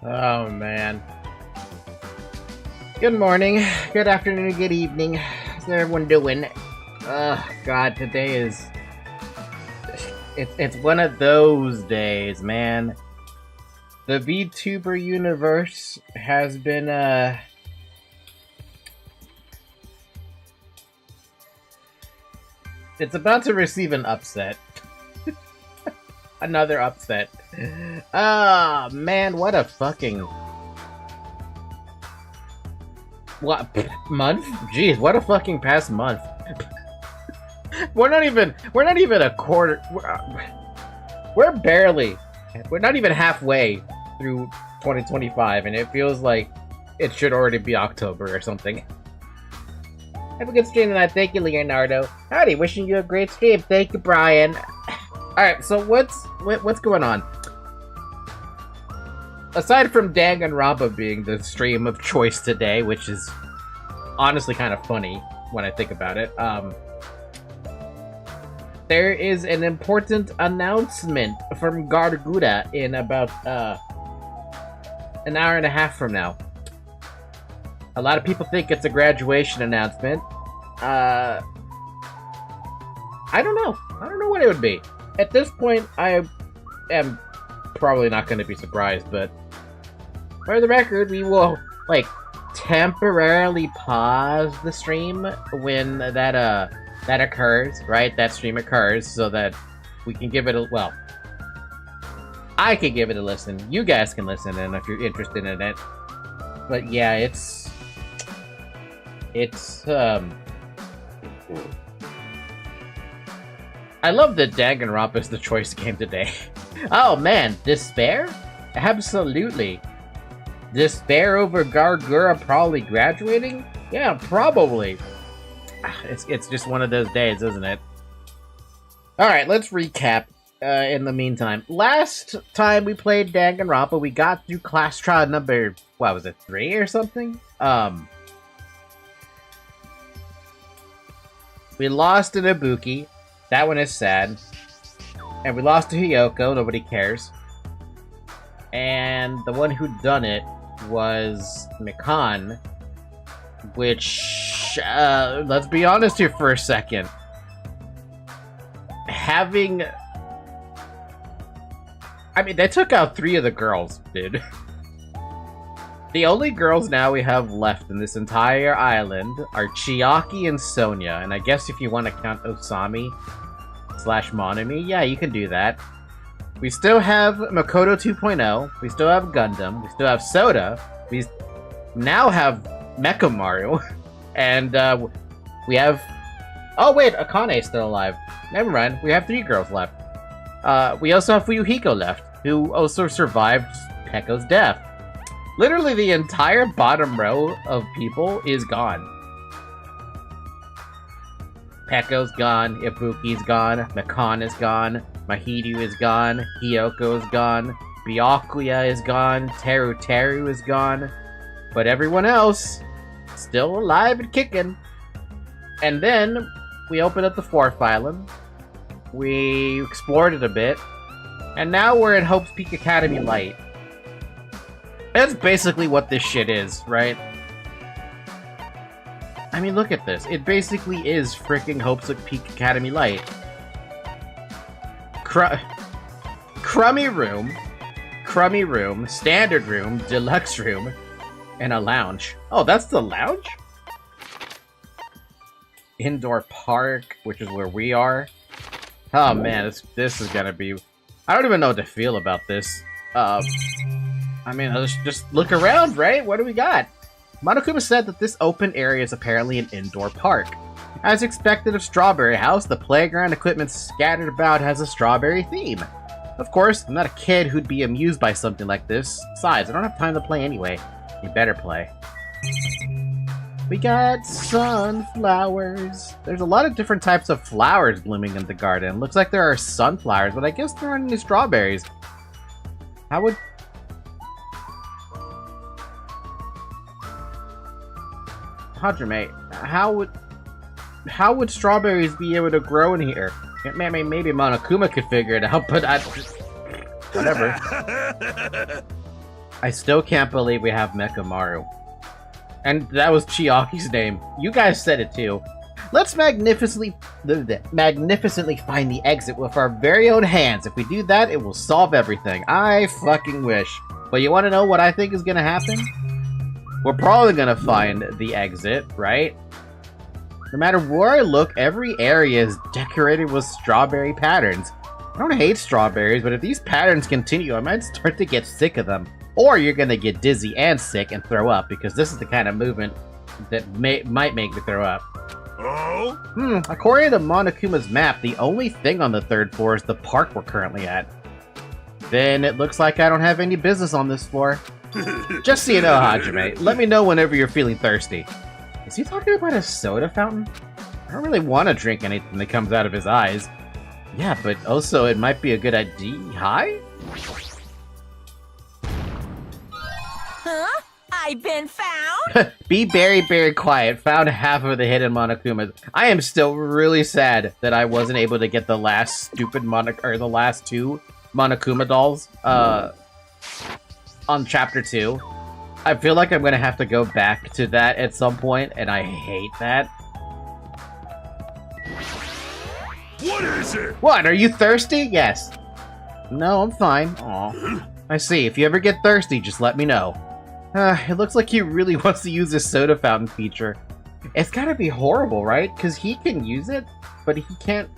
Oh man. Good morning, good afternoon, good evening. How's everyone doing? God, today is... It's one of those days, man. The VTuber universe has been, it's about to receive an upset. Another upset. Ah, man, what a fucking... What, month? Jeez, what a fucking past month. We're not even a quarter... We're not even halfway through 2025, and it feels like it should already be October or something. Have a good stream tonight. Thank you, Leonardo. Howdy, wishing you a great stream. Thank you, Brian. Alright, so what's going on? Aside from Danganronpa being the stream of choice today, which is honestly kind of funny when I think about it, there is an important announcement from Garguda in about an hour and a half from now. A lot of people think it's a graduation announcement. I don't know. I don't know what it would be. At this point, I am probably not going to be surprised, but for the record, we will, like, temporarily pause the stream when that occurs, right? That stream occurs, so that we can give it a, well, I could give it a listen. You guys can listen in if you're interested in it. But yeah, it's I love that Danganronpa is the choice game today. Oh man, despair? Absolutely. Despair over Gargura probably graduating? Yeah, probably. It's just one of those days, isn't it? Alright, let's recap in the meantime. Last time we played Danganronpa, we got through class trial number, what was it, 3 or something? We lost to Ibuki. That one is sad. And we lost to Hiyoko, nobody cares. And the one who done it was Mikan, which, let's be honest here for a second. Having... I mean, they took out 3 of the girls, dude. The only girls now we have left in this entire island are Chiaki and Sonia, and I guess if you want to count Osami / Monami, yeah, you can do that. We still have Makoto 2.0, we still have Gundam, we still have Soda, we now have Mecha Mario, and we have... Oh wait, Akane's still alive. Never mind, we have 3 girls left. We also have Fuyuhiko left, who also survived Pekko's death. Literally the entire bottom row of people is gone. Pekko's gone, Ibuki's gone, Mikan is gone, Mahiru is gone, Hiyoko is gone, Byakuya is gone, Teru is gone, but everyone else still alive and kicking. And then we opened up the 4th island, we explored it a bit, and now we're in Hope's Peak Academy Lite. That's basically what this shit is, right? I mean, look at this. It basically is freaking Hope's Peak Academy Lite. Crummy room, standard room, deluxe room, and a lounge. Oh, that's the lounge? Indoor park, which is where we are. Oh man, this is gonna be... I don't even know what to feel about this. I mean, let's just look around, right? What do we got? Monokuma said that this open area is apparently an indoor park. As expected of Strawberry House, the playground equipment scattered about has a strawberry theme. Of course, I'm not a kid who'd be amused by something like this. Besides, I don't have time to play anyway. You better play. We got sunflowers. There's a lot of different types of flowers blooming in the garden. Looks like there are sunflowers, but I guess there aren't any strawberries. How would... Hajime, how would strawberries be able to grow in here? Maybe Monokuma could figure it out, but whatever. I still can't believe we have Mecha Maru. And that was Chiaki's name. You guys said it too. Let's magnificently find the exit with our very own hands. If we do that, it will solve everything. I fucking wish. But you want to know what I think is going to happen? We're probably gonna find the exit, right? No matter where I look, every area is decorated with strawberry patterns. I don't hate strawberries, but if these patterns continue, I might start to get sick of them. Or you're gonna get dizzy and sick and throw up, because this is the kind of movement that might make me throw up. Oh? According to Monokuma's map, the only thing on the 3rd floor is the park we're currently at. Then it looks like I don't have any business on this floor. Just so you know, Hajime, let me know whenever you're feeling thirsty. Is he talking about a soda fountain? I don't really want to drink anything that comes out of his eyes. Yeah, but also it might be a good idea. Hi? Huh? I've been found? Be very quiet. Found half of the hidden Monokumas. I am still really sad that I wasn't able to get the last stupid the last 2 Monokuma dolls, on chapter 2. I feel like I'm gonna have to go back to that at some point, and I hate that. What is it? What, are you thirsty? Yes. No, I'm fine. Aw. I see, if you ever get thirsty, just let me know. It looks like he really wants to use this soda fountain feature. It's gotta be horrible, right? Because he can use it, but he can't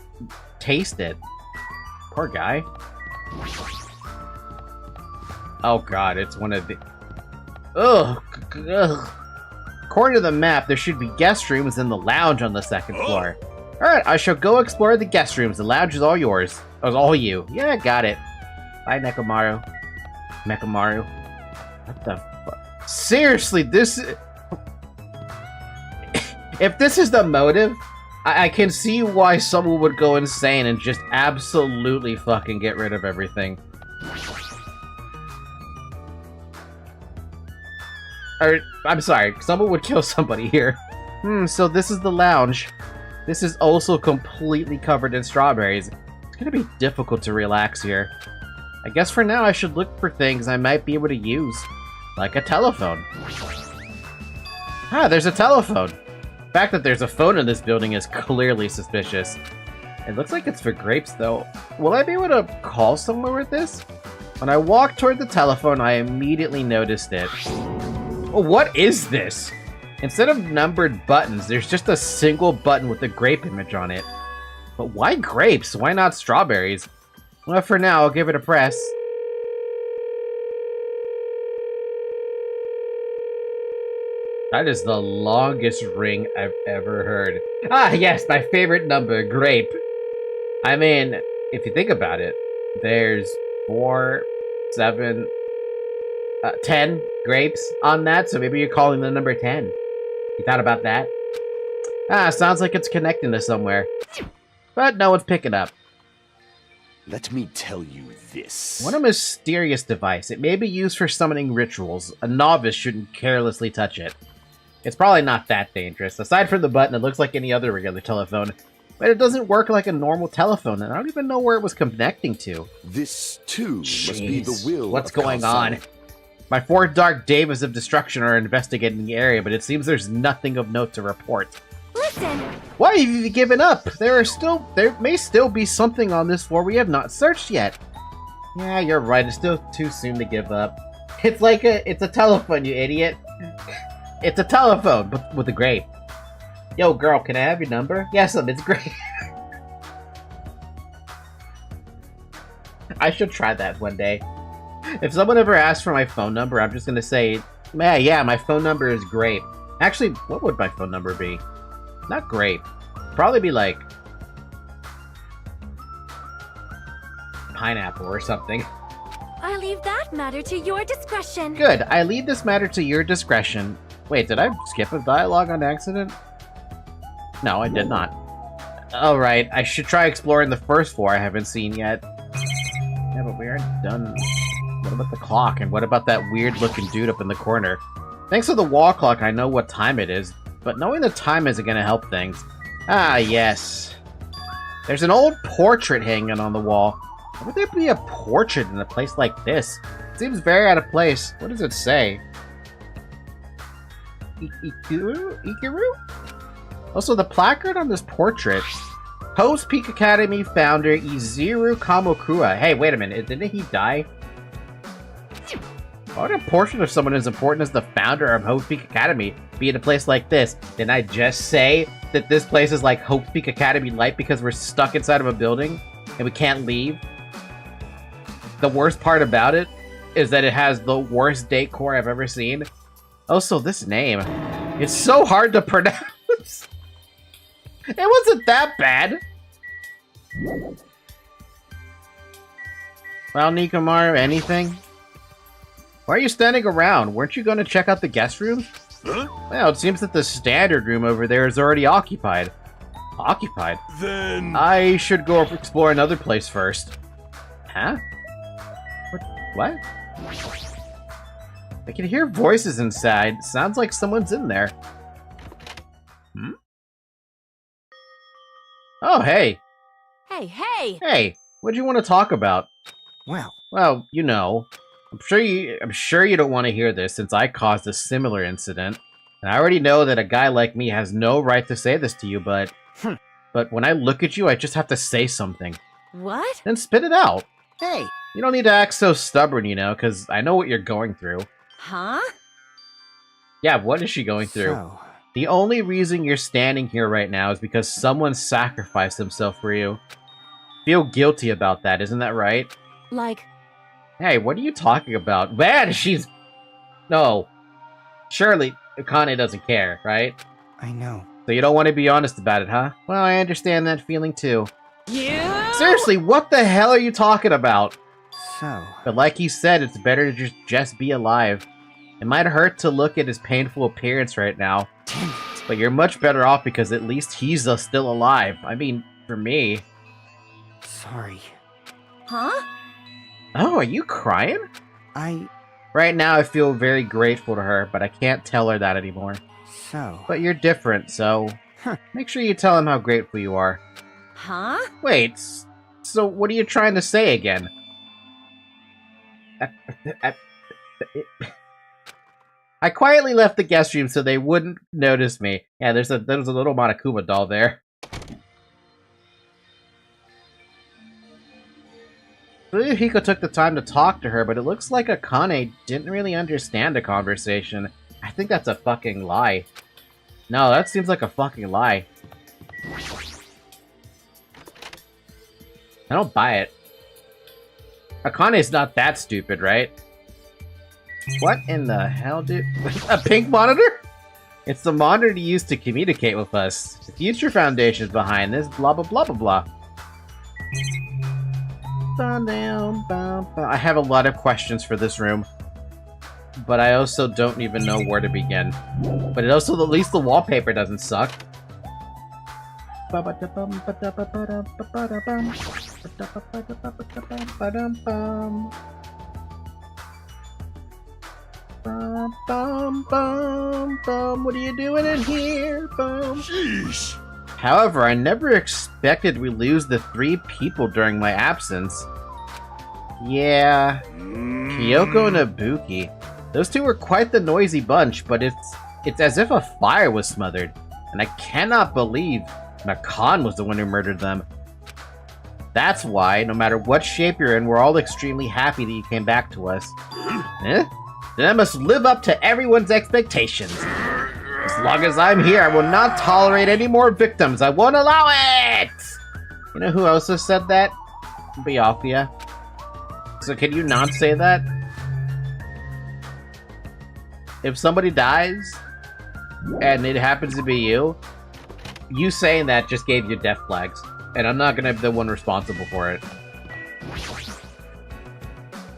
taste it. Poor guy. Oh god, it's one of the... Ugh. According to the map, there should be guest rooms in the lounge on the second floor. Alright, I shall go explore the guest rooms. The lounge is all yours. Oh, it's all you. Yeah, got it. Bye, Nekomaru. Mekamaru. What the fuck? Seriously, this... If this is the motive, I can see why someone would go insane and just absolutely fucking get rid of everything. Or, I'm sorry, someone would kill somebody here. So this is the lounge. This is also completely covered in strawberries. It's gonna be difficult to relax here. I guess for now I should look for things I might be able to use. Like a telephone. Ah, there's a telephone! The fact that there's a phone in this building is clearly suspicious. It looks like it's for grapes, though. Will I be able to call somewhere with this? When I walked toward the telephone, I immediately noticed it. Oh, what is this? Instead of numbered buttons, there's just a single button with a grape image on it. But why grapes? Why not strawberries? Well, for now, I'll give it a press. That is the longest ring I've ever heard. Ah, yes, my favorite number, grape. I mean, if you think about it, there's 4, 7, 10 grapes on that, so maybe you're calling the number 10. You thought about that? Ah, sounds like it's connecting to somewhere. But no one's picking up. Let me tell you this. What a mysterious device. It may be used for summoning rituals. A novice shouldn't carelessly touch it. It's probably not that dangerous. Aside from the button, it looks like any other regular telephone. But it doesn't work like a normal telephone, and I don't even know where it was connecting to. This, too, must be the will What's of going on? My 4 dark Devas of destruction are investigating the area, but it seems there's nothing of note to report. Listen! Why have you given up? There may still be something on this floor we have not searched yet. Yeah, you're right. It's still too soon to give up. It's a telephone, you idiot. It's a telephone, but with a grape. Yo, girl, can I have your number? Yes, it's great. I should try that one day. If someone ever asks for my phone number, I'm just gonna say, yeah, my phone number is grape. Actually, what would my phone number be? Not grape. Probably be like... pineapple or something. I leave that matter to your discretion. Good, I leave this matter to your discretion. Wait, did I skip a dialogue on accident? No, I did not. Alright, I should try exploring the first floor I haven't seen yet. Yeah, but we aren't done. What about the clock? And what about that weird-looking dude up in the corner? Thanks to the wall clock, I know what time it is. But knowing the time isn't gonna help things. Ah, yes. There's an old portrait hanging on the wall. Why would there be a portrait in a place like this? It seems very out of place. What does it say? Ikiru? Also, the placard on this portrait. Host Peak Academy founder Izuru Kamokura. Hey, wait a minute. Didn't he die? Why would a portrait of someone as important as the founder of Hope Peak Academy be in a place like this? Didn't I just say that this place is like Hope Peak Academy Light because we're stuck inside of a building and we can't leave? The worst part about it is that it has the worst decor I've ever seen. Also, this name. It's so hard to pronounce. It wasn't that bad. Well, Nikomaru, anything? Why are you standing around? Weren't you going to check out the guest room? Huh? Well, it seems that the standard room over there is already occupied. Occupied? Then... I should go explore another place first. Huh? What? I can hear voices inside. Sounds like someone's in there. Hmm? Oh, hey. Hey, hey! Hey, what do you want to talk about? Well, you know. I'm sure you don't want to hear this since I caused a similar incident. And I already know that a guy like me has no right to say this to you, but... But when I look at you, I just have to say something. What? Then spit it out. Hey! You don't need to act so stubborn, you know, because I know what you're going through. Huh? Yeah, what is she going through? so... The only reason you're standing here right now is because someone sacrificed himself for you. Feel guilty about that, isn't that right? Like... Hey, what are you talking about? Man, she's... No. Surely, Akane doesn't care, right? I know. So you don't want to be honest about it, huh? Well, I understand that feeling too. You? Seriously, what the hell are you talking about? So, But like you said, it's better to just be alive. It might hurt to look at his painful appearance right now. damn it. But you're much better off because at least he's still alive. I mean, for me. Sorry. Huh? Oh, are you crying? I... Right now, I feel very grateful to her, but I can't tell her that anymore. So... But you're different, so... Huh. Make sure you tell him how grateful you are. Huh? Wait, so what are you trying to say again? I quietly left the guest room so they wouldn't notice me. Yeah, there's a little Monokuma doll there. I believe Hiko took the time to talk to her, but it looks like Akane didn't really understand the conversation. I think that's a fucking lie. No, that seems like a fucking lie. I don't buy it. Akane's not that stupid, right? What in the hell, dude? A pink monitor? It's the monitor used to communicate with us. The Future Foundation's behind this, blah blah blah blah blah. I have a lot of questions for this room, but I also don't even know where to begin. But it also, at least the wallpaper doesn't suck. What are you doing in here? Sheesh. However, I never expected we lose the 3 people during my absence. Yeah, Kyoko and Ibuki. Those 2 were quite the noisy bunch, but it's as if a fire was smothered. And I cannot believe Nakan was the one who murdered them. That's why, no matter what shape you're in, we're all extremely happy that you came back to us. Eh? Then I must live up to everyone's expectations. As long as I'm here, I will not tolerate any more victims. I won't allow it! You know who else has said that? Byakuya. So can you not say that? If somebody dies, and it happens to be you, you saying that just gave you death flags. And I'm not gonna be the one responsible for it.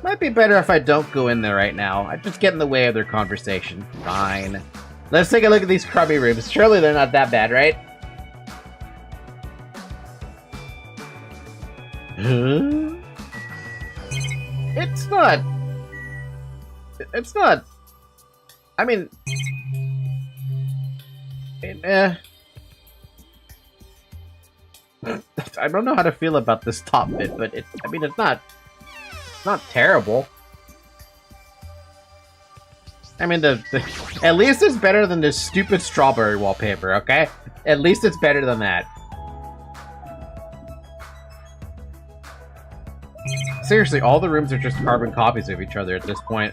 Might be better if I don't go in there right now. I just get in the way of their conversation. Fine. Let's take a look at these crummy rooms. Surely they're not that bad, right? Huh? It's not... It's not... I mean... I don't know how to feel about this top bit, but I mean, it's not terrible. I mean, at least it's better than this stupid strawberry wallpaper, okay? At least it's better than that. Seriously, all the rooms are just carbon copies of each other at this point.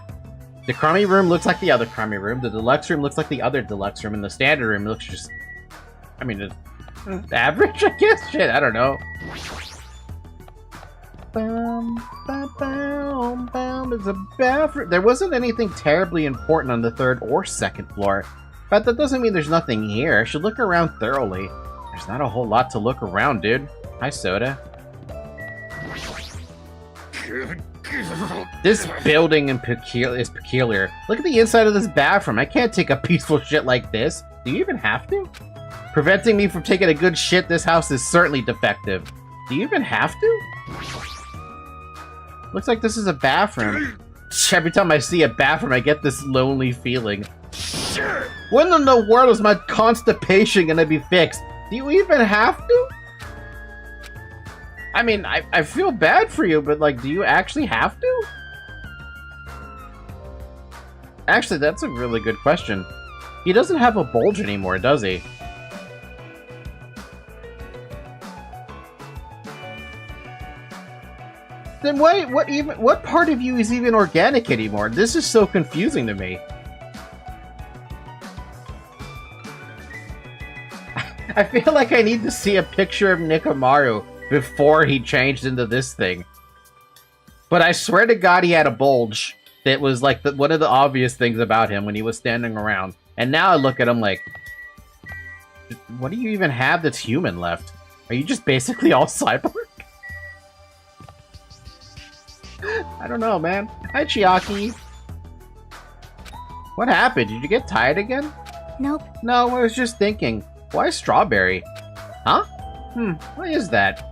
The crummy room looks like the other crummy room, the deluxe room looks like the other deluxe room, and the standard room looks just... I mean, it's average, I guess? Shit, I don't know. There's a bathroom. There wasn't anything terribly important on the 3rd or 2nd floor, but that doesn't mean there's nothing here. I should look around thoroughly. There's not a whole lot to look around, dude. Hi, Soda. This building is peculiar. Look at the inside of this bathroom. I can't take a peaceful shit like this. Do you even have to? Preventing me from taking a good shit, this house is certainly defective. Do you even have to? Looks like this is a bathroom. Every time I see a bathroom, I get this lonely feeling. When in the world is my constipation gonna be fixed? Do you even have to? I mean, I feel bad for you, but like, do you actually have to? Actually, that's a really good question. He doesn't have a bulge anymore, does he? Then what part of you is even organic anymore? This is so confusing to me. I feel like I need to see a picture of Nikomaru before he changed into this thing. But I swear to God he had a bulge that was like one of the obvious things about him when he was standing around. And now I look at him like, what do you even have that's human left? Are you just basically all cyborg? I don't know, man. Hi, Chiaki. What happened? Did you get tired again? Nope. No, I was just thinking. Why strawberry? Huh? Why is that?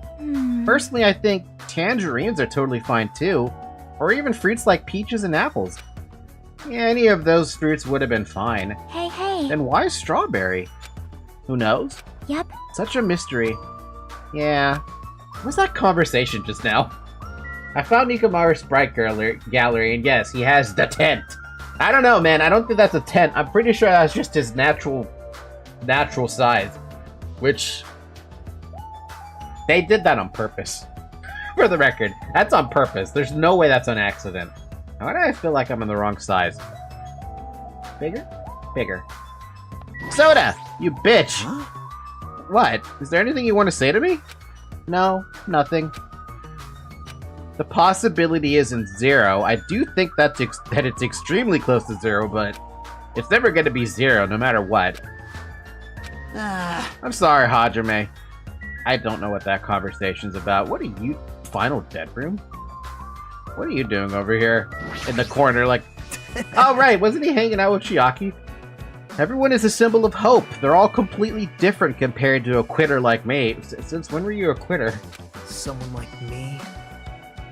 Personally, I think tangerines are totally fine too. Or even fruits like peaches and apples. Yeah, any of those fruits would have been fine. Hey. Then why strawberry? Who knows? Yep. Such a mystery. Yeah. What was that conversation just now? I found Nikomaru's sprite gallery, and yes, he has the tent. I don't know, man. I don't think that's a tent. I'm pretty sure that's just his natural size. Which... they did that on purpose. For the record. That's on purpose. There's no way that's an accident. Why do I feel like I'm in the wrong size? Bigger? Bigger. Soda! You bitch! Huh? What? Is there anything you want to say to me? No, nothing. The possibility isn't zero. I do think that it's extremely close to zero, but it's never going to be zero, no matter what. I'm sorry, Hajime. I don't know what that conversation's about. What are you... Final dead room? What are you doing over here? In the corner, like... Oh, right, wasn't he hanging out with Chiaki? Everyone is a symbol of hope. They're all completely different compared to a quitter like me. Since when were you a quitter? Someone like me?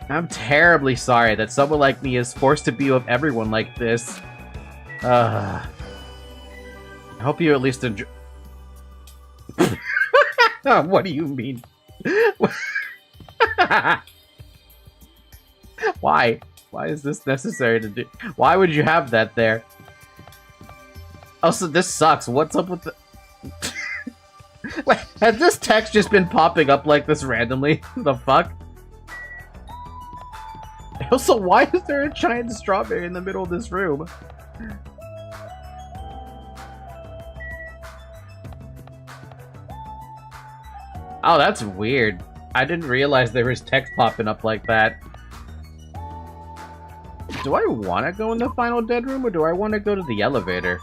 I'm terribly sorry that someone like me is forced to be with everyone like this. I hope you at least enjoy... What do you mean? Why? Why is this necessary to do? Why would you have that there? Also, this sucks. What's up with the... Wait, has this text just been popping up like this randomly? The fuck? Also, why is there a giant strawberry in the middle of this room? Oh, that's weird. I didn't realize there was text popping up like that. Do I want to go in the final dead room, or do I want to go to the elevator?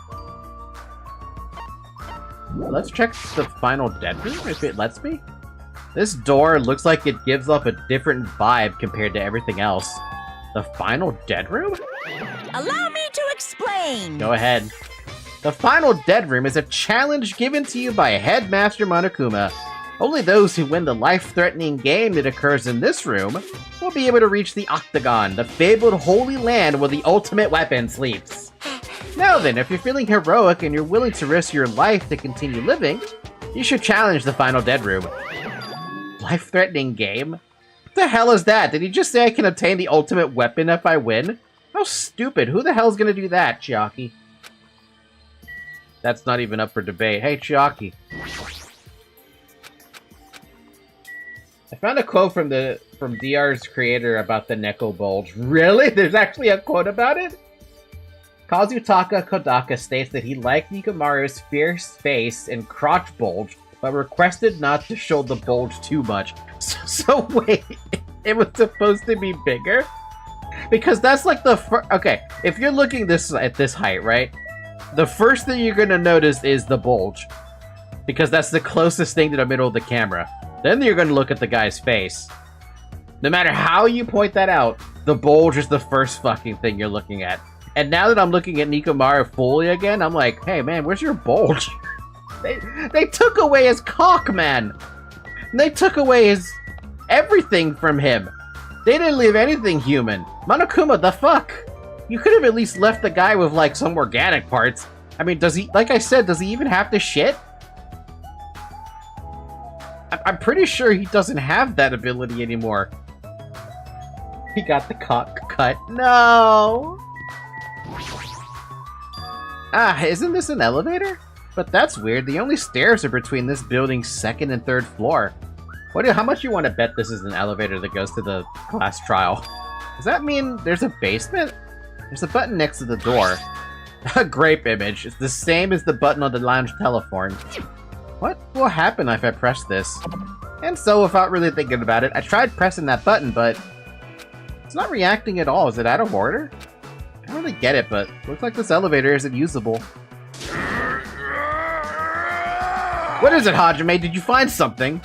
Let's check the final dead room, if it lets me. This door looks like it gives off a different vibe compared to everything else. The final dead room? Allow me to explain. Go ahead. The final dead room is a challenge given to you by Headmaster Monokuma. Only those who win the life-threatening game that occurs in this room will be able to reach the Octagon, the fabled holy land where the ultimate weapon sleeps. Now then, if you're feeling heroic and you're willing to risk your life to continue living, you should challenge the final dead room. Life-threatening game? What the hell is that? Did he just say I can obtain the ultimate weapon if I win? How stupid. Who the hell's gonna do that, Chiaki? That's not even up for debate. Hey, Chiaki. I found a quote from DR's creator about the Neko Bulge. Really? There's actually a quote about it? Kazutaka Kodaka states that he liked Nikomaru's fierce face and crotch bulge, but requested not to show the bulge too much. So wait, it was supposed to be bigger? Because that's like the first... Okay, if you're looking at this height, right? The first thing you're gonna notice is the bulge. Because that's the closest thing to the middle of the camera. Then you're gonna look at the guy's face. No matter how you point that out, the bulge is the first fucking thing you're looking at. And now that I'm looking at Nikomaru fully again, I'm like, hey man, where's your bulge? They took away his cock, man! They took away his... everything from him! They didn't leave anything human! Monokuma, the fuck? You could have at least left the guy with, like, some organic parts. I mean, does he... like I said, does he even have to shit? I'm pretty sure he doesn't have that ability anymore. He got the cock cut. No! Ah, isn't this an elevator? But that's weird. The only stairs are between this building's second and third floor. How much you want to bet this is an elevator that goes to the class trial? Does that mean there's a basement? There's a button next to the door. A grape image. It's the same as the button on the lounge telephone. What will happen if I press this? And so, without really thinking about it, I tried pressing that button, but... It's not reacting at all. Is it out of order? I don't really get it, but looks like this elevator isn't usable. What is it, Hajime? Did you find something?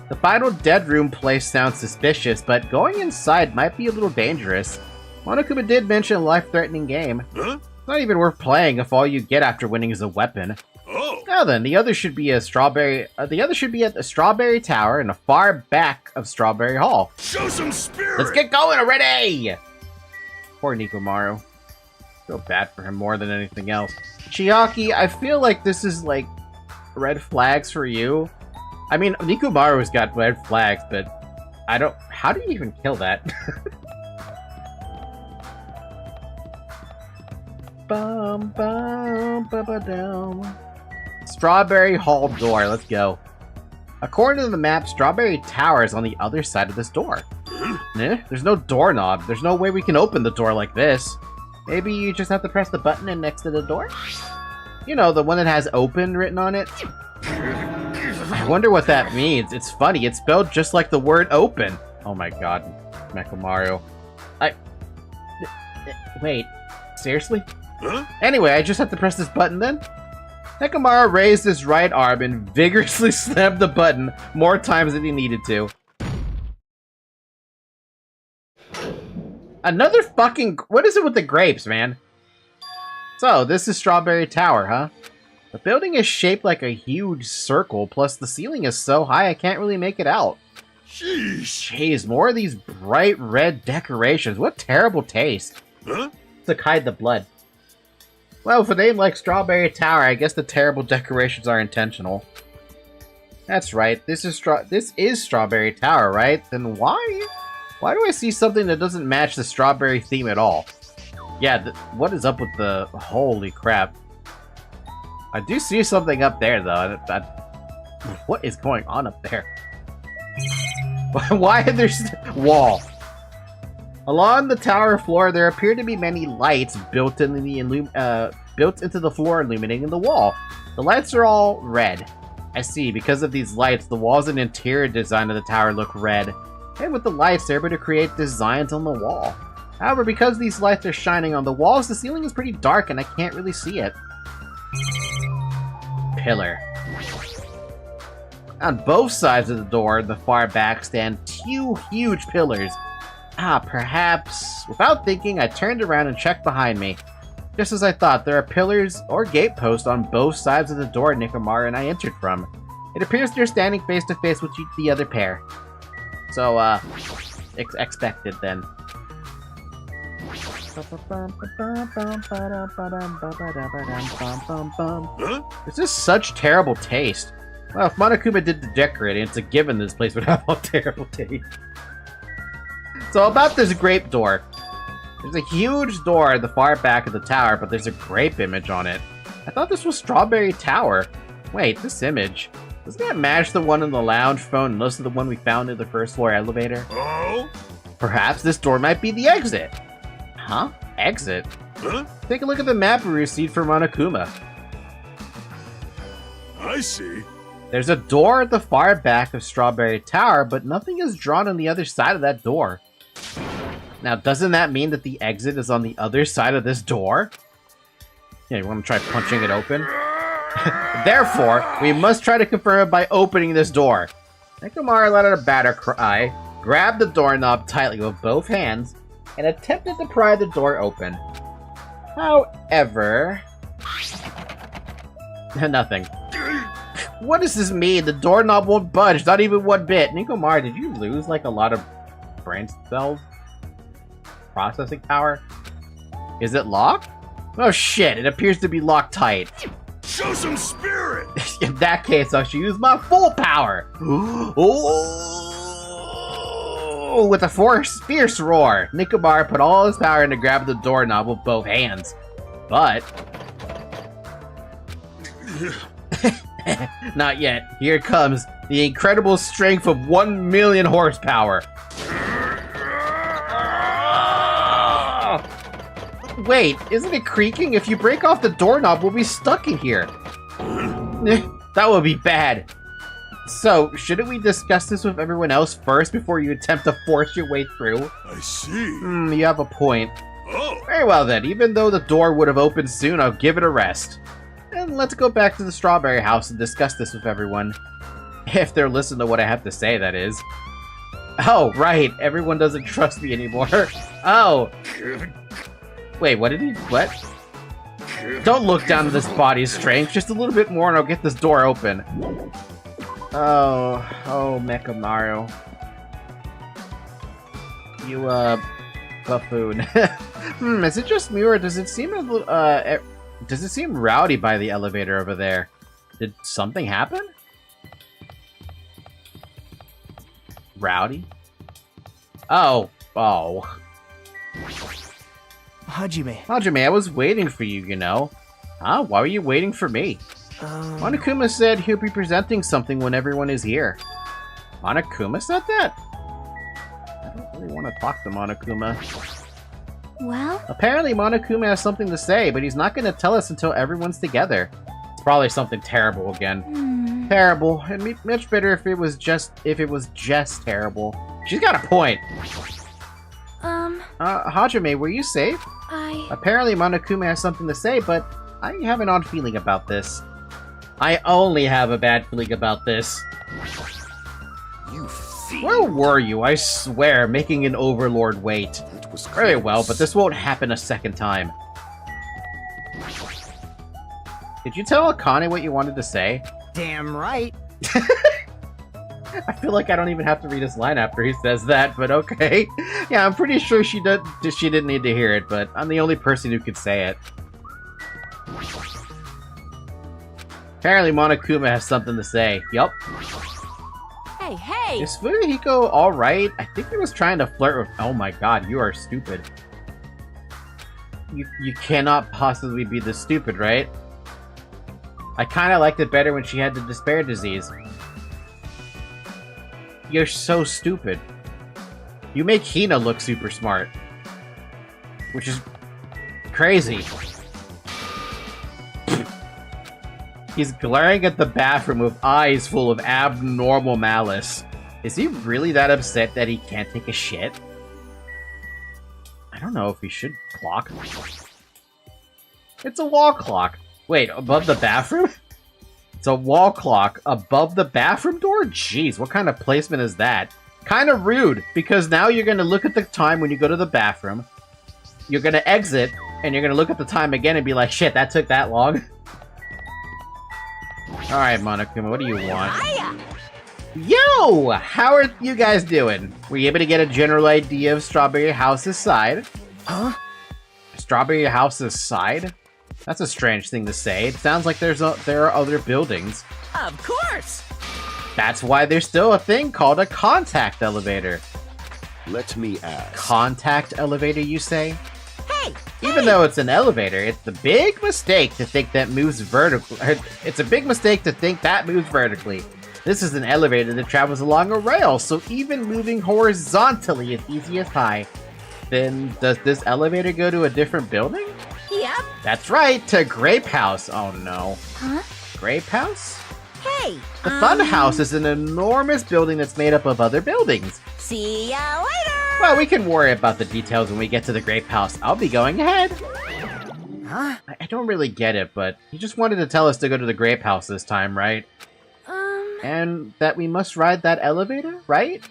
The final dead room place sounds suspicious, but going inside might be a little dangerous. Monokuma did mention a life-threatening game. Huh? It's not even worth playing if all you get after winning is a weapon. Oh. Now then, the other should be a strawberry. The other should be at the Strawberry Tower in the far back of Strawberry Hall. Show some spirit! Let's get going already! Poor Nikomaru. Feel bad for him more than anything else. Chiaki, I feel like this is like red flags for you. I mean, Nikomaru's got red flags, but I don't. How do you even kill that? Bum, bum, ba, ba, dum. Strawberry Hall door. Let's go. According to the map, Strawberry Tower is on the other side of this door. There's no doorknob. There's no way we can open the door like this. Maybe you just have to press the button in next to the door? You know, the one that has open written on it? I wonder what that means. It's funny. It's spelled just like the word open. Oh my god. Mechamaru. Wait. Seriously? Huh? Anyway, I just have to press this button then? Nekamaru raised his right arm and vigorously slammed the button more times than he needed to. Another fucking... What is it with the grapes, man? So, this is Strawberry Tower, huh? The building is shaped like a huge circle, plus the ceiling is so high I can't really make it out. Sheesh. Jeez, more of these bright red decorations. What terrible taste. Huh? To hide the blood. Well, with a name like Strawberry Tower, I guess the terrible decorations are intentional. That's right, this is Strawberry Tower, right? Then why do I see something that doesn't match the strawberry theme at all? Yeah, what is up with the... Holy crap. I do see something up there, though. What is going on up there? Why is there... Wall. Along the tower floor, there appear to be many lights built into the floor, illuminating the wall. The lights are all red. I see. Because of these lights, the walls and interior design of the tower look red. And with the lights, they're able to create designs on the wall. However, because these lights are shining on the walls, the ceiling is pretty dark and I can't really see it. Pillar. On both sides of the door, in the far back, stand two huge pillars. Perhaps... Without thinking, I turned around and checked behind me. Just as I thought, there are pillars or gateposts on both sides of the door Nikomaru and I entered from. It appears they're standing face to face with the other pair. So, expected then. Huh? This is such terrible taste. Well, if Monokuma did the decorating, it's a given this place would have all terrible taste. So about this grape door. There's a huge door at the far back of the tower, but there's a grape image on it. I thought this was Strawberry Tower. Wait, this image. Doesn't that match the one in the lounge phone and most of the one we found in the first floor elevator? Oh? Perhaps this door might be the exit. Huh? Exit? Huh? Take a look at the map we received from Monokuma. I see. There's a door at the far back of Strawberry Tower, but nothing is drawn on the other side of that door. Now, doesn't that mean that the exit is on the other side of this door? Yeah, you want to try punching it open? Therefore, we must try to confirm it by opening this door. Nikomaru let out a battle cry, grabbed the doorknob tightly with both hands, and attempted to pry the door open. However... Nothing. What does this mean? The doorknob won't budge, not even one bit. Nikomaru, did you lose, like, a lot of brain cells? Processing power? Is it locked? Oh shit, it appears to be locked tight. Show some spirit! In that case, I should use my full power! Oh! With a fierce roar, Nikomaru put all his power into grabbing the doorknob with both hands. But... Not yet. Here it comes. The incredible strength of 1 million horsepower. Wait, isn't it creaking? If you break off the doorknob, we'll be stuck in here. That would be bad. So, shouldn't we discuss this with everyone else first before you attempt to force your way through? I see. You have a point. Oh. Very well then, even though the door would have opened soon, I'll give it a rest. And let's go back to the strawberry house and discuss this with everyone. If they're listening to what I have to say, that is. Oh, right, everyone doesn't trust me anymore. Oh. Wait, what? Don't look down at this body's strength, just a little bit more and I'll get this door open. Oh, Mecha Mario. You, buffoon. Is it just me or does it seem a little, does it seem rowdy by the elevator over there? Did something happen? Rowdy? Oh. Hajime, I was waiting for you, you know. Huh? Why were you waiting for me? Monokuma said he'll be presenting something when everyone is here. Monokuma said that? I don't really want to talk to Monokuma. Well? Apparently Monokuma has something to say, but he's not going to tell us until everyone's together. It's probably something terrible again. Terrible. It'd be much better if it was just terrible. She's got a point. Hajime, were you safe? Apparently Monokuma has something to say, but I have an odd feeling about this. I only have a bad feeling about this. You thief. Where were you? I swear, making an overlord wait. That was Very close. well, but this won't happen a second time. Did you tell Akane what you wanted to say? Damn right. I feel like I don't even have to read his line after he says that, but okay. Yeah, I'm pretty sure she didn't need to hear it, but I'm the only person who could say it. Apparently Monokuma has something to say. Yup. Hey! Is Fumihiko alright? I think he was trying to flirt with... Oh my god, you are stupid. You cannot possibly be this stupid, right? I kinda liked it better when she had the despair disease. You're so stupid. You make Hina look super smart. Which is... crazy. He's glaring at the bathroom with eyes full of abnormal malice. Is he really that upset that he can't take a shit? I don't know if he should clock. It's a wall clock. Wait, above the bathroom? It's a wall clock above the bathroom door? Jeez, what kind of placement is that? Kind of rude, because now you're going to look at the time when you go to the bathroom. You're going to exit, and you're going to look at the time again and be like, shit, that took that long? Alright, Monokuma, what do you want? Hiya! Yo! How are you guys doing? Were you able to get a general idea of Strawberry House's side? Huh? Strawberry House's side? That's a strange thing to say. It sounds like there are other buildings. Of course! That's why there's still a thing called a contact elevator. Let me ask. Contact elevator, you say? Hey! Even though it's an elevator, it's a big mistake to think that moves vertically. It's a big mistake to think that moves vertically. This is an elevator that travels along a rail, so even moving horizontally is easy as high. Then, does this elevator go to a different building? Yep. That's right, to Grape House. Oh no. Huh? Grape House? Hey! The Fun House is an enormous building that's made up of other buildings. See ya later! Well, we can worry about the details when we get to the Grape House. I'll be going ahead. Huh? I don't really get it, but he just wanted to tell us to go to the Grape House this time, right? And that we must ride that elevator, right?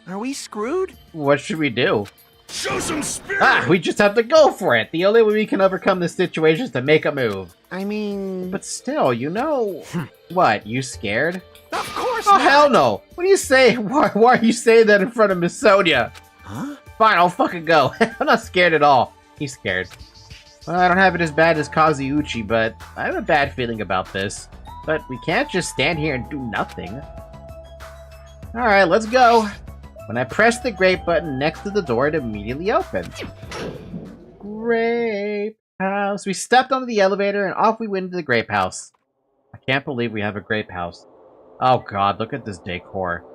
Are we screwed? What should we do? Show some spirit! Ah, we just have to go for it! The only way we can overcome this situation is to make a move. I mean... But still, you know... What, you scared? Of course Oh, not! hell no! What do you say? Why are you saying that in front of Miss Sonia? Huh? Fine, I'll fucking go. I'm not scared at all. He's scared. Well, I don't have it as bad as Kazuuchi, but I have a bad feeling about this. But we can't just stand here and do nothing. Alright, let's go. When I press the grape button next to the door, it immediately opens. Grape House. We stepped onto the elevator and off we went into the Grape House. I can't believe we have a Grape House. Oh god, look at this decor.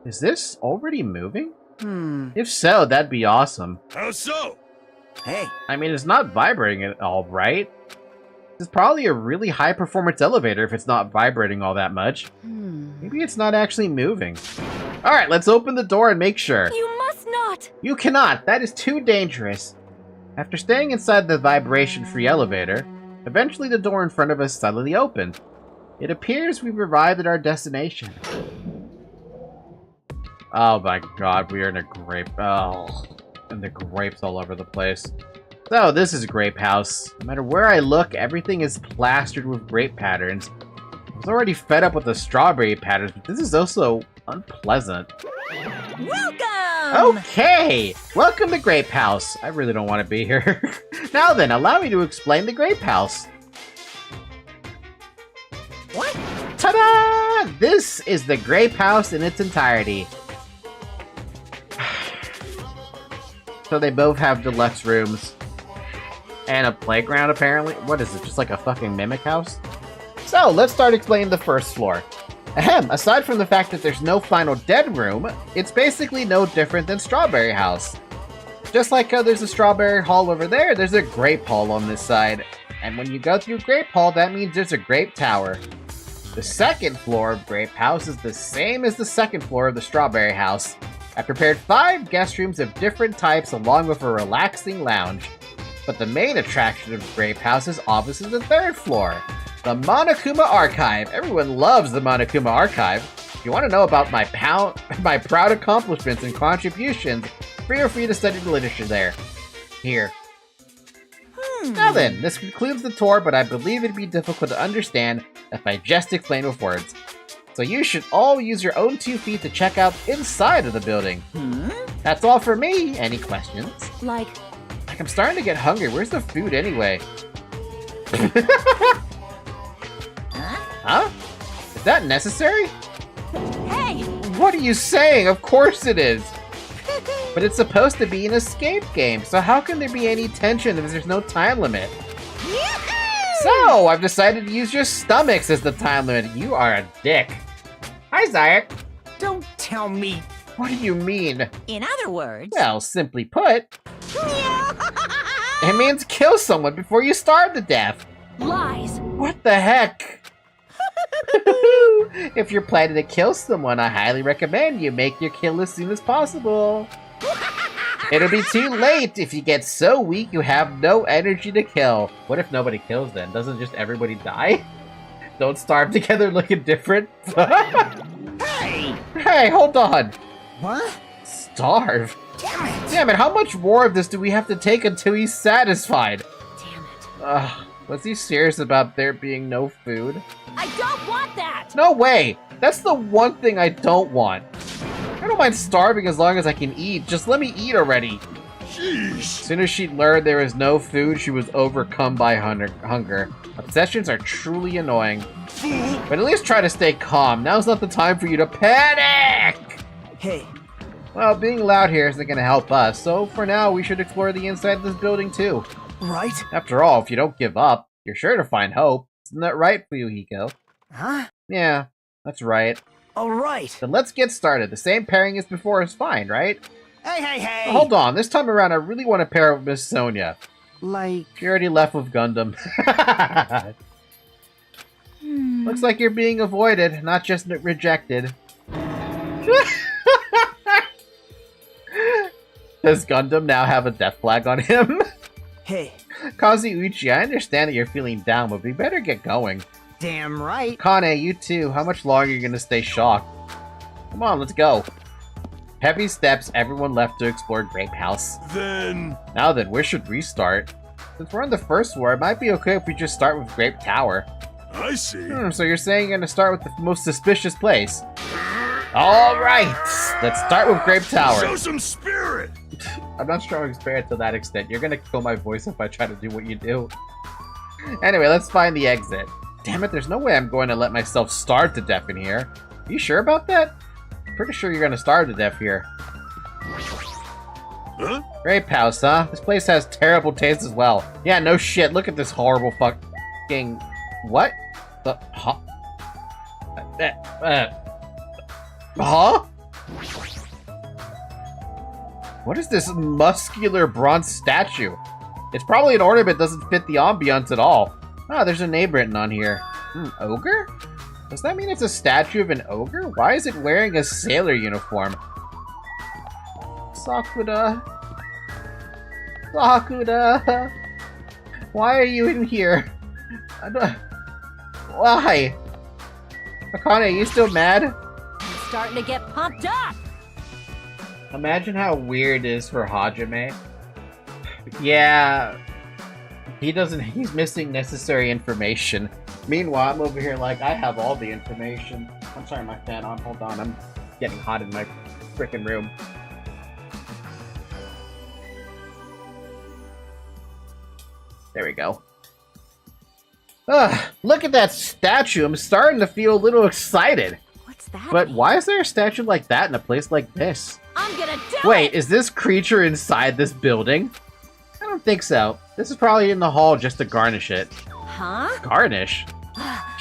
Is this already moving? If so, that'd be awesome. How so? Hey, I mean, it's not vibrating at all, right? This is probably a really high-performance elevator if it's not vibrating all that much. Maybe it's not actually moving. Alright, let's open the door and make sure. You must not! You cannot! That is too dangerous. After staying inside the vibration-free elevator, eventually the door in front of us suddenly opened. It appears we've arrived at our destination. Oh my god, we are in a grape. Oh, and the grapes all over the place. So, this is a grape house. No matter where I look, everything is plastered with grape patterns. I was already fed up with the strawberry patterns, but this is also unpleasant. Welcome! Okay! Welcome to Grape House. I really don't want to be here. Now then, allow me to explain the Grape House. What? Ta-da! This is the Grape House in its entirety. So they both have deluxe rooms. And a playground, apparently. What is it, just like a fucking mimic house? So, let's start explaining the first floor. Ahem, aside from the fact that there's no final dead room, it's basically no different than Strawberry House. Just like there's a Strawberry Hall over there, there's a Grape Hall on this side. And when you go through Grape Hall, that means there's a Grape Tower. The second floor of Grape House is the same as the second floor of the Strawberry House. I prepared 5 guest rooms of different types along with a relaxing lounge. But the main attraction of Grape House is obviously the third floor. The Monokuma Archive. Everyone loves the Monokuma Archive. If you want to know about my proud accomplishments and contributions, feel free to study the literature there. Here. Now then, this concludes the tour, but I believe it'd be difficult to understand if I just explain with words. So you should all use your own 2 feet to check out inside of the building. That's all for me. Any questions? Like, I'm starting to get hungry. Where's the food anyway? Huh? Is that necessary? hey! What are you saying? Of course it is. But it's supposed to be an escape game, so how can there be any tension if there's no time limit? So, I've decided to use your stomachs as the time limit. You are a dick. Hi, Zayak. Don't tell me. What do you mean? In other words... Well, simply put, it means kill someone before you starve to death. Lies! What the heck? If you're planning to kill someone, I highly recommend you make your kill as soon as possible. It'll be too late if you get so weak you have no energy to kill. What if nobody kills then? Doesn't just everybody die? Don't starve together looking different? Hey! Hey, hold on. What? Starve? Damn it! Damn it, how much more of this do we have to take until he's satisfied? Damn it. Ugh, was he serious about there being no food? I don't want that! No way! That's the one thing I don't want. I don't mind starving as long as I can eat. Just let me eat already. Sheesh. As soon as she learned there was no food, she was overcome by hunger. Obsessions are truly annoying. But at least try to stay calm. Now's not the time for you to panic! Hey. Well, being loud here isn't going to help us, so for now we should explore the inside of this building too. Right? After all, if you don't give up, you're sure to find hope. Isn't that right for you, Hiko? Huh? Yeah, that's right. Alright. Then let's get started. The same pairing as before is fine, right? Hey! Hold on, this time around I really want to pair up with Miss Sonia. Like... She already left with Gundam. Looks like you're being avoided, not just rejected. Does Gundam now have a death flag on him? Hey. Kazuuchi, I understand that you're feeling down, but we better get going. Damn right. Kane, you too. How much longer are you gonna stay shocked? Come on, let's go. Heavy steps, everyone left to explore Grape House. Then... Now then, where should we start? Since we're on the first floor, it might be okay if we just start with Grape Tower. I see. So you're saying you're gonna start with the most suspicious place? Alright! Let's start with Grape Tower. Show some spirit! I'm not showing spirit to that extent. You're gonna kill my voice if I try to do what you do. Anyway, let's find the exit. Damn it, there's no way I'm going to let myself starve to death in here. Are you sure about that? I'm pretty sure you're gonna starve to death here. Huh? Grape House, huh? This place has terrible taste as well. Yeah, no shit. Look at this horrible fucking... What? The... Huh? Huh? What is this muscular bronze statue? It's probably an ornament that doesn't fit the ambiance at all. Oh, there's a name written on here. Ogre? Does that mean it's a statue of an ogre? Why is it wearing a sailor uniform? Sakura. Sakura. Why are you in here? Why? Akane, are you still mad? I'm starting to get pumped up. Imagine how weird it is for Hajime. Yeah. He's missing necessary information. Meanwhile, I'm over here like, I have all the information. I'm sorry, my fan on. Hold on, I'm getting hot in my frickin' room. There we go. Look at that statue. I'm starting to feel a little excited. What's that? But why is there a statue like that in a place like this? I'm gonna do Wait, it! is this creature inside this building? I don't think so. This is probably in the hall just to garnish it. Huh? Garnish?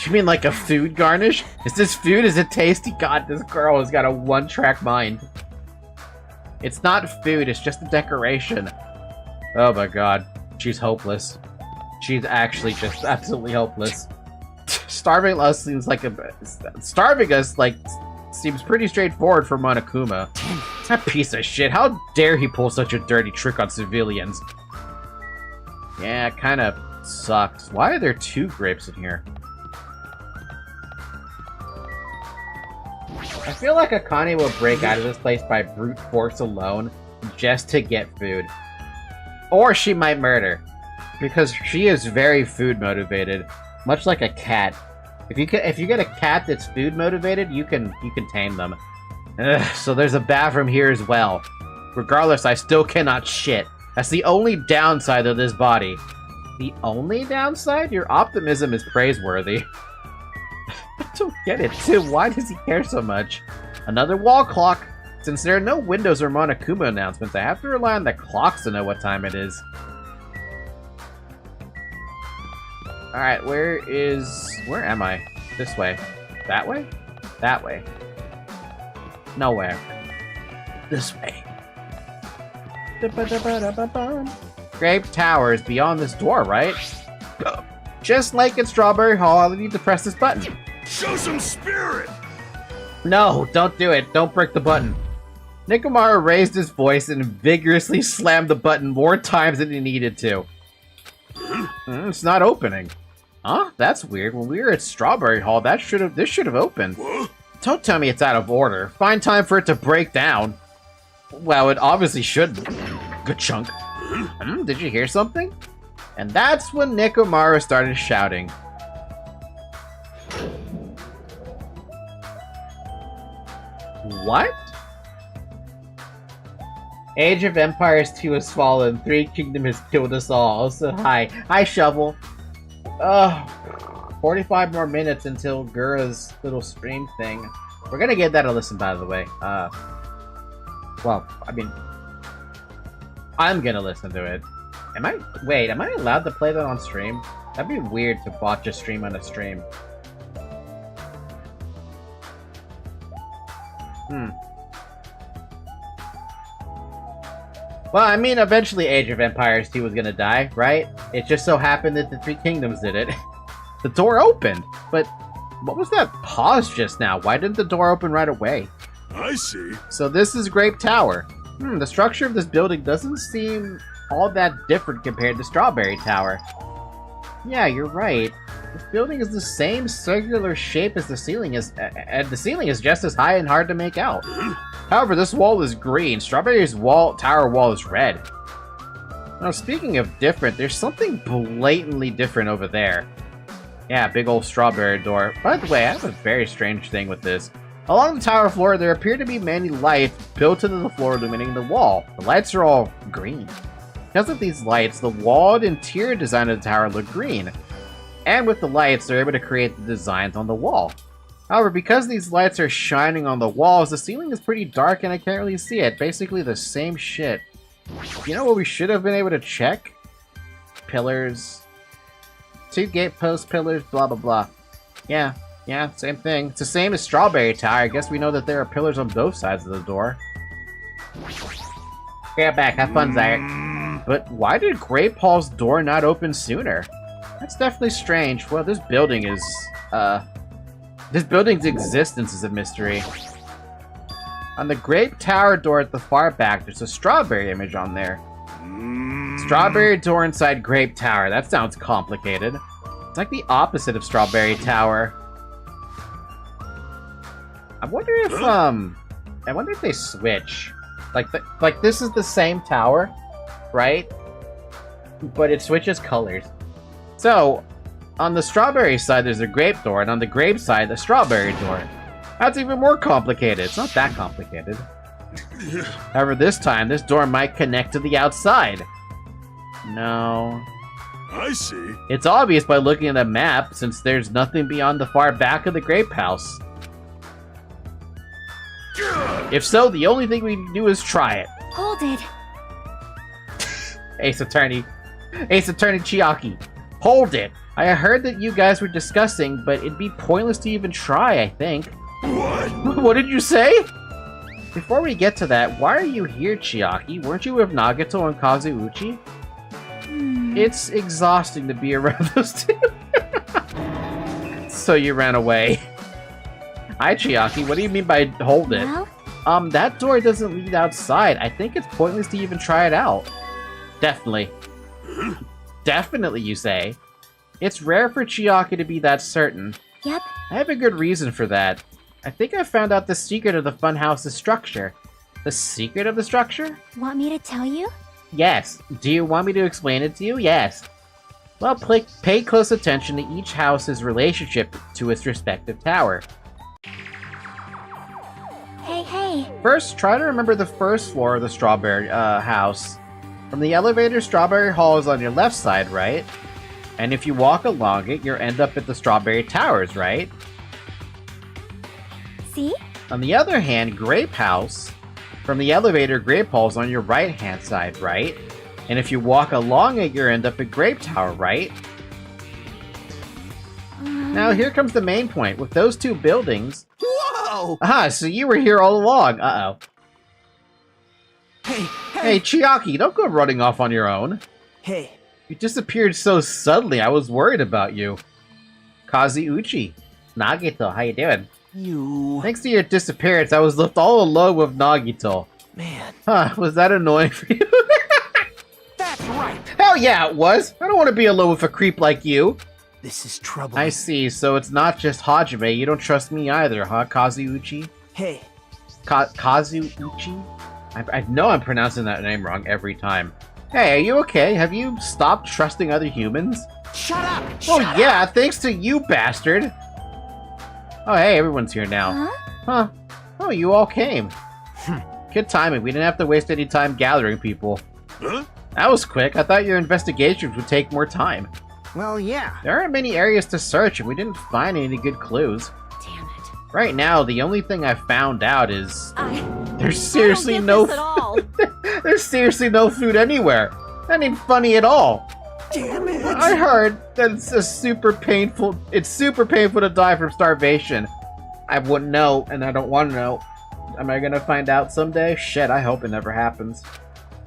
You mean like a food garnish? Is this food? Is it tasty? God, this girl has got a one-track mind. It's not food, it's just a decoration. Oh my god. She's hopeless. She's actually just absolutely hopeless. Starving us seems like seems pretty straightforward for Monokuma. That piece of shit. How dare he pull such a dirty trick on civilians? Yeah, it kind of sucks. Why are there 2 grapes in here? I feel like Akane will break out of this place by brute force alone just to get food. Or she might murder. Because she is very food motivated. Much like a cat. If you get a cat that's food motivated, you can tame them. Ugh, so there's a bathroom here as well. Regardless, I still cannot shit. That's the only downside of this body. The only downside? Your optimism is praiseworthy. I don't get it, too. Why does he care so much? Another wall clock. Since there are no windows or Monokuma announcements, I have to rely on the clocks to know what time it is. Alright, where am I? This way. That way? That way. Nowhere. This way. Grape Tower is beyond this door, right? Just like in Strawberry Hall, I need to press this button. Show some spirit! No, don't do it. Don't break the button. Nikomaru raised his voice and vigorously slammed the button more times than he needed to. It's not opening. Huh? That's weird. When we were at Strawberry Hall, this should have opened. Don't tell me it's out of order. Find time for it to break down. Well, it obviously shouldn't. Good chunk. Did you hear something? And that's when Nikomaru started shouting. What? Age of Empires 2 has fallen. Three Kingdom has killed us all. Also, hi. Hi, Shovel. 45 more minutes until Gura's little stream thing. We're gonna give that a listen, by the way. Well, I mean, I'm gonna listen to it. Wait, am I allowed to play that on stream? That'd be weird to watch a stream on a stream. Well, I mean, eventually Age of Empires 2 was gonna die, right? It just so happened that the Three Kingdoms did it. The door opened, but what was that pause just now? Why didn't the door open right away? I see. So this is Grape Tower. The structure of this building doesn't seem all that different compared to Strawberry Tower. Yeah, you're right. This building is the same circular shape as the ceiling is, and the ceiling is just as high and hard to make out. However, this wall is green. Strawberry's tower wall is red. Now, speaking of different, there's something blatantly different over there. Yeah, big old strawberry door. By the way, I have a very strange thing with this. Along the tower floor, there appear to be many lights built into the floor illuminating the wall. The lights are all green. Because of these lights, the walled interior design of the tower look green. And with the lights, they're able to create the designs on the wall. However, because these lights are shining on the walls, the ceiling is pretty dark and I can't really see it. Basically the same shit. You know what we should have been able to check? Pillars. 2 gate post pillars, blah blah blah. Yeah, same thing. It's the same as Strawberry Tower. I guess we know that there are pillars on both sides of the door. Get back, have fun, Zayat. But why did Grape Hall's door not open sooner? That's definitely strange. Well, this building is, this building's existence is a mystery. On the Grape Tower door at the far back, there's a strawberry image on there. Strawberry door inside Grape Tower. That sounds complicated. It's like the opposite of Strawberry Tower. I wonder if they switch. Like this is the same tower, right? But it switches colors. So, on the strawberry side, there's a grape door, and on the grape side, the strawberry door. That's even more complicated. It's not that complicated. However, this time, this door might connect to the outside. No. I see. It's obvious by looking at the map, since there's nothing beyond the far back of the grape house. If so, the only thing we can do is try it. Hold it. Ace Attorney Chiaki. Hold it. I heard that you guys were discussing, but it'd be pointless to even try, I think. What? What did you say? Before we get to that, why are you here, Chiaki? Weren't you with Nagito and Kazuuchi? It's exhausting to be around those two. So you ran away. Hi, Chiaki. What do you mean by hold it? Well? That door doesn't lead outside. I think it's pointless to even try it out. Definitely. Definitely, you say. It's rare for Chiaki to be that certain. Yep. I have a good reason for that. I think I found out the secret of the funhouse's structure. The secret of the structure? Want me to tell you? Yes. Do you want me to explain it to you? Yes. Well, pay close attention to each house's relationship to its respective tower. Hey. First, try to remember the first floor of the strawberry house. From the elevator, Strawberry Hall is on your left side, right? And if you walk along it, you'll end up at the Strawberry Towers, right? See? On the other hand, Grape House, from the elevator, Grape Hall is on your right-hand side, right? And if you walk along it, you'll end up at Grape Tower, right? Now, here comes the main point. With those two buildings... Whoa! Aha, so you were here all along. Uh-oh. Hey, Chiaki, don't go running off on your own. Hey. You disappeared so suddenly, I was worried about you. Kazuuchi. Nagito, how you doing? You... Thanks to your disappearance, I was left all alone with Nagito. Man. Huh, was that annoying for you? That's right! Hell yeah, it was! I don't want to be alone with a creep like you. This is trouble. I see, so it's not just Hajime, you don't trust me either, huh, Kazuuchi? Hey. Kazuuchi? I know I'm pronouncing that name wrong every time. Hey, are you okay? Have you stopped trusting other humans? Shut up! Oh yeah, thanks to you, bastard! Oh hey, everyone's here now. Huh? Oh, you all came. Good timing, we didn't have to waste any time gathering people. Huh? That was quick, I thought your investigations would take more time. Well, yeah. There aren't many areas to search and we didn't find any good clues. Damn it. Right now, the only thing I found out is... There's I seriously don't get no... this at all. There's seriously no food anywhere. That ain't funny at all. Damn it! I heard that it's super painful to die from starvation. I wouldn't know, and I don't want to know. Am I gonna find out someday? Shit, I hope it never happens.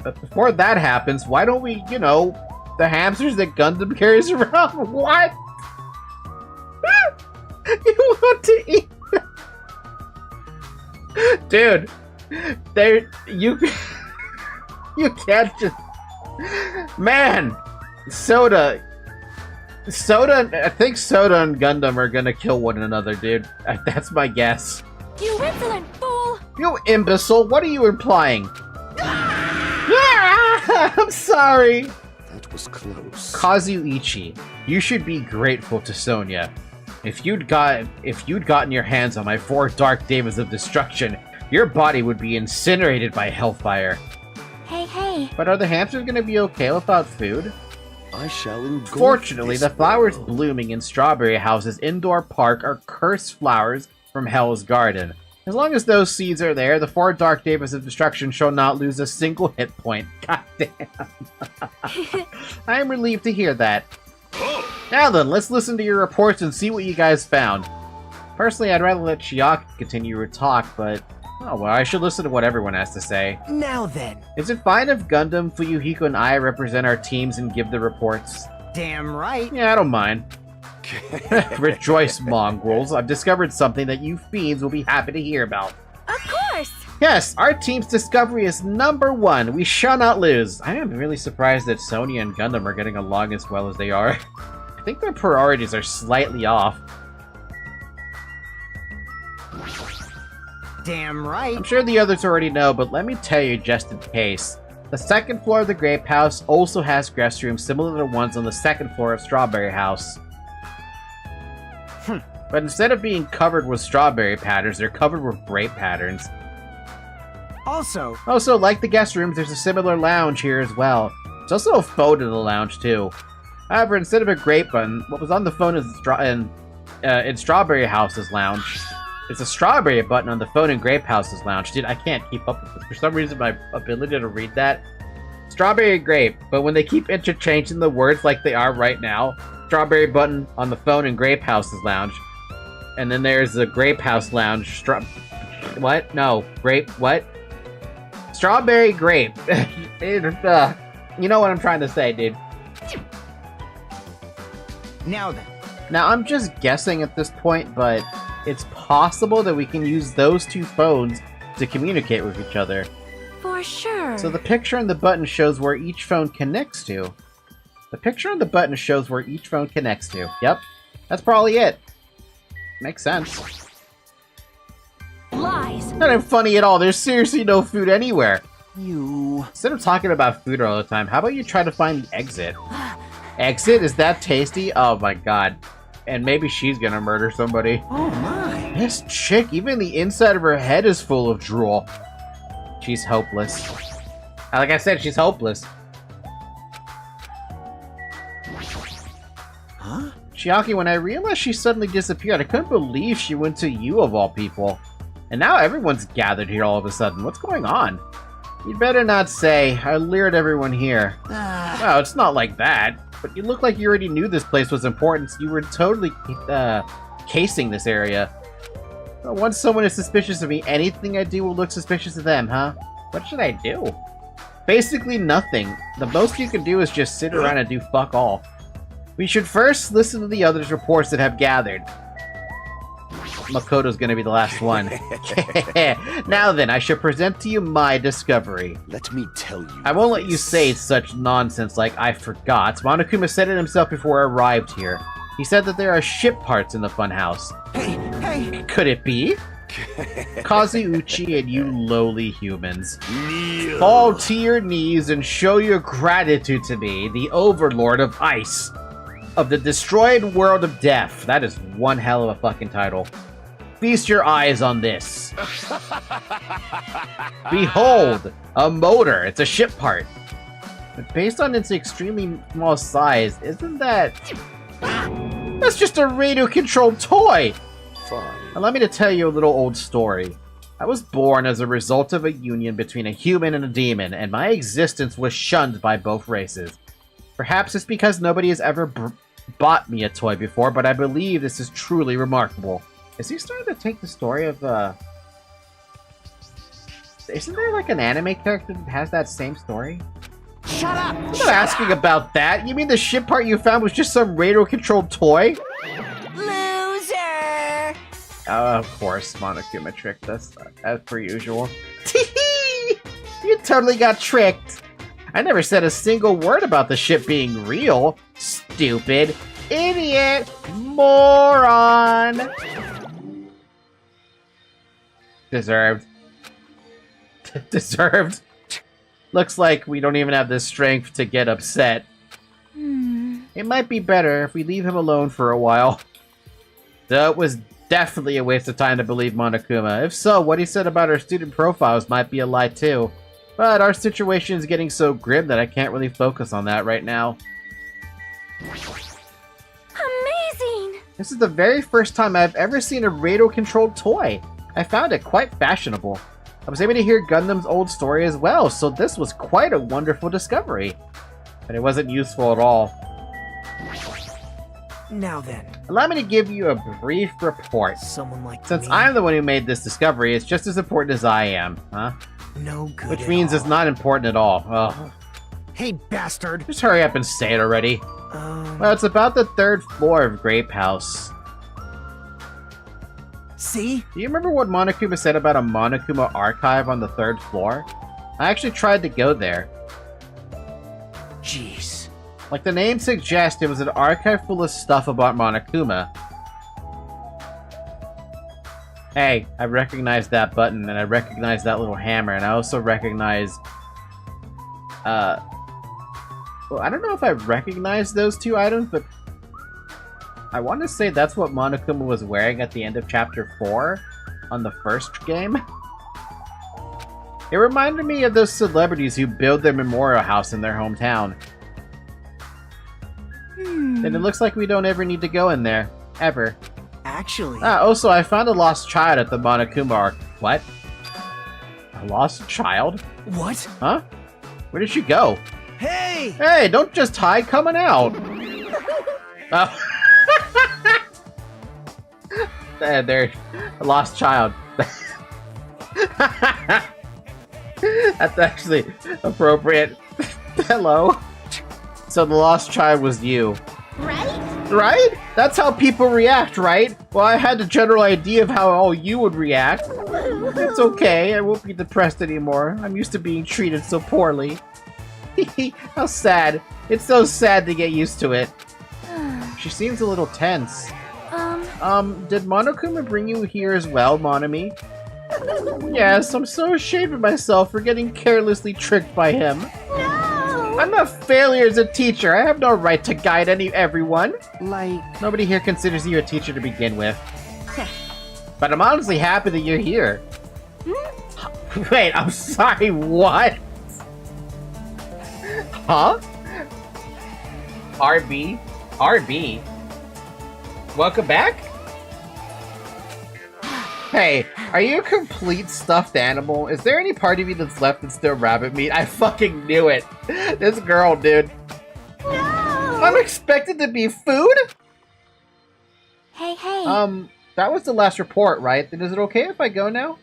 But before that happens, why don't we, you know, the hamsters that Gundam carries around? What? You want to eat? Dude, you can't just... Man! Soda, I think Soda and Gundam are gonna kill one another, dude. That's my guess. You insolent fool! You imbecile, what are you implying? I'm sorry! That was close. Kazuichi, you should be grateful to Sonya. If you'd gotten your hands on my 4 Dark Daemons of Destruction, your body would be incinerated by hellfire. Hey. But are the hamsters gonna be okay without food? I shall engulf Fortunately, this the flowers world. blooming in Strawberry House's indoor park are cursed flowers from Hell's Garden. As long as those seeds are there, the 4 Dark Daemons of Destruction shall not lose a single hit point. God damn. I am relieved to hear that. Now then, let's listen to your reports and see what you guys found. Personally, I'd rather let Chiaki continue her talk, but... Oh, well, I should listen to what everyone has to say. Now then. Is it fine if Gundam, Fuyuhiko, and I represent our teams and give the reports? Damn right. Yeah, I don't mind. Rejoice, mongrels. I've discovered something that you fiends will be happy to hear about. Of course! Yes, our team's discovery is #1. We shall not lose. I am really surprised that Sonya and Gundam are getting along as well as they are. I think their priorities are slightly off. Damn right. I'm sure the others already know, but let me tell you just in case. The second floor of the Grape House also has guest rooms similar to the ones on the second floor of Strawberry House. But instead of being covered with strawberry patterns, they're covered with grape patterns. Also, Like the guest rooms, there's a similar lounge here as well. There's also a phone in the lounge, too. However, instead of a grape button, what was on the phone in Strawberry House's lounge, it's a strawberry button on the phone in Grape House's lounge. Dude, I can't keep up with this. For some reason, my ability to read that. Strawberry grape, but when they keep interchanging the words like they are right now, strawberry button on the phone in Grape House's lounge. And then there's the Grape House lounge. What? No. Grape. What? Strawberry grape. You know what I'm trying to say, dude. now then. Now, I'm just guessing at this point, but it's possible that we can use those two phones to communicate with each other. For sure. So the picture on the button shows where each phone connects to. Yep. That's probably it. Makes sense. Lies. Not even funny at all. There's seriously no food anywhere. You... Instead of talking about food all the time, how about you try to find the exit? Exit? Is that tasty? Oh my god. And maybe she's gonna murder somebody. Oh my. This chick, even the inside of her head is full of drool. She's hopeless. Like I said, she's hopeless. Huh? Chiaki, when I realized she suddenly disappeared, I couldn't believe she went to you of all people. And now everyone's gathered here all of a sudden. What's going on? You'd better not say. I lured everyone here. Well, it's not like that. But you look like you already knew this place was important, so you were totally casing this area. Well, once someone is suspicious of me, anything I do will look suspicious to them, huh? What should I do? Basically nothing. The most you can do is just sit around and do fuck all. We should first listen to the others' reports that have gathered. Makoto's gonna be the last one. Now then, I shall present to you my discovery. Let me tell you I won't let you this. say such nonsense like I forgot. Monokuma said it himself before I arrived here. He said that there are ship parts in the funhouse. Hey. Could it be? Kazuuchi and you lowly humans. Kneel. Fall to your knees and show your gratitude to me, the overlord of ice. Of the destroyed world of death. That is one hell of a fucking title. Feast your eyes on this. Behold, a motor. It's a ship part. But based on its extremely small size, isn't that... That's just a radio-controlled toy! Fine. Allow me to tell you a little old story. I was born as a result of a union between a human and a demon, and my existence was shunned by both races. Perhaps it's because nobody has ever bought me a toy before, but I believe this is truly remarkable. Is he starting to take the story of, Isn't there, like, an anime character that has that same story? Shut up. I'm not asking about that. You mean the ship part you found was just some radio-controlled toy? Loser! Of course, Monokuma tricked us, as per usual. You totally got tricked. I never said a single word about the ship being real. Stupid. Idiot. Moron. Deserved. Deserved. Looks like we don't even have the strength to get upset. It might be better if we leave him alone for a while. So it was definitely a waste of time to believe Monokuma. If so, what he said about our student profiles might be a lie too. But our situation is getting so grim that I can't really focus on that right now. Amazing! This is the very first time I've ever seen a radio-controlled toy. I found it quite fashionable. I was able to hear Gundam's old story as well, so this was quite a wonderful discovery. But it wasn't useful at all. Now then, Allow me to give you a brief report. someone like Since me, I'm the one who made this discovery, it's just as important as I am, huh? no good Which at means all. it's not important at all. Ugh. Hey, bastard. Just hurry up and say it already. Well, it's about the 3rd floor of Grape House. See? Do you remember what Monokuma said about a Monokuma archive on the 3rd floor? I actually tried to go there. Jeez. Like the name suggests, it was an archive full of stuff about Monokuma. Hey, I recognize that button, and I recognize that little hammer, and I also recognize... Well, I don't know if I recognize those 2 items, but... I want to say that's what Monokuma was wearing at the end of Chapter 4 on the 1st game. It reminded me of those celebrities who build their memorial house in their hometown. And it looks like we don't ever need to go in there. Ever. Actually... Also, I found a lost child at the Monokuma Arc. What? A lost child? What? Huh? Where did she go? Hey! Hey, don't just hide coming out! Oh. There. A lost child. That's actually appropriate. Hello. So the lost child was you. Right? Right? That's how people react, right? Well, I had a general idea of how all you would react. It's okay, I won't be depressed anymore. I'm used to being treated so poorly. How sad. It's so sad to get used to it. She seems a little tense. Did Monokuma bring you here as well, Monami? Yes, I'm so ashamed of myself for getting carelessly tricked by him. No! I'm a failure as a teacher. I have no right to guide everyone. Like... Nobody here considers you a teacher to begin with. But I'm honestly happy that you're here. Wait, I'm sorry, what? Huh? RB? RB? Welcome back? Hey, are you a complete stuffed animal? Is there any part of you that's left that's still rabbit meat? I fucking knew it. This girl, dude. No! I'm expected to be food? Hey, hey. That was the last report, right? Then is it okay if I go now?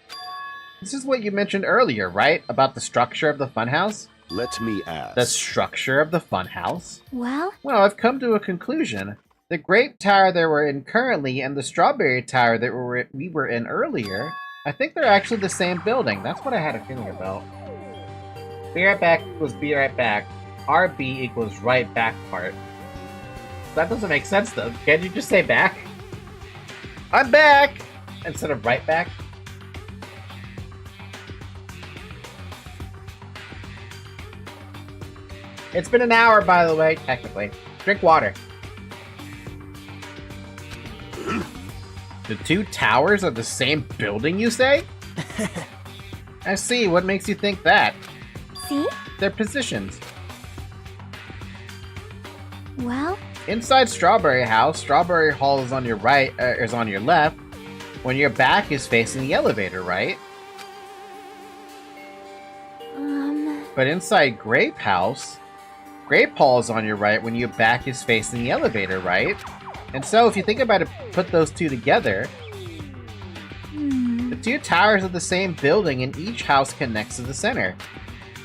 This is what you mentioned earlier, right? About the structure of the funhouse? Let me ask. The structure of the funhouse? Well? Well, I've come to a conclusion. The grape tower that we're in currently and the strawberry tower that we were in earlier, I think they're actually the same building. That's what I had a feeling about. Be right back equals be right back. RB equals right back part. That doesn't make sense though. Can't you just say back? I'm back! Instead of right back? It's been an hour, by the way, technically. Drink water. The 2 towers are the same building, you say? I see. What makes you think that? See? Their positions. Well? Inside Strawberry House, Strawberry Hall is on your right, is on your left, when your back is facing the elevator, right? But inside Grape House, Grape Hall is on your right when your back is facing the elevator, right? And so, if you think about it, put those 2 together, the 2 towers of the same building and each house connects to the center.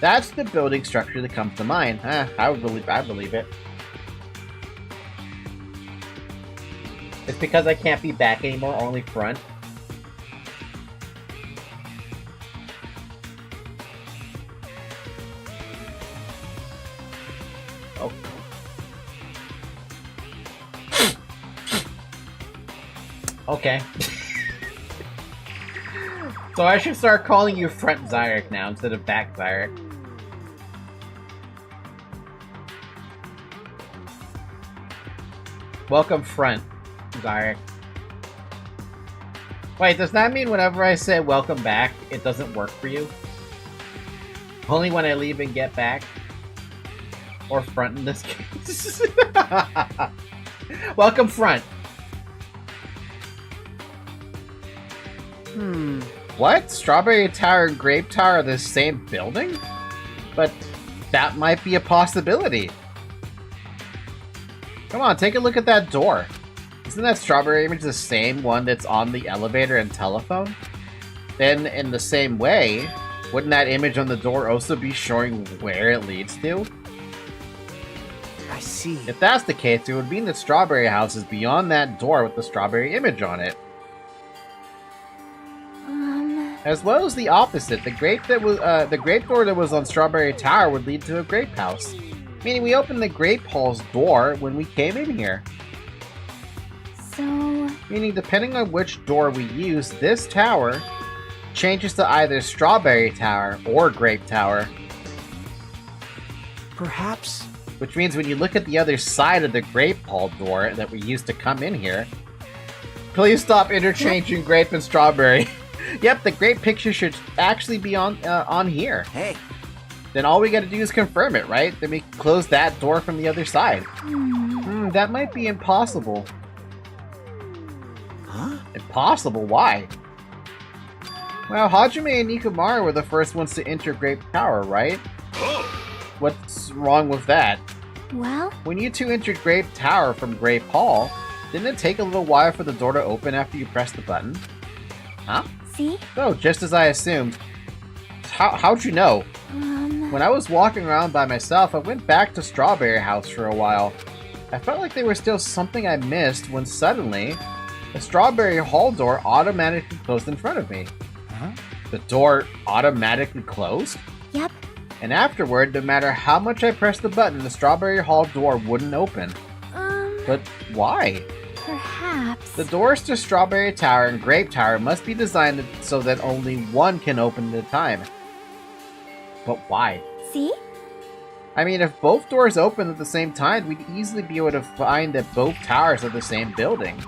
That's the building structure that comes to mind. I believe it. It's because I can't be back anymore, only front. Oh. Okay. So I should start calling you Front Zyrek now instead of Back Zyrek. Welcome Front Zyrek. Wait, does that mean whenever I say welcome back, it doesn't work for you? Only when I leave and get back? Or front in this case? Welcome Front. What? Strawberry Tower and Grape Tower are the same building? But that might be a possibility. Come on, take a look at that door. Isn't that strawberry image the same one that's on the elevator and telephone? Then, in the same way, wouldn't that image on the door also be showing where it leads to? I see. If that's the case, it would mean that Strawberry House is beyond that door with the strawberry image on it. As well as the opposite, the grape door that was on Strawberry Tower would lead to a grape house. Meaning we opened the grape hall's door when we came in here. So... Meaning depending on which door we use, this tower changes to either Strawberry Tower or Grape Tower. Perhaps. Which means when you look at the other side of the grape hall door that we used to come in here, please stop interchanging grape and strawberry. Yep, the grape picture should actually be on here. Hey. Then all we gotta do is confirm it, right? Then we close that door from the other side. That might be impossible. Huh? Impossible? Why? Well, Hajime and Nikumaru were the first ones to enter Grape Tower, right? What's wrong with that? Well... When you two entered Grape Tower from Grape Hall, didn't it take a little while for the door to open after you pressed the button? Huh? See? Oh, just as I assumed. How'd you know? When I was walking around by myself, I went back to Strawberry House for a while. I felt like there was still something I missed when suddenly, the Strawberry Hall door automatically closed in front of me. Huh? The door automatically closed? Yep. And afterward, no matter how much I pressed the button, the Strawberry Hall door wouldn't open. But why? Perhaps... The doors to Strawberry Tower and Grape Tower must be designed so that only one can open at a time. But why? See? I mean, if both doors open at the same time, we'd easily be able to find that both towers are the same building.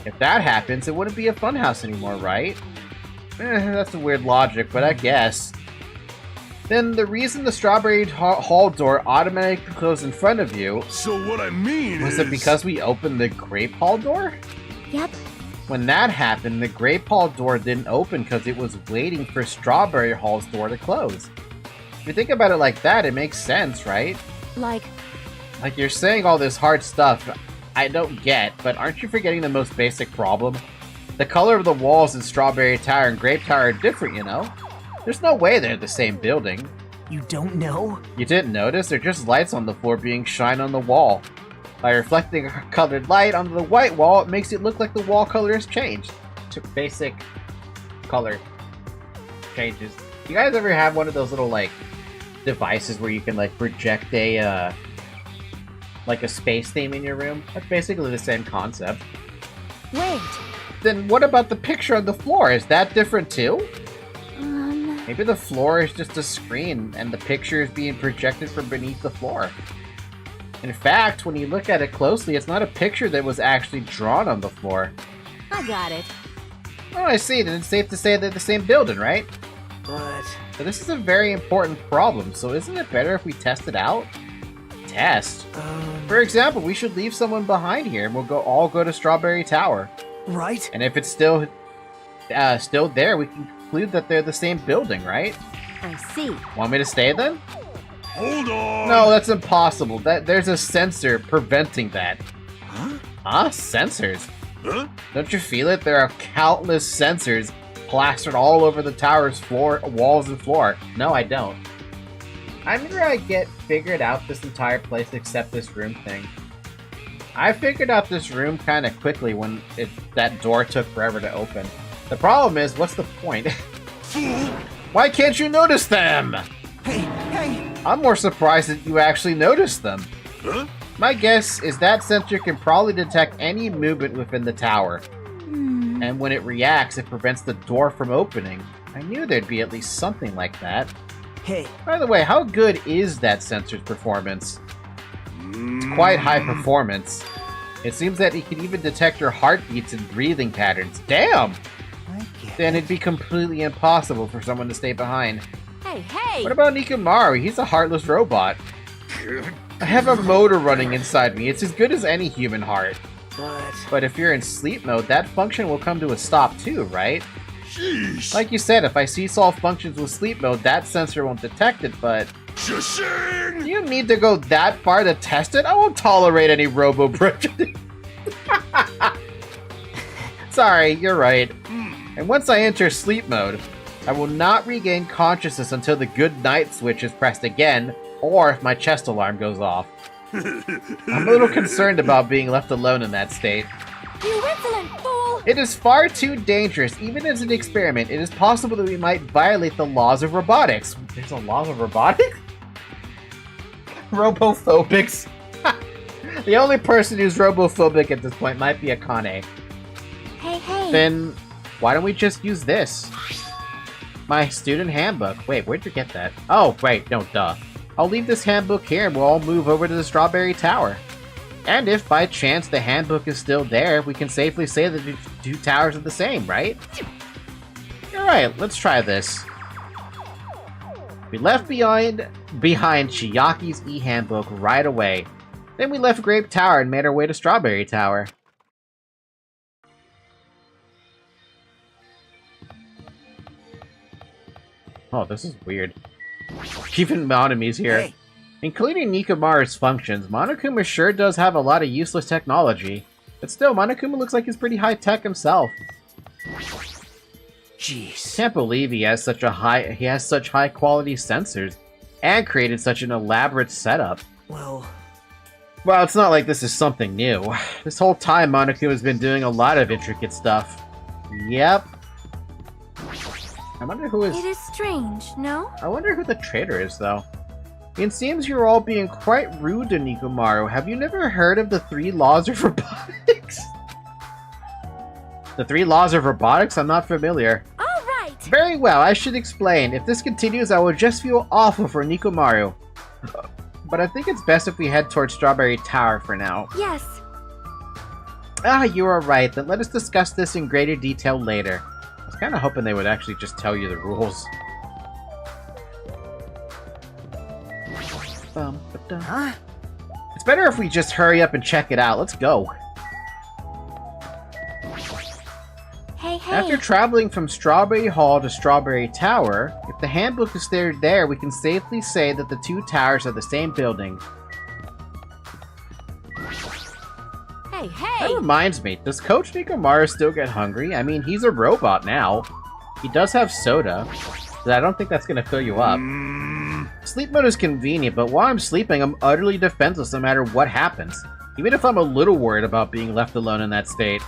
If that happens, it wouldn't be a funhouse anymore, right? That's a weird logic, but I guess. Then the reason the Strawberry Hall door automatically closed in front of you... So what I mean was it because we opened the Grape Hall door? Yep. When that happened, the Grape Hall door didn't open because it was waiting for Strawberry Hall's door to close. If you think about it like that, it makes sense, right? Like you're saying all this hard stuff I don't get, but aren't you forgetting the most basic problem? The color of the walls in Strawberry Tower and Grape Tower are different, you know? There's no way they're the same building. You don't know? You didn't notice? They're just lights on the floor being shined on the wall. By reflecting a colored light onto the white wall, it makes it look like the wall color has changed. To basic color changes. You guys ever have one of those little, like, devices where you can, like, project a, like a space theme in your room? That's basically the same concept. Wait. Then what about the picture on the floor? Is that different too? Maybe the floor is just a screen and the picture is being projected from beneath the floor. In fact, when you look at it closely, it's not a picture that was actually drawn on the floor. I got it. Oh, I see. Then it's safe to say they're the same building, right? But... So this is a very important problem, so isn't it better if we test it out? Test? For example, we should leave someone behind here and we'll all go to Strawberry Tower. Right? And if it's still there, we can conclude that they're the same building, right? I see. Want me to stay then? Hold on! No, that's impossible. There's a sensor preventing that. Huh? Huh? Sensors? Huh? Don't you feel it? There are countless sensors plastered all over the tower's walls and floor. No, I don't. I'm sure I figured out this entire place except this room thing. I figured out this room kind of quickly when that door took forever to open. The problem is, what's the point? Why can't you notice them? Hey, hey! I'm more surprised that you actually noticed them. Huh? My guess is that sensor can probably detect any movement within the tower. And when it reacts, it prevents the door from opening. I knew there'd be at least something like that. Hey. By the way, how good is that sensor's performance? It's quite high performance. It seems that it can even detect your heartbeats and breathing patterns. Damn! Then it'd be completely impossible for someone to stay behind. Hey, hey! What about Nikumaru? He's a heartless robot. I have a motor running inside me. It's as good as any human heart. But if you're in sleep mode, that function will come to a stop too, right? Sheesh. Like you said, if I see-saw functions with sleep mode, that sensor won't detect it, but... Shashing! Do you need to go that far to test it? I won't tolerate any robo-bridging. Sorry, you're right. And once I enter sleep mode, I will not regain consciousness until the good night switch is pressed again, or if my chest alarm goes off. I'm a little concerned about being left alone in that state. You insolent fool! It is far too dangerous. Even as an experiment, it is possible that we might violate the laws of robotics. There's a law of robotics? Robophobics. The only person who's robophobic at this point might be Akane. Hey, hey. Then, why don't we just use this? My student handbook. Wait, where'd you get that? Oh, wait, no, duh. I'll leave this handbook here and we'll all move over to the Strawberry Tower. And if by chance the handbook is still there, we can safely say that the two towers are the same, right? Alright, let's try this. We left behind Chiyaki's e-handbook right away. Then we left Grape Tower and made our way to Strawberry Tower. Oh, this is weird. Even Monami's here. Hey. Including Nikomaru's functions, Monokuma sure does have a lot of useless technology. But still, Monokuma looks like he's pretty high-tech himself. Jeez. Can't believe he has such high-quality sensors and created such an elaborate setup. Well, It's not like this is something new. This whole time, Monokuma's been doing a lot of intricate stuff. Yep. I wonder who is... It is strange, no? I wonder who the traitor is, though. It seems you're all being quite rude to Nikomaru. Have you never heard of the 3 laws of robotics? The 3 laws of robotics? I'm not familiar. All right. Very well, I should explain. If this continues, I will just feel awful for Nikomaru. But I think it's best if we head towards Strawberry Tower for now. Yes. Ah, you are right. Then let us discuss this in greater detail later. I was kind of hoping they would actually just tell you the rules. huh? It's better if we just hurry up and check it out. Let's go. Hey, hey. After traveling from Strawberry Hall to Strawberry Tower, if the handbook is still there, we can safely say that the 2 towers are the same building. Hey, That hey. reminds me, does Coach Nikomaru still get hungry? I mean, he's a robot now. He does have soda, but I don't think that's gonna fill you up. Sleep mode is convenient, but while I'm sleeping, I'm utterly defenseless no matter what happens. Even if I'm a little worried about being left alone in that state.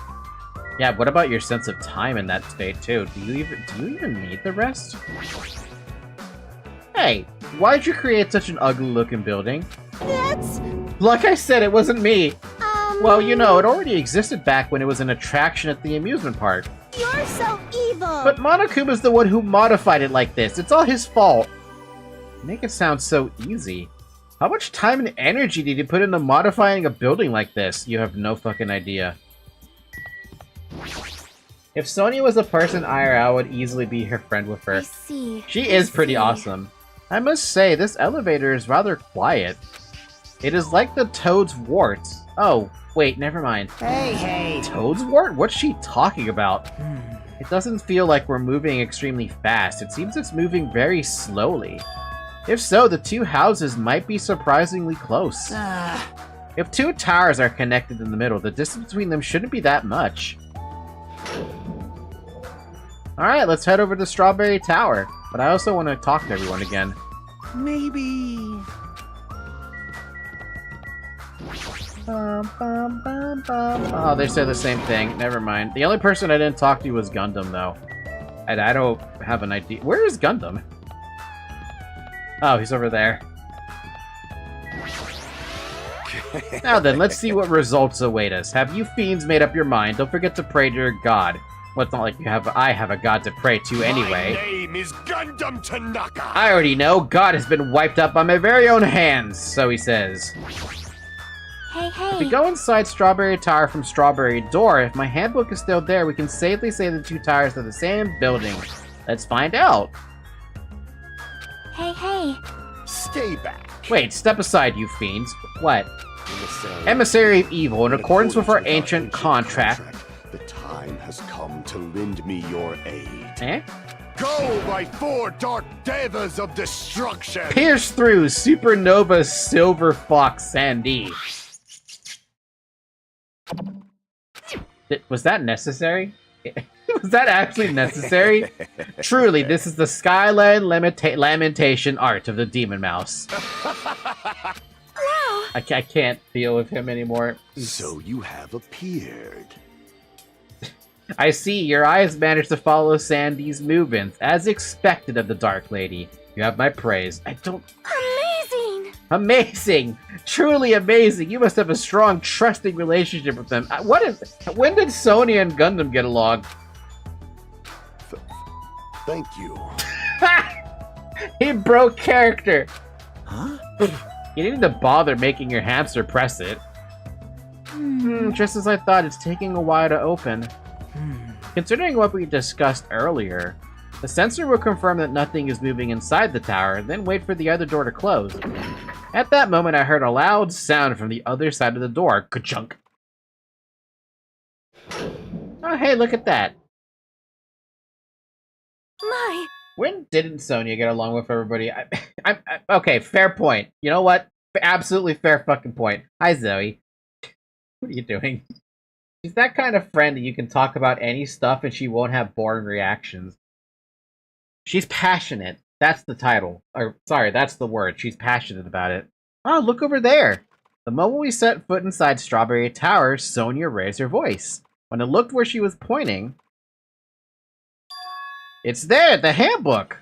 Yeah, what about your sense of time in that state, too? Do you even need the rest? Hey, why'd you create such an ugly-looking building? That's... Like I said, it wasn't me! Well, you know, it already existed back when it was an attraction at the amusement park. You're so evil. But Monokuma's the one who modified it like this. It's all his fault. Make it sound so easy. How much time and energy did you put into modifying a building like this? You have no fucking idea. If Sonia was a person IRL, I would easily be her friend with her. I see. She is pretty see. awesome. I must say, this elevator is rather quiet. It is like the Toad's Wart. Oh, wait, never mind. Hey, hey. Toad's Wart? What's she talking about? It doesn't feel like we're moving extremely fast. It seems it's moving very slowly. If so, the 2 houses might be surprisingly close. If 2 towers are connected in the middle, the distance between them shouldn't be that much. Alright, let's head over to Strawberry Tower. But I also want to talk to everyone again. Maybe. Oh, they said the same thing. Never mind. The only person I didn't talk to was Gundam, though. And I don't have an idea. Where is Gundam? Oh, he's over there. Now then, let's see what results await us. Have you fiends made up your mind? Don't forget to pray to your god. Well, it's not like I have a god to pray to anyway. My name is Gundam Tanaka. I already know. God has been wiped up by my very own hands, so he says. Hey, hey. If we go inside Strawberry Tower from Strawberry Door, if my handbook is still there, we can safely say the 2 towers are the same building. Let's find out. Hey, hey. Stay back. Wait, step aside, you fiends. What? Emissary of Evil, in accordance with our ancient contract. The time has come to lend me your aid. Eh? Go, my 4 dark devas of destruction! Pierce through Supernova Silver Fox Sandy. Was that necessary? Was that actually necessary? Truly, this is the Skyline Lamentation art of the Demon Mouse. Wow. I can't deal with him anymore. So you have appeared. I see your eyes managed to follow Sandy's movements, as expected of the Dark Lady. You have my praise. I don't... Amazing! Amazing! Truly amazing! You must have a strong, trusting relationship with them. When did Sonya and Gundam get along? Thank you. He broke character! Huh? You didn't even bother making your hamster press it. Just as I thought, it's taking a while to open. Considering what we discussed earlier, the sensor will confirm that nothing is moving inside the tower, then wait for the other door to close. At that moment, I heard a loud sound from the other side of the door. Ka-chunk. Oh, hey, look at that. My, When didn't Sonya get along with everybody? Okay, fair point. You know what? Absolutely fair fucking point. Hi, Zoe. What are you doing? She's that kind of friend that you can talk about any stuff and she won't have boring reactions. She's passionate. That's the title. Or, sorry, that's the word. She's passionate about it. Oh, look over there. The moment we set foot inside Strawberry Tower, Sonya raised her voice. When I looked where she was pointing... It's there, the handbook!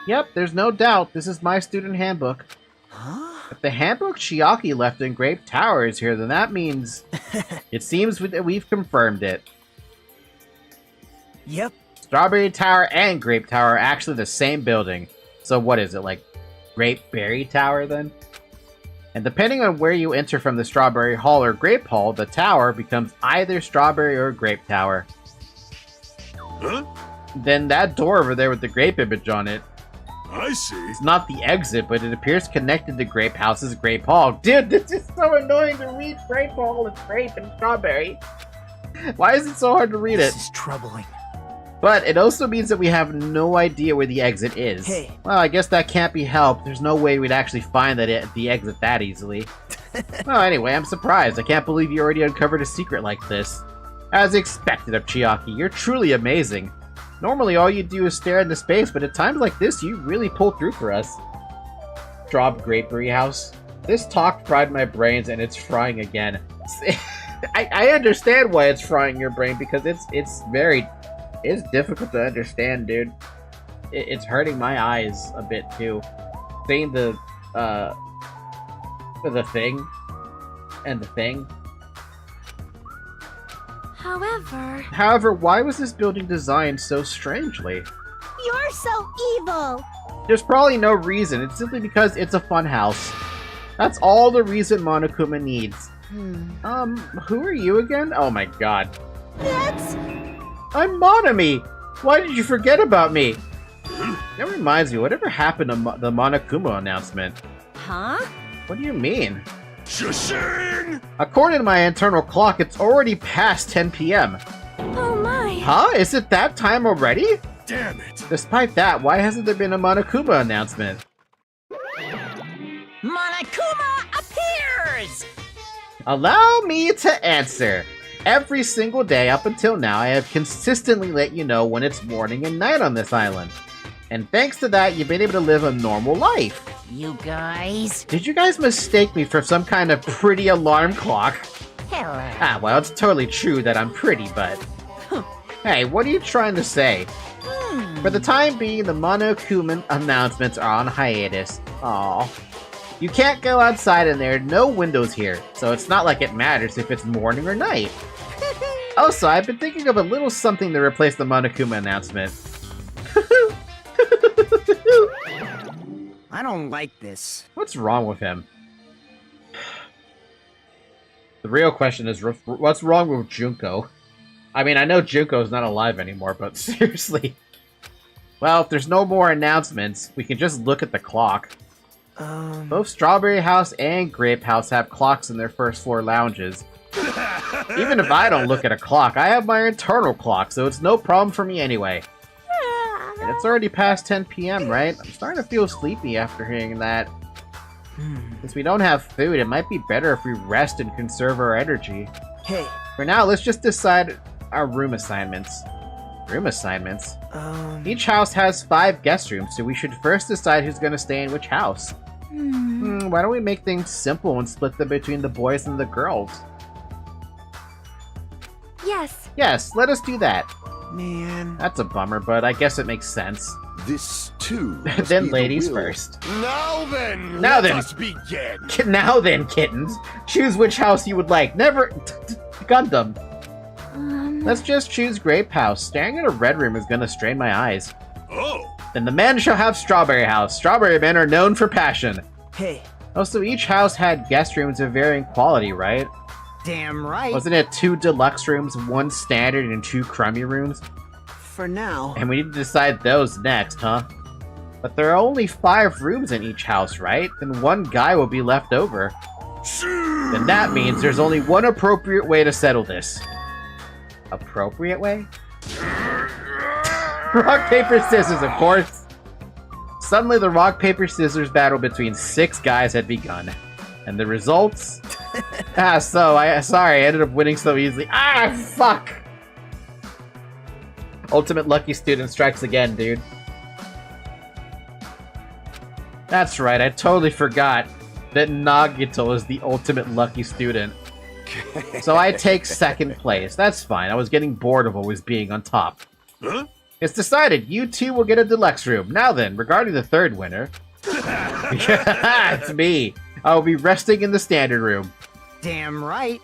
Yep, there's no doubt. This is my student handbook. Huh? If the handbook Chiaki left in Grape Tower is here, then that means... It seems that we've confirmed it. Yep. Strawberry Tower and Grape Tower are actually the same building. So what is it, like Grape Berry Tower then? And depending on where you enter from the Strawberry Hall or Grape Hall, the tower becomes either Strawberry or Grape Tower. Huh? Then that door over there with the grape image on it, I see. it's not the exit, but it appears connected to Grape House's Grape Hall. Dude, this is so annoying to read. Grape Hall and Grape and Strawberry. Why is it so hard to read it? This is troubling. But it also means that we have no idea where the exit is. Hey. Well, I guess that can't be helped. There's no way we'd actually find the exit that easily. Well, anyway, I'm surprised. I can't believe you already uncovered a secret like this. As expected of Chiaki, you're truly amazing. Normally all you do is stare into space, but at times like this, you really pull through for us. Drop Grapery House. This talk fried my brains, and it's frying again. I understand why it's frying your brain, because it's difficult to understand, dude. It's hurting my eyes a bit too. Seeing the thing and the thing. However, why was this building designed so strangely? you're so evil! There's probably no reason. It's simply because it's a fun house. That's all the reason Monokuma needs. Who are you again? Oh my god. That's... I'm Monami! Why did you forget about me? That reminds me, whatever happened to the Monokuma announcement? Huh? What do you mean? Shashing! According to my internal clock, it's already past 10 p.m. Oh my! Huh? Is it that time already? Damn it! Despite that, why hasn't there been a Monokuma announcement? Monokuma appears! Allow me to answer. Every single day up until now, I have consistently let you know when it's morning and night on this island. And thanks to that, you've been able to live a normal life. You guys? Did you guys mistake me for some kind of pretty alarm clock? Hello. Ah, well, it's totally true that I'm pretty, but... Hey, what are you trying to say? For the time being, the Monokuma announcements are on hiatus. Aww. You can't go outside and there are no windows here, so it's not like it matters if it's morning or night. Also, I've been thinking of a little something to replace the Monokuma announcement. I don't like this. What's wrong with him? The real question is, what's wrong with Junko? I mean, I know Junko's not alive anymore, but seriously. Well, if there's no more announcements, we can just look at the clock. Both Strawberry House and Grape House have clocks in their first floor lounges. Even if I don't look at a clock, I have my internal clock, so it's no problem for me anyway. And it's already past 10 p.m., right? I'm starting to feel sleepy after hearing that. Since we don't have food, it might be better if we rest and conserve our energy. Hey, For now, let's just decide our room assignments. Room assignments? Each house has 5 guest rooms, so we should first decide who's gonna stay in which house. Why don't we make things simple and split them between the boys and the girls? Yes. Yes, let us do that. Man. That's a bummer, but I guess it makes sense. This too. must Then be the ladies will. first. Now then, Now let then. us begin. Now then, kittens. Choose which house you would like. Never... Gundam. Let's just choose Grape House. Staring at a red room is gonna strain my eyes. Oh. Then the men shall have Strawberry House. Strawberry men are known for passion. Hey, Also, each house had guest rooms of varying quality, right? damn right. Wasn't it 2 deluxe rooms, 1 standard, and 2 crummy rooms? For now. And we need to decide those next, huh? But there are only 5 rooms in each house, right? Then 1 guy will be left over. Then that means there's only one appropriate way to settle this. Appropriate way? Rock, paper, scissors, of course. Suddenly the rock, paper, scissors battle between 6 guys had begun. And the results? Sorry, I ended up winning so easily. Ah, fuck! Ultimate lucky student strikes again, dude. That's right, I totally forgot that Nagito is the ultimate lucky student. So I take 2nd place. That's fine, I was getting bored of always being on top. Huh? It's decided, you 2 will get a deluxe room. Now then, regarding the 3rd winner... It's me! I will be resting in the standard room. Damn right.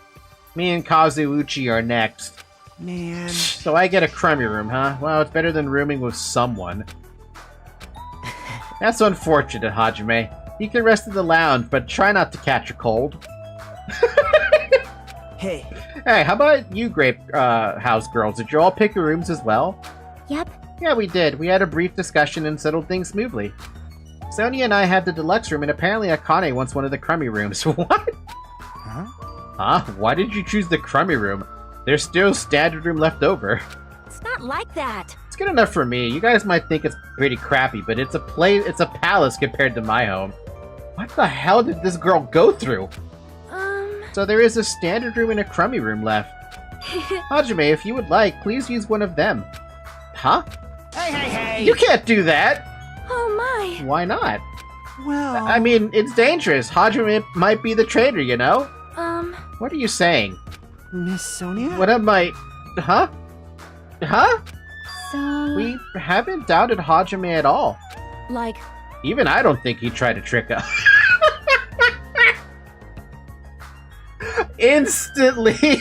Me and Kazuuchi are next. Man. So I get a crummy room, huh? Well, it's better than rooming with someone. That's unfortunate, Hajime. You can rest in the lounge, but try not to catch a cold. Hey. Hey, how about you, Grape House girls? Did you all pick your rooms as well? Yep. Yeah, we did. We had a brief discussion and settled things smoothly. Sonia and I had the deluxe room, and apparently Akane wants one of the crummy rooms. What? Huh? Huh? Why did you choose the crummy room? There's still standard room left over. It's not like that. It's good enough for me. You guys might think it's pretty crappy, but it's a palace compared to my home. What the hell did this girl go through? So there is a standard room and a crummy room left. Hajime, if you would like, please use one of them. Huh? Hey. You can't do that! Oh my. Why not? Well. I mean, it's dangerous. Hajime might be the traitor, you know? What are you saying? Miss Sonia? What am I... Huh? Huh? So... We haven't doubted Hajime at all. Like... Even I don't think he tried to trick us. Instantly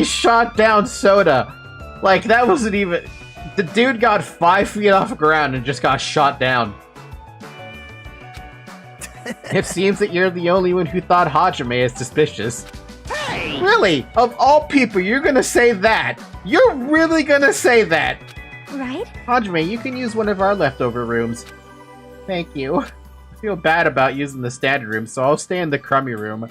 shot down Soda. Like, that wasn't even... The dude got 5 feet off the ground and just got shot down. It seems that you're the only one who thought Hajime is suspicious. Hey! Really? Of all people, you're gonna say that? You're really gonna say that? Right? Hajime, you can use one of our leftover rooms. Thank you. I feel bad about using the standard room, so I'll stay in the crummy room.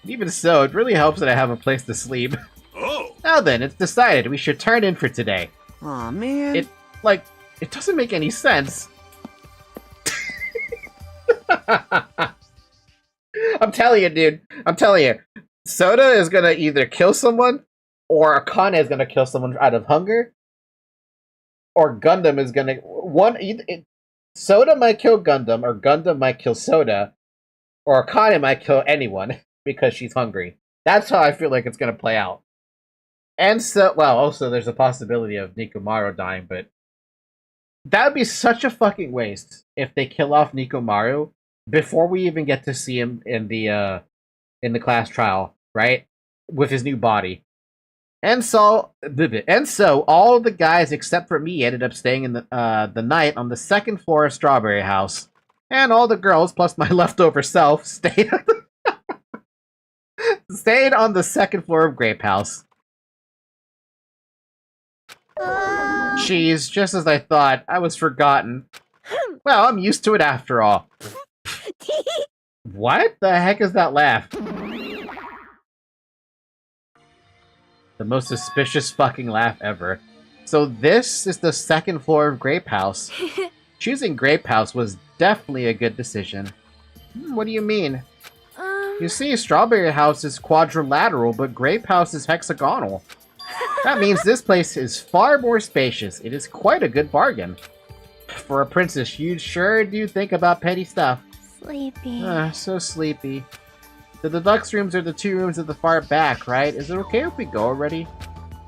Even so, it really helps that I have a place to sleep. Oh. Now then, it's decided we should turn in for today. Aw, man. It doesn't make any sense. I'm telling you, dude. I'm telling you. Soda is gonna either kill someone, or Akane is gonna kill someone out of hunger, or Gundam is gonna... Soda might kill Gundam, or Gundam might kill Soda, or Akane might kill anyone because she's hungry. That's how I feel like it's gonna play out. And so, well, also there's a possibility of Nikomaru dying, but that would be such a fucking waste if they kill off Nikomaru before we even get to see him in the class trial, right? With his new body. And so all the guys except for me ended up staying in the night on the 2nd floor of Strawberry House. And all the girls, plus my leftover self, stayed on the 2nd floor of Grape House. Jeez, just as I thought, I was forgotten. Well, I'm used to it after all. What the heck is that laugh? The most suspicious fucking laugh ever. So this is the 2nd floor of Grape House. Choosing Grape House was definitely a good decision. What do you mean? You see, Strawberry House is quadrilateral, but Grape House is hexagonal. That means this place is far more spacious. It is quite a good bargain. For a princess, you sure do think about petty stuff. Sleepy. So sleepy. The deluxe rooms are the 2 rooms at the far back, right? Is it okay if we go already?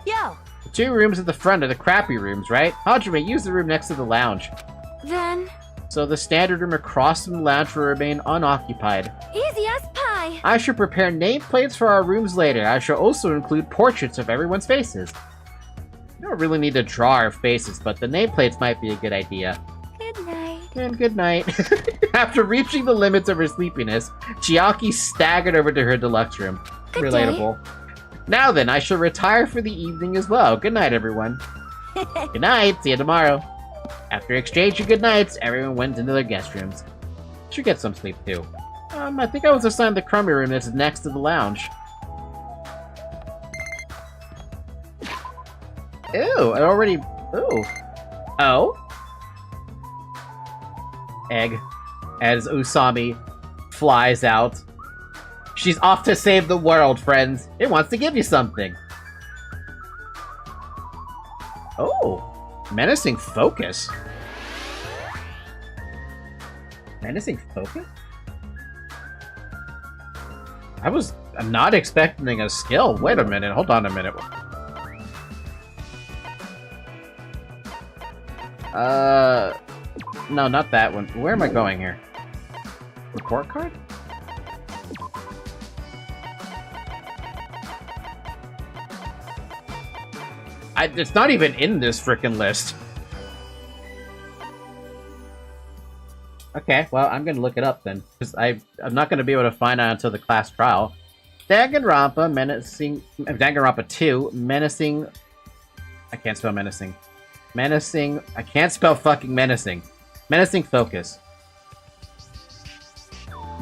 Yo. The 2 rooms at the front are the crappy rooms, right? Hajime, use the room next to the lounge. Then So the standard room across from the lounge will remain unoccupied. easy as pie. I shall prepare nameplates for our rooms later. I shall also include portraits of everyone's faces. We don't really need to draw our faces, but the nameplates might be a good idea. Good night. And good night. After reaching the limits of her sleepiness, Chiaki staggered over to her deluxe room. Good Relatable. Now then, I shall retire for the evening as well. Good night, everyone. Good night. See you tomorrow. After exchanging good nights, everyone went into their guest rooms. Should get some sleep too. I think I was assigned the crummy room that's next to the lounge. Ew, I already... Ooh. Oh? Egg. As Usami flies out. She's off to save the world, friends. It wants to give you something. Oh. Menacing focus. Menacing focus? I'm not expecting a skill. Wait a minute. Hold on a minute. No, not that one. Where am I going here? Report card? It's not even in this frickin' list. Okay, well, I'm gonna look it up then. Because I'm not gonna be able to find out until the class trial. Danganronpa, menacing... Danganronpa 2, menacing... I can't spell menacing. Menacing... I can't spell fucking menacing. Menacing focus.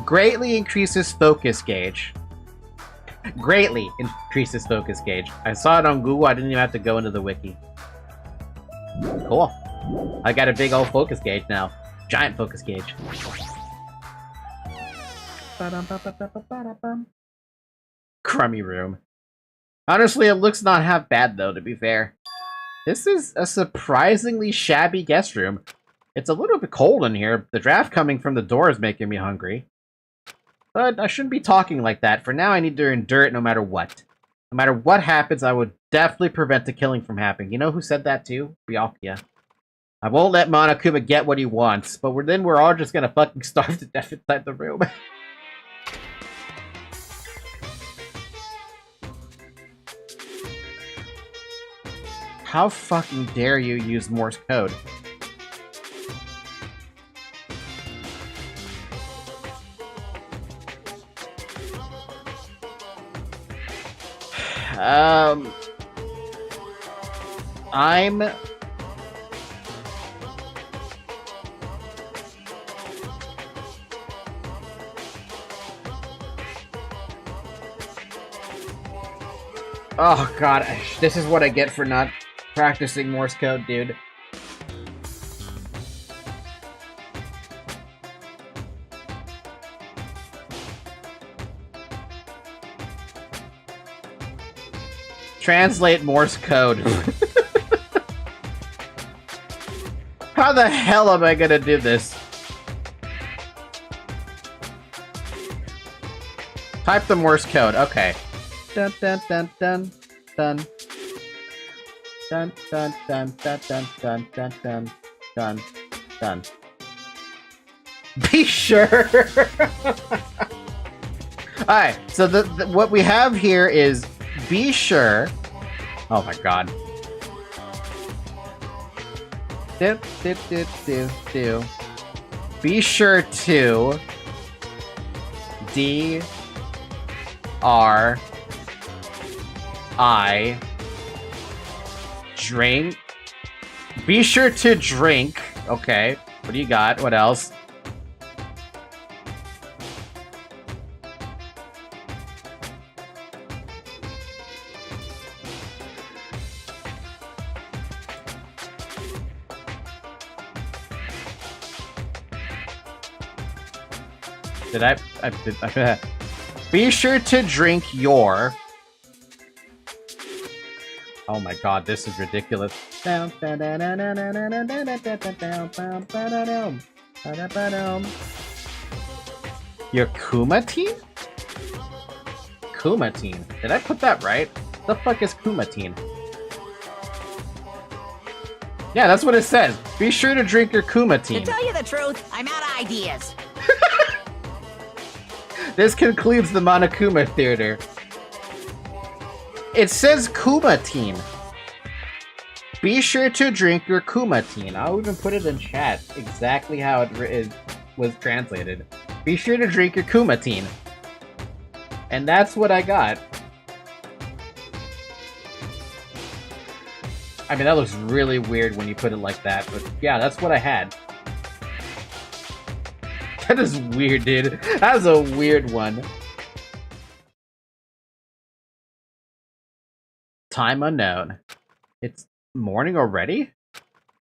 Greatly increases focus gauge. Greatly increases focus gauge. I saw it on Google, I didn't even have to go into the wiki. Cool. I got a big old focus gauge now. Giant focus gauge. Crummy room. Honestly, it looks not half bad though, to be fair. This is a surprisingly shabby guest room. It's a little bit cold in here. The draft coming from the door is making me hungry. But I shouldn't be talking like that. For now, I need to endure it no matter what. No matter what happens, I would definitely prevent the killing from happening. You know who said that too? Byakuya. I won't let Monokuma get what he wants, but then we're all just gonna fucking starve to death inside the room. How fucking dare you use Morse code? I'm... Oh god, this is what I get for not practicing Morse code, dude. Translate Morse code. How the hell am I gonna do this? Type the Morse code, okay. Dun dun dun dun dun. Dun dun dun dun dun dun dun dun dun dun. Be sure. Alright, so the what we have here is be sure. Oh my god. Do. Be sure to D-R-I drink. Be sure to drink. Okay. What do you got? What else? Did I be sure to drink your Oh my god, this is ridiculous. Your Kuma team? Kuma team. Did I put that right? The fuck is Kuma team? Yeah, that's what it says. Be sure to drink your Kuma To team. tell you the truth, I'm out of ideas. This concludes the Monokuma Theater. It says Kuma team. Be sure to drink your Kuma team. I'll even put it in chat exactly how it was translated. Be sure to drink your Kuma team. And that's what I got. I mean, that looks really weird when you put it like that, but yeah, that's what I had. That is weird, dude. That's a weird one. Time unknown. It's morning already?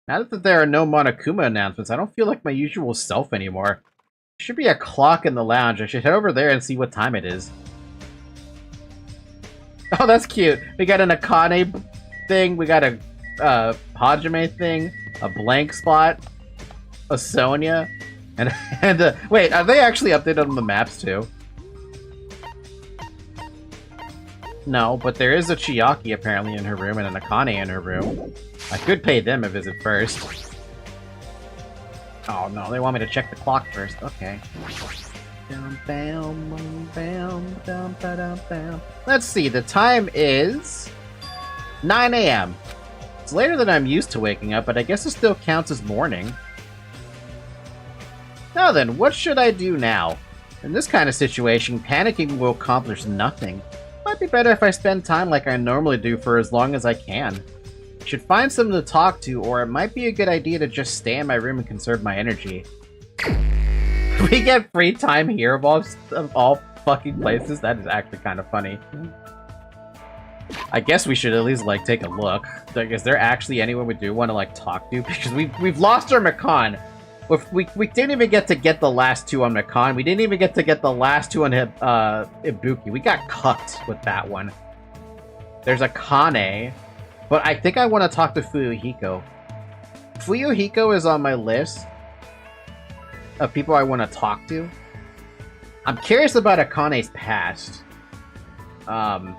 Now that there are no Monokuma announcements, I don't feel like my usual self anymore. There should be a clock in the lounge. I should head over there and see what time it is. Oh, that's cute. We got an Akane thing. We got a Hajime thing. A blank spot. A Sonya. And wait, are they actually updated on the maps too? No, but there is a Chiaki apparently in her room and an Akane in her room. I could pay them a visit first. Oh no, they want me to check the clock first. Okay. Let's see, the time is 9 AM. It's later than I'm used to waking up, but I guess it still counts as morning. Now then, what should I do now? In this kind of situation, panicking will accomplish nothing. Might be better if I spend time like I normally do for as long as I can. Should find someone to talk to, or it might be a good idea to just stay in my room and conserve my energy. We get free time here of all fucking places? That is actually kind of funny. I guess we should at least, like, take a look. Like, is there actually anyone we do want to, like, talk to? Because we've lost our Makan. We didn't even get the last two on Makan. We didn't even get the last two on Ibuki. We got cucked with that one. There's a Kane. But I think I want to talk to Fuyuhiko. Fuyuhiko is on my list of people I want to talk to. I'm curious about Akane's past. I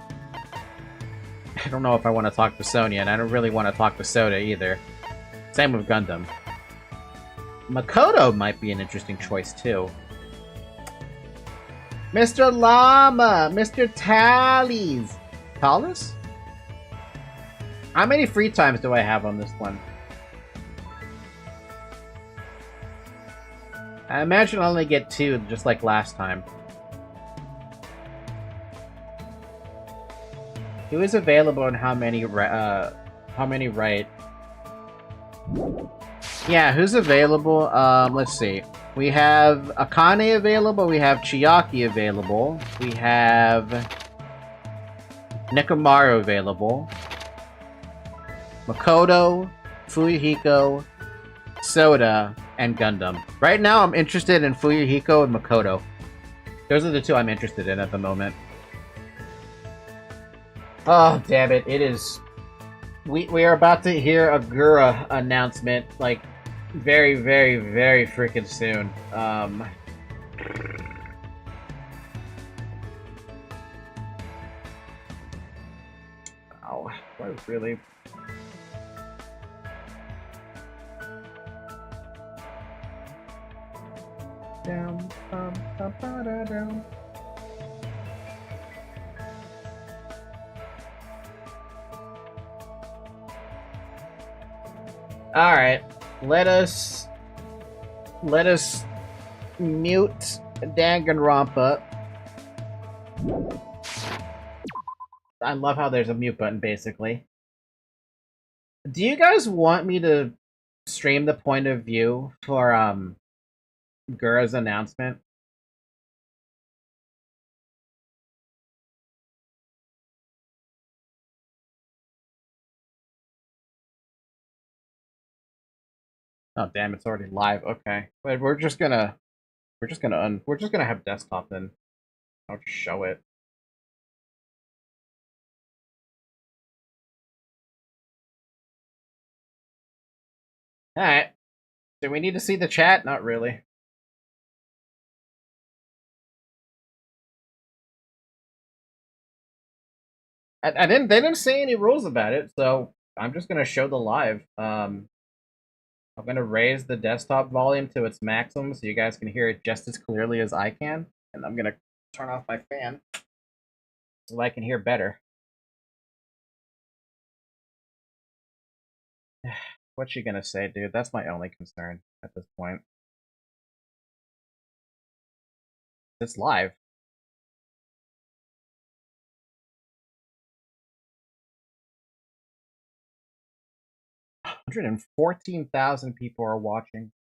don't know if I want to talk to Sonya, and I don't really want to talk to Soda either. Same with Gundam. Makoto might be an interesting choice, too. Mr. Llama! Mr. Tallies! Tallis? How many free times do I have on this one? I imagine I'll only get 2, just like last time. Who is available and how many right? Yeah, who's available? Let's see. We have Akane available, we have Chiaki available, we have Nekomaru available, Makoto, Fuyuhiko, Soda, and Gundam. Right now, I'm interested in Fuyuhiko and Makoto. Those are the two I'm interested in at the moment. Oh, damn it. It is... We are about to hear a Gura announcement, like, very, very, very freaking soon. Oh, what really... Down, down. Alright, let us mute Danganronpa. I love how there's a mute button, basically. Do you guys want me to stream the point of view for, Gura's announcement? Oh damn, it's already live. Okay, but we're just gonna have desktop then. I'll just show it. Alright. Do we need to see the chat? Not really. They didn't say any rules about it, so I'm just gonna show the live. I'm gonna raise the desktop volume to its maximum so you guys can hear it just as clearly as I can. And I'm gonna turn off my fan so I can hear better. What's she gonna say, dude? That's my only concern at this point. It's live. $114,000 people are watching.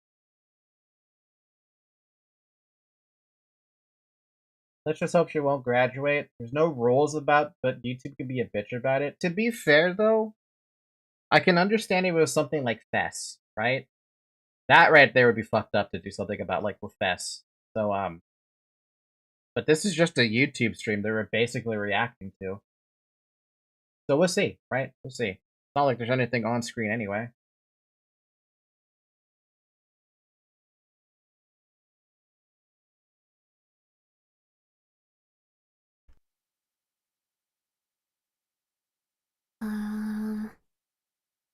Let's just hope she won't graduate. There's no rules about, but YouTube can be a bitch about it. To be fair, though, I can understand if it was something like Fess, right? That right there would be fucked up to do something about, like, with Fess. So, but this is just a YouTube stream they were basically reacting to. So we'll see, right? We'll see. It's not like there's anything on screen anyway.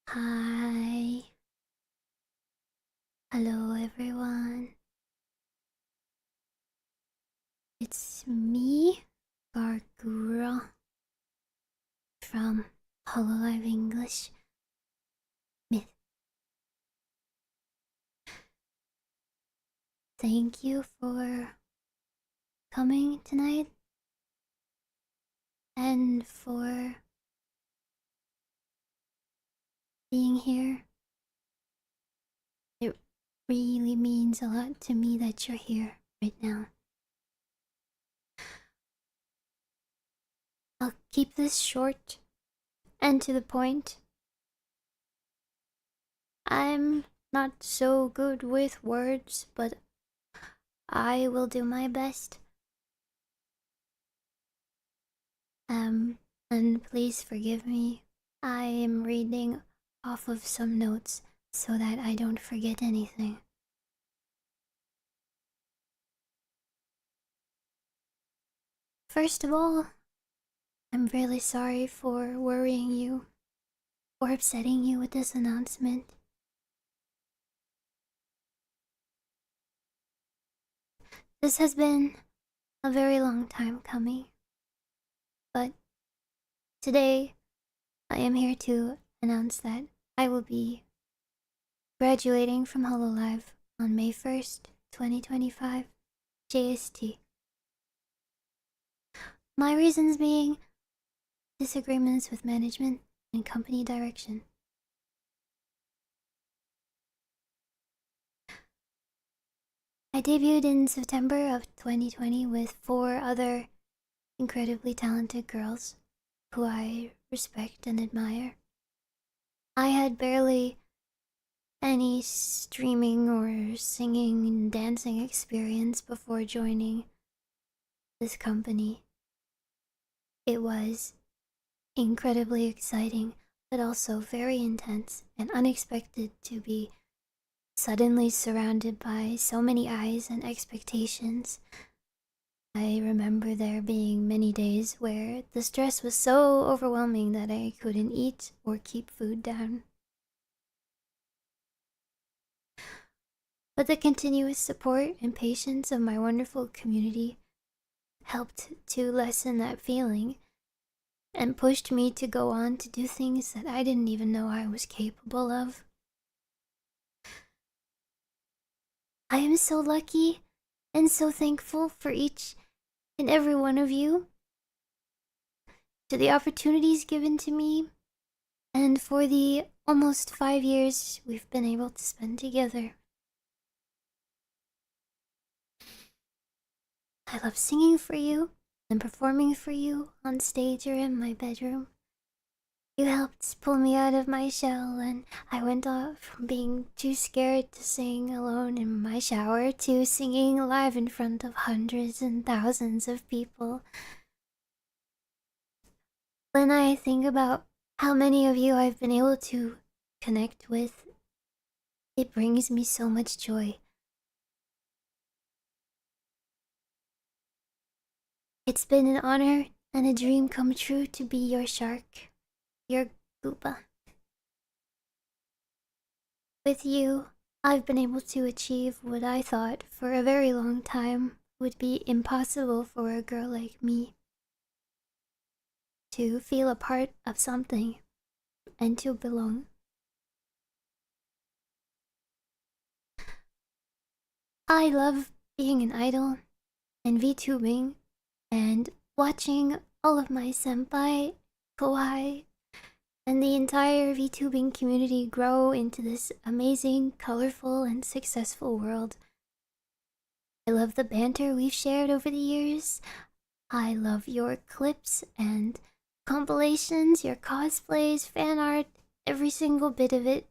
Hi. Hello, everyone. It's me, Gargura, from Hololive English Myth. Thank you for coming tonight and for being here. It really means a lot to me that you're here right now. I'll keep this short and to the point. I'm not so good with words, but I will do my best. And please forgive me. I am reading off of some notes so that I don't forget anything. First of all, I'm really sorry for worrying you or upsetting you with this announcement. This has been a very long time coming, but today I am here to announce that I will be graduating from Hololive on May 1st, 2025, JST. My reasons being disagreements with management and company direction. I debuted in September of 2020 with 4 other incredibly talented girls who I respect and admire. I had barely any streaming or singing and dancing experience before joining this company. It was incredibly exciting, but also very intense and unexpected to be suddenly surrounded by so many eyes and expectations. I remember there being many days where the stress was so overwhelming that I couldn't eat or keep food down. But the continuous support and patience of my wonderful community helped to lessen that feeling and pushed me to go on to do things that I didn't even know I was capable of. I am so lucky and so thankful for each and every one of you, to the opportunities given to me, and for the almost 5 years we've been able to spend together. I love singing for you and performing for you on stage or in my bedroom. You helped pull me out of my shell, and I went off from being too scared to sing alone in my shower to singing live in front of hundreds and thousands of people. When I think about how many of you I've been able to connect with It brings me so much joy. It's been an honor and a dream come true to be your shark, your Goopa. With you, I've been able to achieve what I thought for a very long time would be impossible for a girl like me. To feel a part of something and to belong. I love being an idol and VTubing and watching all of my senpai, kohai, and the entire VTubing community grow into this amazing, colorful, and successful world. I love the banter we've shared over the years. I love your clips and compilations, your cosplays, fan art, every single bit of it.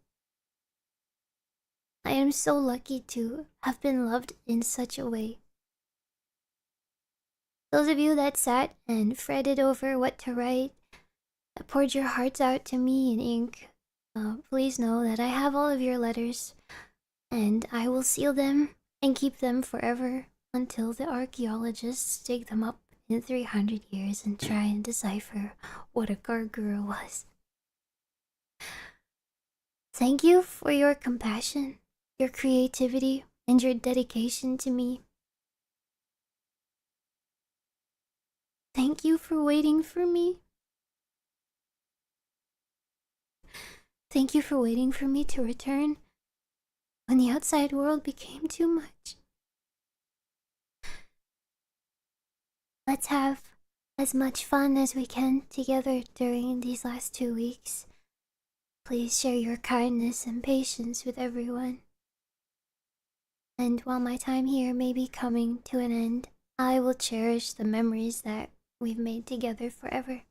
I am so lucky to have been loved in such a way. Those of you that sat and fretted over what to write, that poured your hearts out to me in ink, please know that I have all of your letters, and I will seal them and keep them forever until the archaeologists dig them up in 300 years and try and decipher what a gargoyle was. Thank you for your compassion, your creativity, and your dedication to me. Thank you for waiting for me. Thank you for waiting for me to return when the outside world became too much. Let's have as much fun as we can together during these last 2 weeks. Please share your kindness and patience with everyone. And while my time here may be coming to an end, I will cherish the memories that we've made together forever.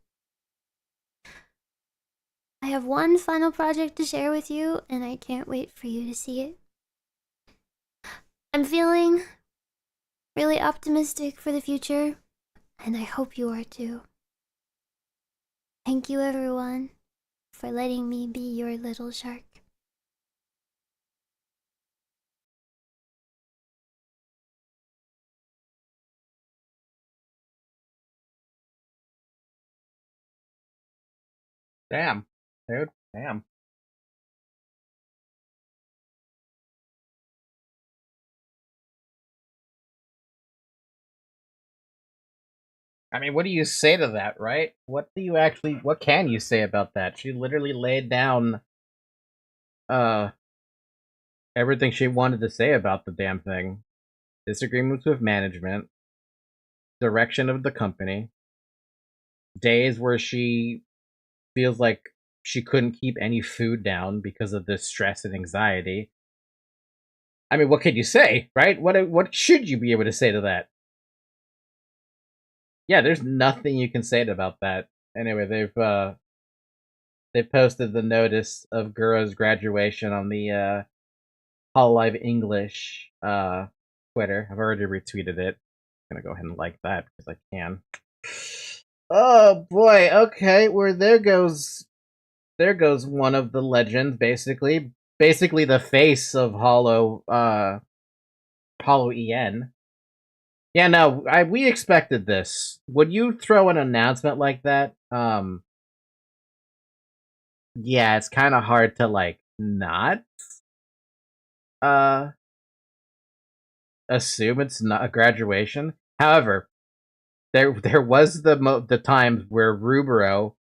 I have one final project to share with you, and I can't wait for you to see it. I'm feeling really optimistic for the future, and I hope you are too. Thank you everyone for letting me be your little shark. Damn, dude. Damn. I mean, what do you say to that, right? What can you say about that? She literally laid down everything she wanted to say about the damn thing. Disagreements with management, direction of the company, days where she feels like she couldn't keep any food down because of the stress and anxiety. I mean, what could you say, right? What should you be able to say to that? Yeah, there's nothing you can say about that. Anyway, they've posted the notice of Gura's graduation on the Hololive English Twitter. I've already retweeted it. I'm gonna go ahead and like that because I can. Oh boy, okay, there goes one of the legends, basically the face of Hollow EN. Yeah, no, we expected this. Would you throw an announcement like that? Yeah, it's kind of hard to like not assume it's not a graduation. However, there was the times where Ruberu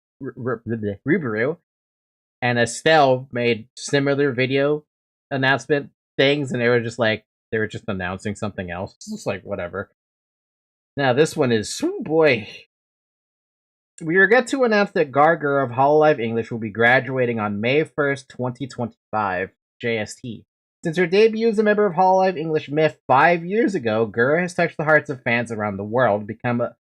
and Estelle made similar video announcement things, and they were just announcing something else. It's just like whatever. Now this one is, oh boy. We regret to announce that Gargur of Hololive English will be graduating on May 1st, 2025, JST. Since her debut as a member of Hololive English Myth 5 years ago, Gura has touched the hearts of fans around the world, become a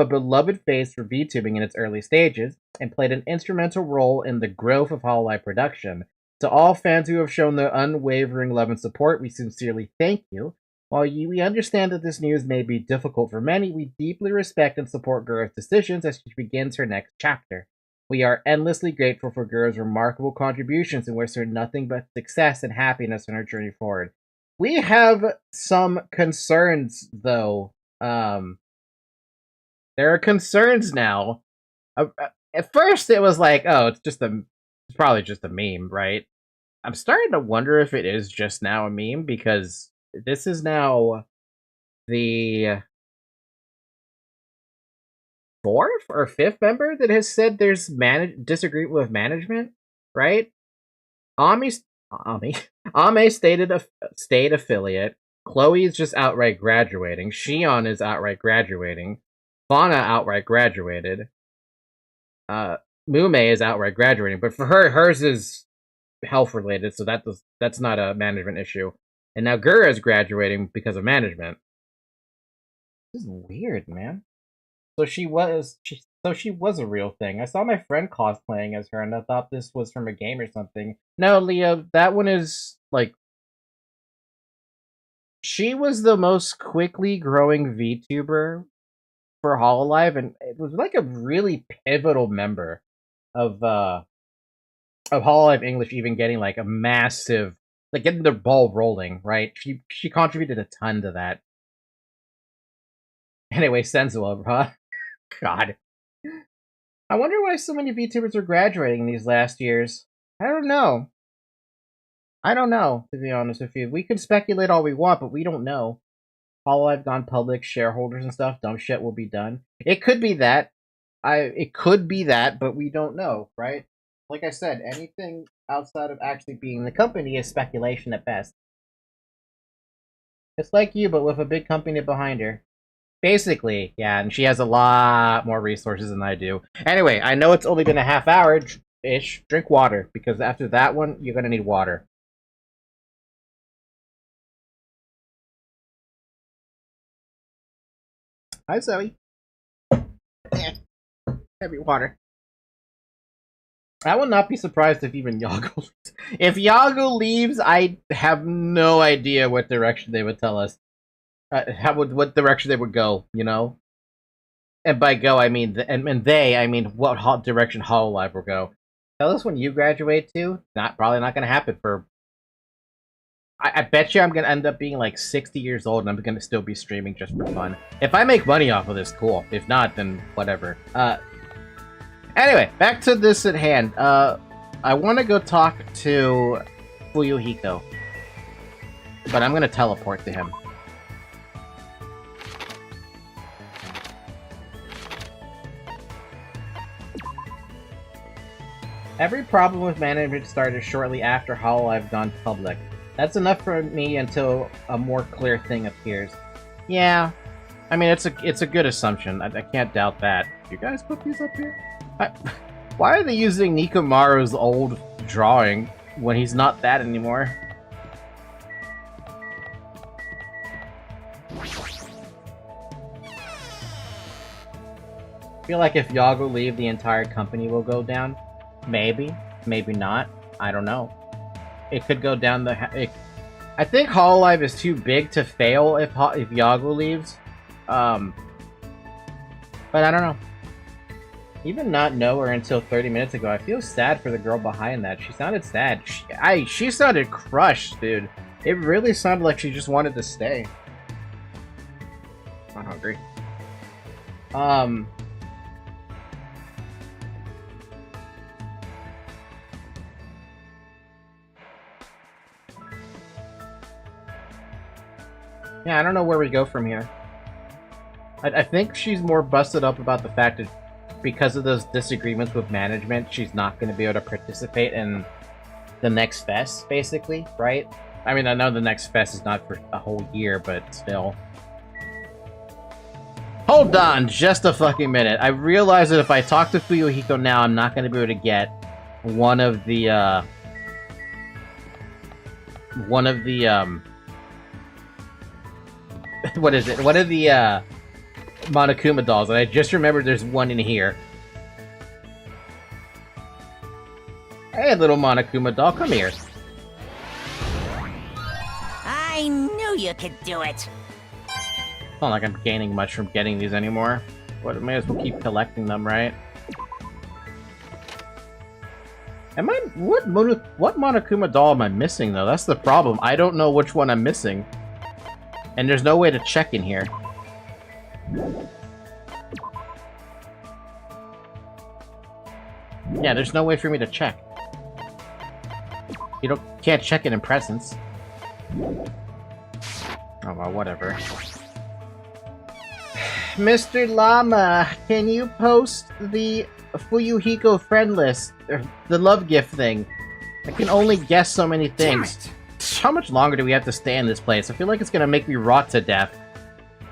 beloved face for VTubing in its early stages, and played an instrumental role in the growth of Hololive production. To all fans who have shown their unwavering love and support, we sincerely thank you. While we understand that this news may be difficult for many, we deeply respect and support Gura's decisions as she begins her next chapter. We are endlessly grateful for Gura's remarkable contributions and wish her nothing but success and happiness on her journey forward. We have some concerns, though. There are concerns now. At first, it was like, oh, it's probably just a meme, right? I'm starting to wonder if it is just now a meme, because this is now the fourth or fifth member that has said there's disagreement with management, right? Ame stayed affiliate. Chloe is just outright graduating. Shion is outright graduating. Fauna outright graduated. Mume is outright graduating, but for her, hers is health related, so that's not a management issue. And now Gura is graduating because of management. This is weird, man. So she was a real thing. I saw my friend cosplaying as her, and I thought this was from a game or something. No, Leo, that one is like, she was the most quickly growing VTuber for Hololive, and it was like a really pivotal member of Hololive English, even getting like a massive, like getting the ball rolling, right? She contributed a ton to that. Anyway, Senzuo, huh? God. I wonder why so many VTubers are graduating these last years. I don't know. To be honest with you. We can speculate all we want, but we don't know. Hololive gone public, shareholders and stuff, dumb shit will be done. It could be that. But we don't know, right? Like I said, anything outside of actually being the company is speculation at best. It's like you, but with a big company behind her. Basically, yeah, and she has a lot more resources than I do. Anyway, I know it's only been a half hour-ish. Drink water, because after that one, you're gonna need water. Hi, Zoe. Heavy water. I will not be surprised if even Yago leaves. If Yago leaves, I have no idea what direction they would tell us. What direction they would go, you know? And by go, I mean, I mean what direction Hololive will go. Tell us when you graduate too. Probably not gonna happen for... I bet you I'm gonna end up being like 60 years old and I'm gonna still be streaming just for fun. If I make money off of this, cool. If not, then whatever. Anyway, back to this at hand. I want to go talk to Fuyuhiko. But I'm gonna teleport to him. Every problem with management started shortly after Hololive gone public. That's enough for me until a more clear thing appears. Yeah, I mean, it's a good assumption. I can't doubt that. You guys put these up here? Why are they using Nikomaru's old drawing when he's not that anymore? I feel like if Yago leave, the entire company will go down. Maybe. Maybe not. I don't know. It could go down the... I think Hololive is too big to fail if Yago leaves. But I don't know. Even not know her until 30 minutes ago, I feel sad for the girl behind that. She sounded sad. She sounded crushed, dude. It really sounded like she just wanted to stay. I'm hungry. Yeah, I don't know where we go from here. I think she's more busted up about the fact that because of those disagreements with management, she's not going to be able to participate in the next fest, basically, right? I mean, I know the next fest is not for a whole year, but still. Hold on just a fucking minute. I realize that if I talk to Fuyuhiko now, I'm not going to be able to get one of the, what is it? One of the, Monokuma dolls, and I just remembered there's one in here. Hey, little Monokuma doll, come here. I knew you could do it. It's not like I'm gaining much from getting these anymore. But I may as well keep collecting them, right? What Monokuma doll am I missing, though? That's the problem. I don't know which one I'm missing. And there's no way to check in here. Yeah, there's no way for me to check. You can't check it in presence. Oh well, whatever. Mr. Llama, can you post the Fuyuhiko friend list? The love gift thing. I can only guess so many things. How much longer do we have to stay in this place? I feel like it's gonna make me rot to death.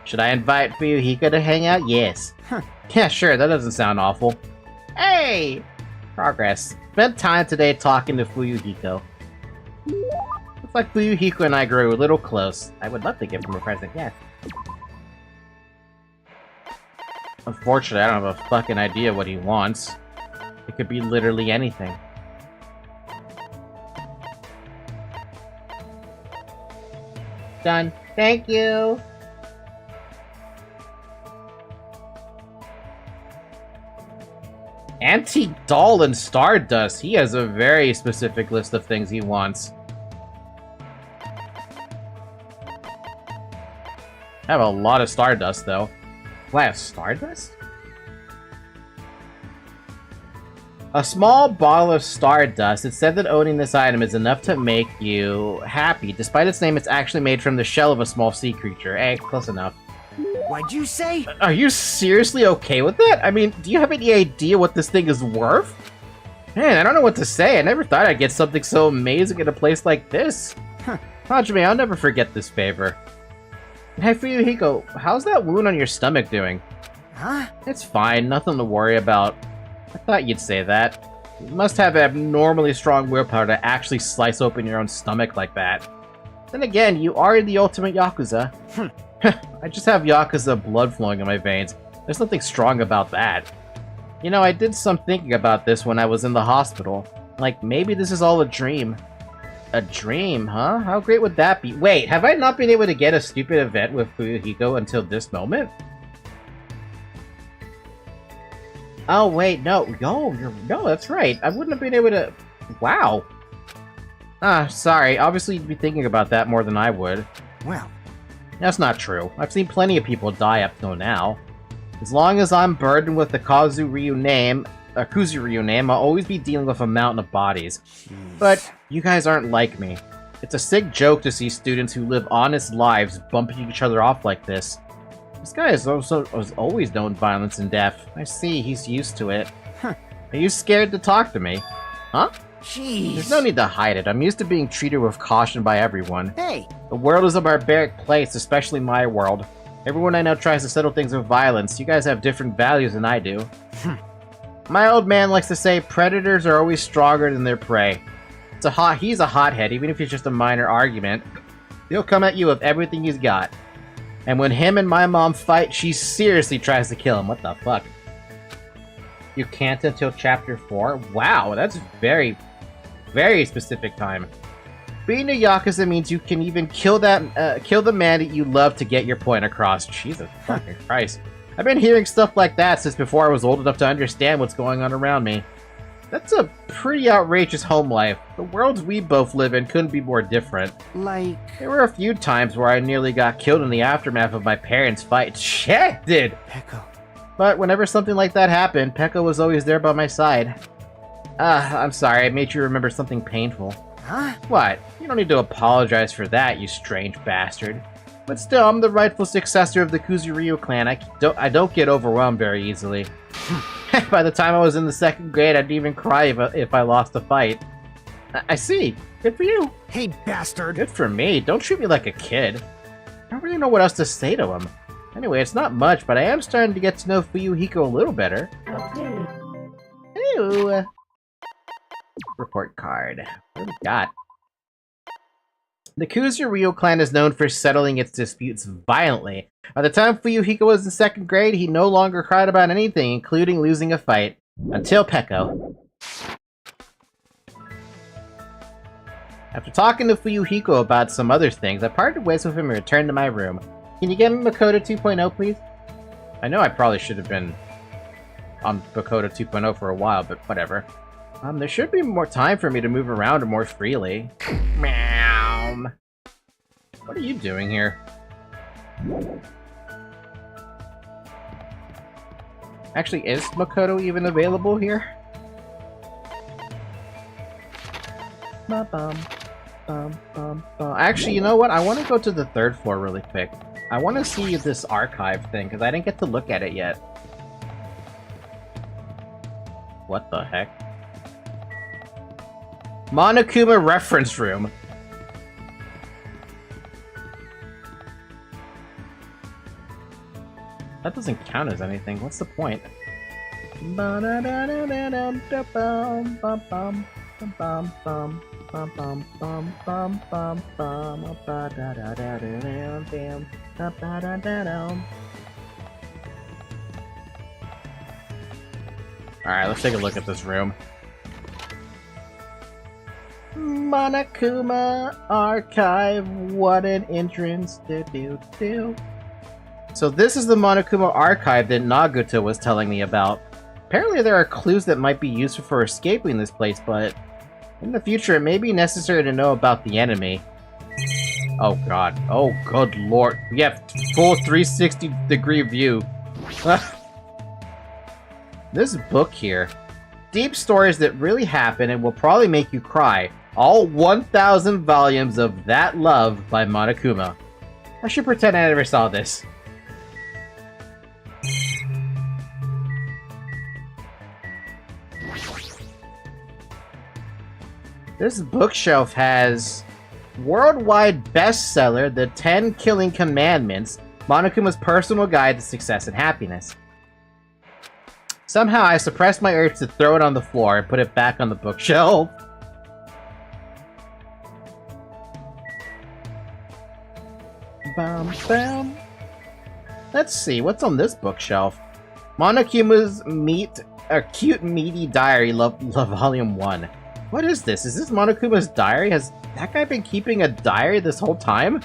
Should I invite Fuyuhiko to hang out? Yes. Huh. Yeah, sure, that doesn't sound awful. Hey! Progress. Spent time today talking to Fuyuhiko. Looks like Fuyuhiko and I grew a little close. I would love to give him a present, yes. Unfortunately, I don't have a fucking idea what he wants. It could be literally anything. Done. Thank you! Antique doll and Stardust. He has a very specific list of things he wants. I have a lot of Stardust, though. Do I have Stardust? A small bottle of Stardust. It said that owning this item is enough to make you happy. Despite its name, it's actually made from the shell of a small sea creature. Hey, close enough. What'd you say? Are you seriously okay with that? I mean, do you have any idea what this thing is worth? Man, I don't know what to say. I never thought I'd get something so amazing at a place like this. Huh. Hajime, I'll never forget this favor. Hey, Fuyuhiko, how's that wound on your stomach doing? Huh? It's fine, nothing to worry about. I thought you'd say that. You must have abnormally strong willpower to actually slice open your own stomach like that. Then again, you are the ultimate Yakuza. I just have Yakuza blood flowing in my veins. There's nothing strong about that. You know, I did some thinking about this when I was in the hospital. Like, maybe this is all a dream. A dream, huh? How great would that be? Wait, have I not been able to get a stupid event with Fuyuhiko until this moment? Oh, wait, no. No, that's right. I wouldn't have been able to... Wow. Ah, sorry. Obviously, you'd be thinking about that more than I would. Well, That's not true. I've seen plenty of people die up till now. As long as I'm burdened with the Kuzuryu name, I'll always be dealing with a mountain of bodies. But you guys aren't like me. It's a sick joke to see students who live honest lives bumping each other off like this. This guy has always known violence and death. I see, he's used to it. Huh. Are you scared to talk to me? Huh? jeez. There's no need to hide it. I'm used to being treated with caution by everyone. Hey, The world is a barbaric place, especially my world. Everyone I know tries to settle things with violence. You guys have different values than I do. My old man likes to say predators are always stronger than their prey. He's a hothead, even if it's just a minor argument. He'll come at you with everything he's got. And when him and my mom fight, she seriously tries to kill him. What the fuck? You can't until chapter 4? Wow, that's very, very specific time. Being a Yakuza means you can even kill the man that you love to get your point across. Jesus fucking Christ. I've been hearing stuff like that since before I was old enough to understand what's going on around me. That's a pretty outrageous home life. The worlds we both live in couldn't be more different. like... There were a few times where I nearly got killed in the aftermath of my parents' fight. Shit, dude! Peko. But whenever something like that happened, Pekka was always there by my side. I'm sorry, I made you remember something painful. Huh? What? You don't need to apologize for that, you strange bastard. But still, I'm the rightful successor of the Kuzuryu clan. I don't get overwhelmed very easily. By the time I was in the 2nd grade, I'd even cry if I lost a fight. I see. Good for you. Hey, bastard! Good for me. Don't treat me like a kid. I don't really know what else to say to him. Anyway, it's not much, but I am starting to get to know Fuyuhiko a little better. Ew. Report card. What do we got? The Kuzuryu clan is known for settling its disputes violently. By the time Fuyuhiko was in 2nd grade, he no longer cried about anything, including losing a fight. Until Peko. After talking to Fuyuhiko about some other things, I parted ways with him and returned to my room. Can you get me Makoto 2.0, please? I know I probably should have been on Makoto 2.0 for a while, but whatever. There should be more time for me to move around more freely. Meow. What are you doing here? Actually, is Makoto even available here? Actually, you know what? I want to go to the 3rd floor really quick. I want to see this archive thing, because I didn't get to look at it yet. What the heck? Monokuma reference room. That doesn't count as anything. What's the point? Alright, let's take a look at this room. Monokuma Archive, what an entrance to do. So this is the Monokuma Archive that Naguto was telling me about. Apparently there are clues that might be useful for escaping this place, but in the future it may be necessary to know about the enemy. Oh god. Oh good lord. We have full 360-degree view. This book here. Deep stories that really happen and will probably make you cry. All 1,000 volumes of That Love by Monokuma. I should pretend I never saw this. This bookshelf has worldwide bestseller, The 10 Killing Commandments, Monokuma's personal guide to success and happiness. Somehow I suppressed my urge to throw it on the floor and put it back on the bookshelf. Bam, bam. Let's see, what's on this bookshelf? Monokuma's Cute Meaty Diary, Love Volume 1. What is this? Is this Monokuma's diary? Has that guy been keeping a diary this whole time?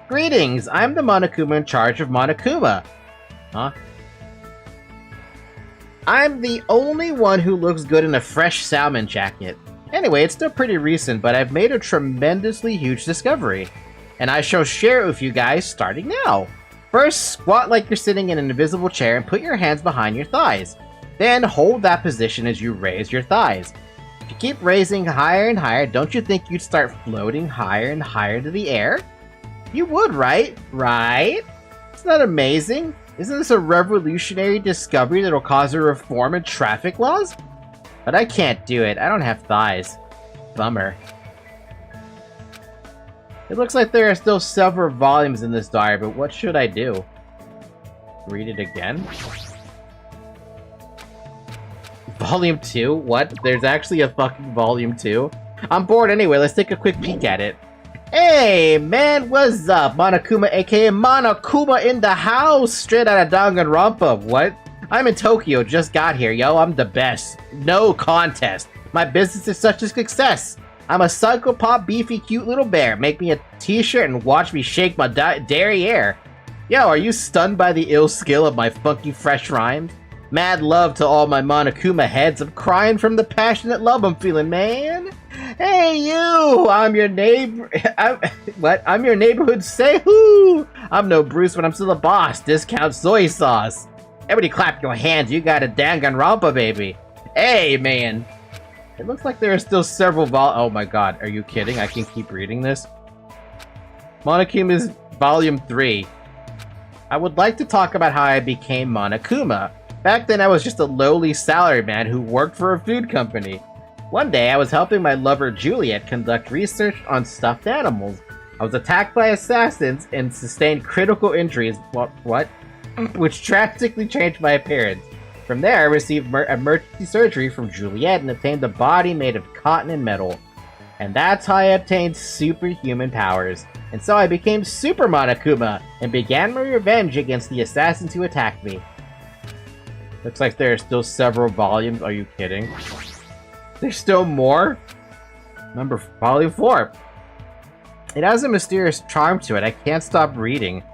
Greetings! I'm the Monokuma in charge of Monokuma. Huh? I'm the only one who looks good in a fresh salmon jacket. Anyway, it's still pretty recent, but I've made a tremendously huge discovery. And I shall share it with you guys starting now. First, squat like you're sitting in an invisible chair and put your hands behind your thighs. Then hold that position as you raise your thighs. If you keep raising higher and higher, don't you think you'd start floating higher and higher into the air? You would, right? Right? Isn't that amazing? Isn't this a revolutionary discovery that'll cause a reform in traffic laws? But I can't do it. I don't have thighs. Bummer. It looks like there are still several volumes in this diary, but what should I do? Read it again? Volume 2? What? There's actually a fucking Volume 2? I'm bored anyway, let's take a quick peek at it. Hey, man, what's up? Monokuma, aka Monokuma in the house! Straight out of Danganronpa, what? I'm in Tokyo, just got here, yo, I'm the best. No contest. My business is such a success. I'm a psychopop, beefy, cute little bear. Make me a t-shirt and watch me shake my derriere. Yo, are you stunned by the ill skill of my funky fresh rhymes? Mad love to all my Monokuma heads. I'm crying from the passionate love I'm feeling, man. Hey, you! I'm your neighbor. I'm your neighborhood say-hoo! I'm no Bruce, but I'm still the boss. Discount soy sauce. Everybody clap your hands. You got a Danganronpa, baby. Hey, man. It looks like there are still several oh my god, are you kidding? I can keep reading this? Monokuma's Volume 3. I would like to talk about how I became Monokuma. Back then I was just a lowly salaryman who worked for a food company. One day I was helping my lover Juliet conduct research on stuffed animals. I was attacked by assassins and sustained critical injuries, which drastically changed my appearance. From there, I received emergency surgery from Juliet and obtained a body made of cotton and metal. And that's how I obtained superhuman powers. And so I became Super Monokuma and began my revenge against the assassins who attacked me. Looks like there are still several volumes. Are you kidding? There's still more? Volume 4. It has a mysterious charm to it. I can't stop reading.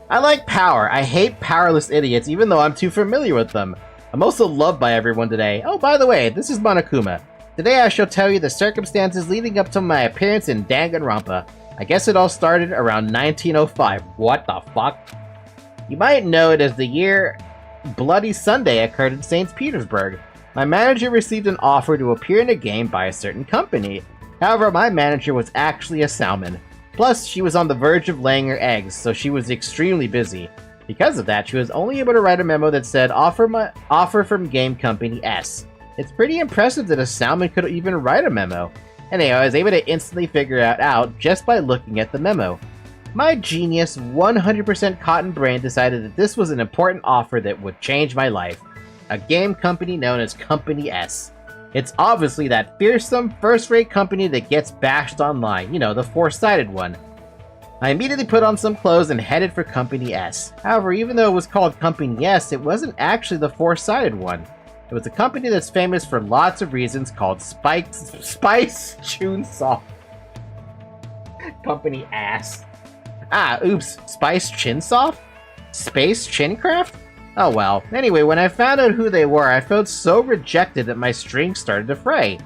I like power. I hate powerless idiots, even though I'm too familiar with them. I'm also loved by everyone today. Oh, by the way, this is Monokuma. Today I shall tell you the circumstances leading up to my appearance in Danganronpa. I guess it all started around 1905. What the fuck? You might know it as the year Bloody Sunday occurred in St. Petersburg. My manager received an offer to appear in a game by a certain company. However, my manager was actually a salmon. Plus, she was on the verge of laying her eggs, so she was extremely busy. Because of that, she was only able to write a memo that said, offer from game company S. It's pretty impressive that a salmon could even write a memo. Anyway, I was able to instantly figure it out just by looking at the memo. My genius, 100% cotton brain decided that this was an important offer that would change my life. A game company known as Company S. It's obviously that fearsome, first-rate company that gets bashed online. You know, the four-sided one. I immediately put on some clothes and headed for Company S. However, even though it was called Company S, it wasn't actually the four-sided one. It was a company that's famous for lots of reasons called Spice Chunsoft. Company Ass. Oops. Spice Chinsoft? Space Chincraft? Oh well. Anyway, when I found out who they were, I felt so rejected that my strings started to fray.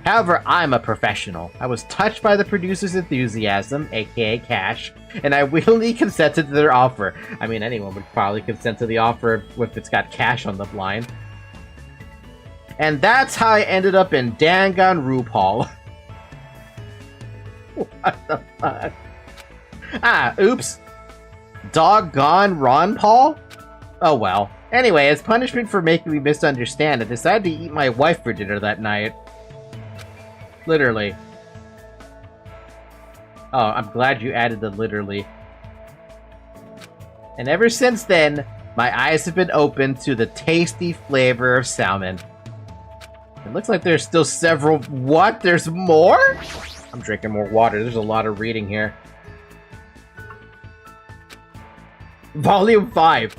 However, I'm a professional. I was touched by the producer's enthusiasm, aka cash, and I willingly consented to their offer. I mean, anyone would probably consent to the offer if it's got cash on the line. And that's how I ended up in Danganronpa. What the fuck? Oops. Doggone Ron Paul? Oh well. Anyway, as punishment for making me misunderstand, I decided to eat my wife for dinner that night. Literally. Oh, I'm glad you added the literally. And ever since then, my eyes have been opened to the tasty flavor of salmon. It looks like there's still several... What? There's more? I'm drinking more water. There's a lot of reading here. Volume 5.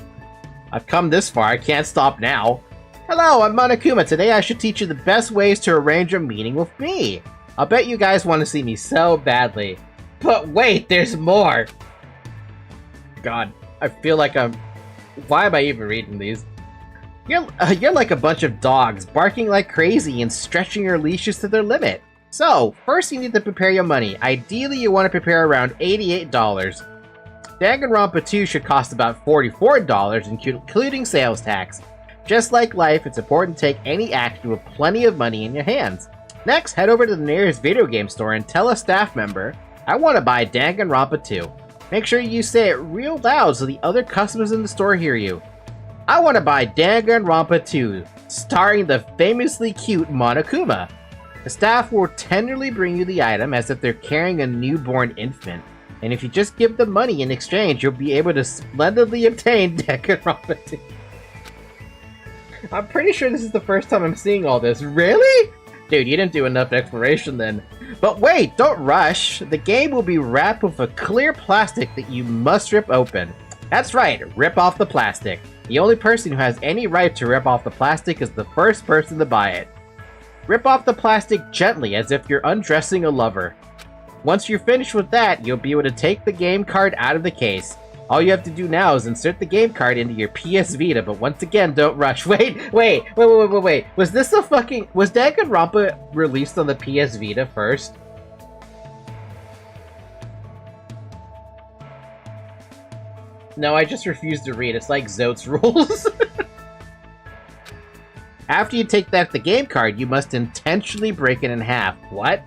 I've come this far. I can't stop now. Hello, I'm Monokuma. Today I should teach you the best ways to arrange a meeting with me. I'll bet you guys want to see me so badly. But wait, there's more! God, I feel like I'm... Why am I even reading these? You're like a bunch of dogs, barking like crazy and stretching your leashes to their limit. So, first you need to prepare your money. Ideally, you want to prepare around $88. Danganronpa 2 should cost about $44, including sales tax. Just like life, it's important to take any action with plenty of money in your hands. Next, head over to the nearest video game store and tell a staff member, I want to buy Danganronpa 2. Make sure you say it real loud so the other customers in the store hear you. I want to buy Danganronpa 2, starring the famously cute Monokuma. The staff will tenderly bring you the item as if they're carrying a newborn infant. And if you just give them money in exchange, you'll be able to splendidly obtain Danganronpa 2. I'm pretty sure this is the first time I'm seeing all this. Really? Dude, you didn't do enough exploration then. But wait, don't rush. The game will be wrapped with a clear plastic that you must rip open. That's right, rip off the plastic. The only person who has any right to rip off the plastic is the first person to buy it. Rip off the plastic gently as if you're undressing a lover. Once you're finished with that, you'll be able to take the game card out of the case. All you have to do now is insert the game card into your PS Vita, but once again, don't rush. Wait. Was this a fucking... Was Danganronpa released on the PS Vita first? No, I just refuse to read. It's like Zote's rules. After you take the game card, you must intentionally break it in half. What?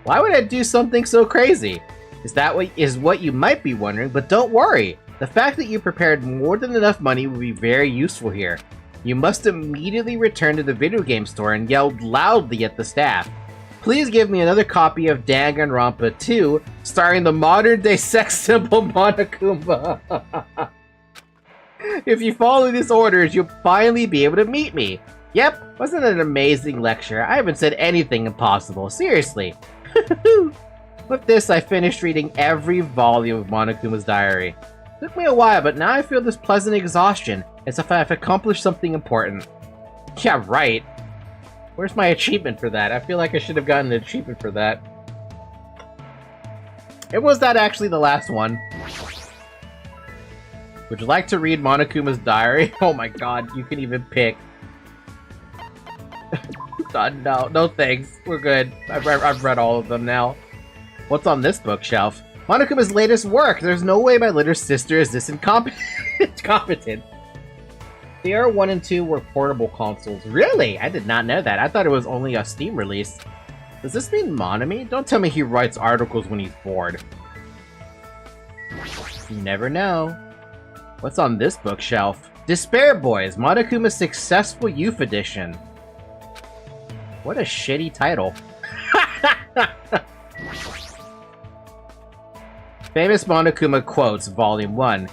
Why would I do something so crazy? Is what you might be wondering, but don't worry. The fact that you prepared more than enough money will be very useful here. You must immediately return to the video game store and yell loudly at the staff. Please give me another copy of Danganronpa 2, starring the modern-day sex symbol Monokuma. If you follow these orders, you'll finally be able to meet me. Yep, wasn't it an amazing lecture? I haven't said anything impossible, seriously. With this, I finished reading every volume of Monokuma's diary. Took me a while, but now I feel this pleasant exhaustion, as if I've accomplished something important. Yeah, right. Where's my achievement for that? I feel like I should have gotten an achievement for that. Was that actually the last one? Would you like to read Monokuma's diary? Oh my god, you can even pick. No, no thanks. We're good. I've read all of them now. What's on this bookshelf? Monokuma's latest work. There's no way my little sister is this incompetent. The R1 and 2 were portable consoles. Really? I did not know that. I thought it was only a Steam release. Does this mean Monami? Don't tell me he writes articles when he's bored. You never know. What's on this bookshelf? Despair Boys, Monokuma's Successful Youth Edition. What a shitty title. Famous Monokuma Quotes, Volume 1.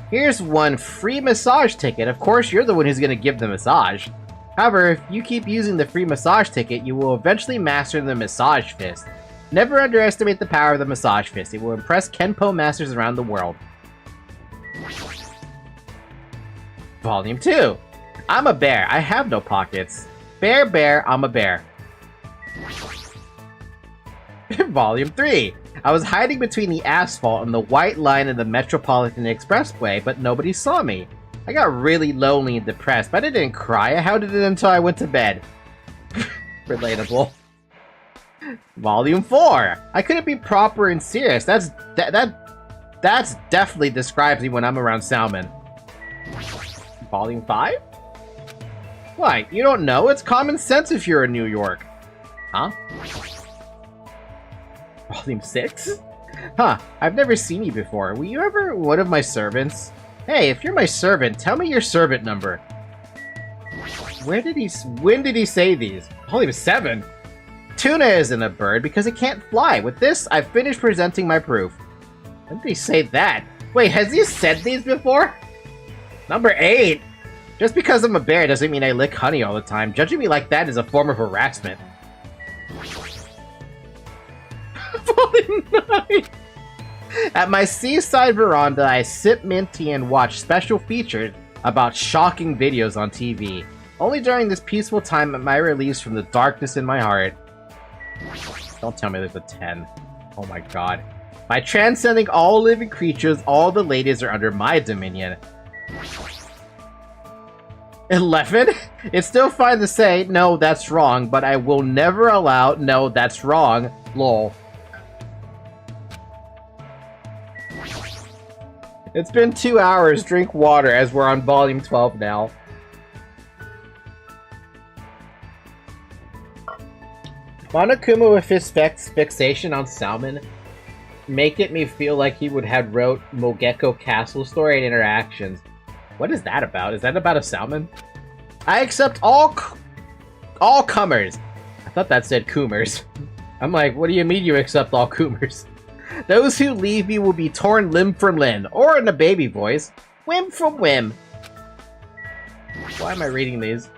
Here's one free massage ticket. Of course, you're the one who's gonna give the massage. However, if you keep using the free massage ticket, you will eventually master the massage fist. Never underestimate the power of the massage fist. It will impress Kenpo masters around the world. Volume 2. I'm a bear. I have no pockets. Bear, bear, I'm a bear. Volume 3. I was hiding between the asphalt and the white line of the Metropolitan Expressway, but nobody saw me. I got really lonely and depressed, but I didn't cry. I held it in until I went to bed. Relatable. Volume 4. I couldn't be proper and serious. That's definitely describes me when I'm around Salmon. Volume 5? What? You don't know? It's common sense if you're in New York. Huh? Volume 6? Huh, I've never seen you before. Were you ever one of my servants? Hey, if you're my servant, tell me your servant number. When did he say these? Volume 7? Tuna isn't a bird because it can't fly. With this, I've finished presenting my proof. When did he say that? Wait, has he said these before? Number 8. Just because I'm a bear doesn't mean I lick honey all the time. Judging me like that is a form of harassment. Volume 9. At my seaside veranda, I sip mint tea and watch special features about shocking videos on TV. Only during this peaceful time am I released from the darkness in my heart. Don't tell me there's a 10. Oh my god. By transcending all living creatures, all the ladies are under my dominion. 11? It's still fine to say, no, that's wrong, but I will never allow, no, that's wrong, lol. It's been 2 hours, drink water, as we're on volume 12 now. Monokuma with his fixation on salmon make it me feel like he would have wrote Mogeko Castle story and interactions. What is that about? Is that about a salmon? I accept all comers. I thought that said coomers. I'm like, what do you mean you accept all coomers? Those who leave me will be torn limb from limb, or in a baby voice, whim from whim. Why am I reading these?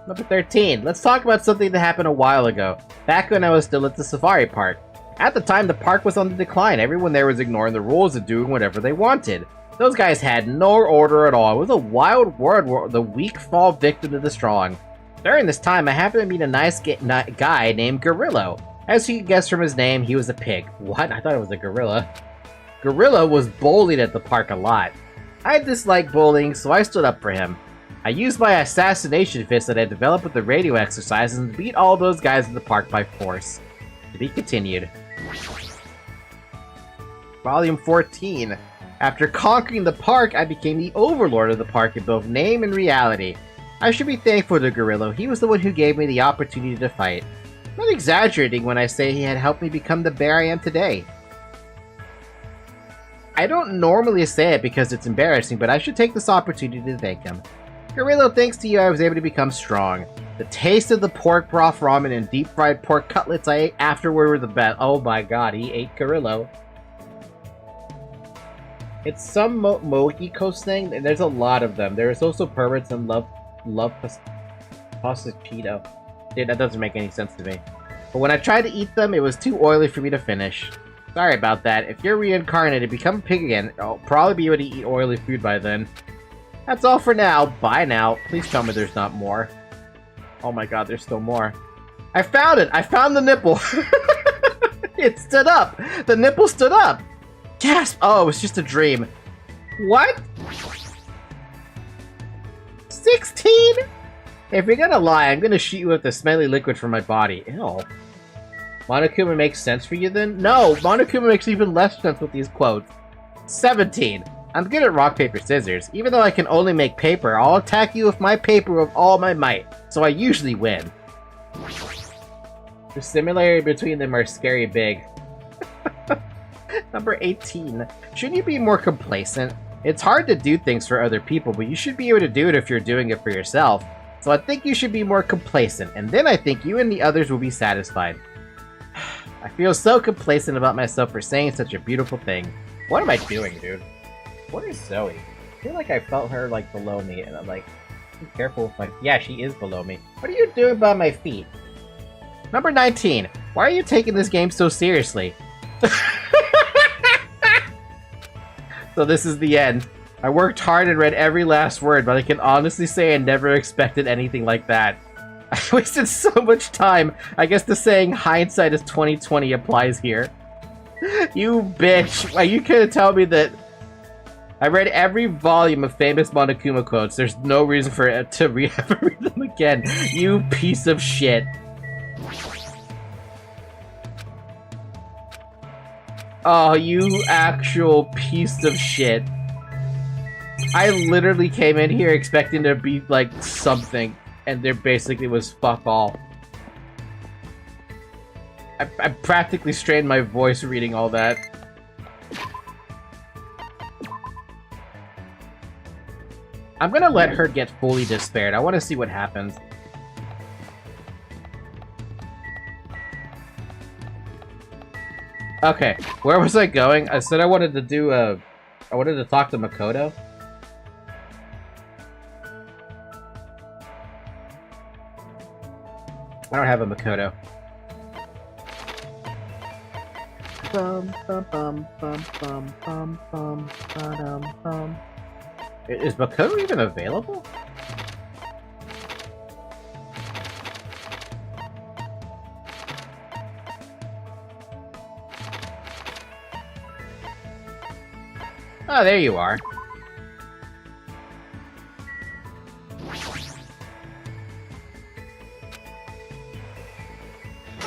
Number 13. Let's talk about something that happened a while ago, back when I was still at the safari park. At the time, the park was on the decline. Everyone there was ignoring the rules and doing whatever they wanted. Those guys had no order at all. It was a wild world where the weak fall victim to the strong. During this time, I happened to meet a nice guy named Gorillo. As you can guess from his name, he was a pig. What? I thought it was a gorilla. Gorilla was bullied at the park a lot. I dislike bullying, so I stood up for him. I used my assassination fist that I developed with the radio exercises and beat all those guys in the park by force. To be continued. Volume 14. After conquering the park, I became the overlord of the park in both name and reality. I should be thankful to Gorillo. He was the one who gave me the opportunity to fight. I'm not exaggerating when I say he had helped me become the bear I am today. I don't normally say it because it's embarrassing, but I should take this opportunity to thank him. Gorillo, thanks to you, I was able to become strong. The taste of the pork broth ramen and deep fried pork cutlets I ate afterward were the best. Oh my god, he ate Gorillo. It's some Mogi Coast thing, and there's a lot of them. There's also perverts and love Pasachito. Dude, that doesn't make any sense to me. But when I tried to eat them, it was too oily for me to finish. Sorry about that. If you're reincarnated, become a pig again, I'll probably be able to eat oily food by then. That's all for now. Bye now. Please tell me there's not more. Oh my god, there's still more. I found it! I found the nipple! It stood up! The nipple stood up! Gasp! Oh, it was just a dream. What? 16? If you're gonna lie, I'm gonna shoot you with the smelly liquid from my body. Ew. Monokuma makes sense for you then? No! Monokuma makes even less sense with these quotes. 17. I'm good at rock, paper, scissors. Even though I can only make paper, I'll attack you with my paper with all my might. So I usually win. The similarity between them are scary big. Number 18. Shouldn't you be more complacent? It's hard to do things for other people, but you should be able to do it if you're doing it for yourself. So I think you should be more complacent, and then I think you and the others will be satisfied. I feel so complacent about myself for saying such a beautiful thing. What am I doing, dude? What is Zoe? I feel like I felt her, like, below me, and I'm like, be careful with my... Yeah, she is below me. What are you doing by my feet? Number 19. Why are you taking this game so seriously? So this is the end. I worked hard and read every last word, but I can honestly say I never expected anything like that. I wasted so much time. I guess the saying hindsight is 20/20 applies here. You bitch. Why you couldn't tell me that I read every volume of famous Monokuma quotes. There's no reason for it to ever read them again. You piece of shit. Oh, you actual piece of shit. I literally came in here expecting there to be, like, something, and there basically was fuck all. I practically strained my voice reading all that. I'm gonna let her get fully despaired. I want to see what happens. Okay, where was I going? I said I wanted to do I wanted to talk to Makoto. I don't have a Makoto. Bum, bum, bum, bum, bum, bum, bum, ba-dum, bum. Is Makoto even available? Oh, there you are.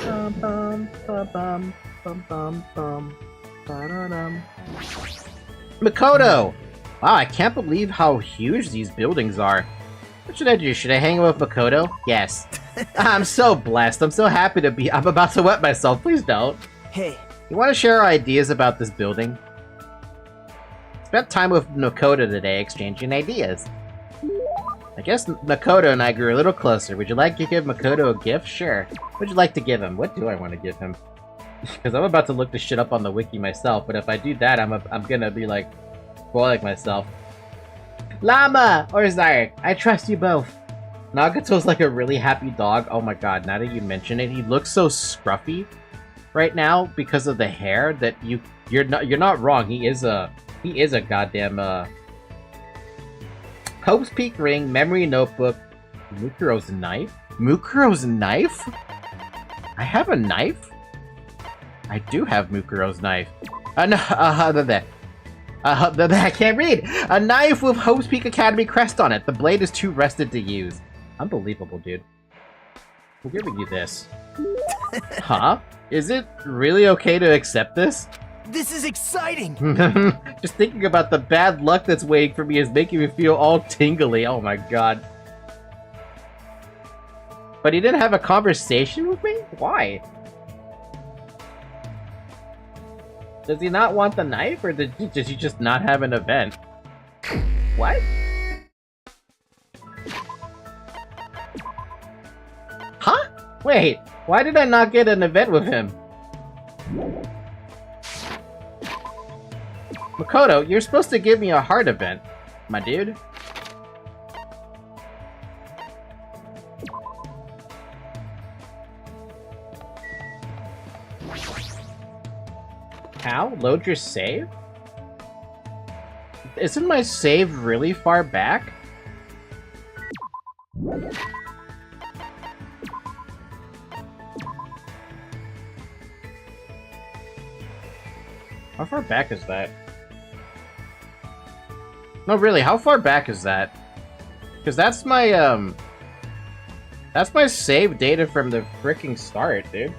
Bum, bum, ba-bum, bum, bum, bum, ba-da-dum. Makoto! Wow, I can't believe how huge these buildings are. What should I do? Should I hang out with Makoto? Yes. I'm so blessed. I'm so happy to be. I'm about to wet myself. Please don't. Hey. You want to share our ideas about this building? Spent time with Makoto today exchanging ideas. I guess Makoto and I grew a little closer. Would you like to give Makoto a gift? Sure. What would you like to give him? What do I want to give him? Because I'm about to look this shit up on the wiki myself, but if I do that, I'm gonna be like, spoiling myself. Llama or Zarek, I trust you both. Nagato's like a really happy dog. Oh my god, now that you mention it, he looks so scruffy right now because of the hair that you're not wrong. He is a goddamn Pope's Peak ring, memory notebook, Mukuro's knife. Mukuro's knife? I have a knife? I do have Mukuro's knife. No, I can't read! A knife with Hope's Peak Academy crest on it. The blade is too rusted to use. Unbelievable, dude. We're giving you this. Huh? Is it really okay to accept this? This is exciting! Just thinking about the bad luck that's waiting for me is making me feel all tingly. Oh my god. But he didn't have a conversation with me? Why? Does he not want the knife, or does he just not have an event? What? Huh? Wait, why did I not get an event with him? Makoto, you're supposed to give me a heart event, my dude. How? Load your save? Isn't my save really far back? How far back is that? No, really, how far back is that? Because that's my, That's my save data from the freaking start, dude.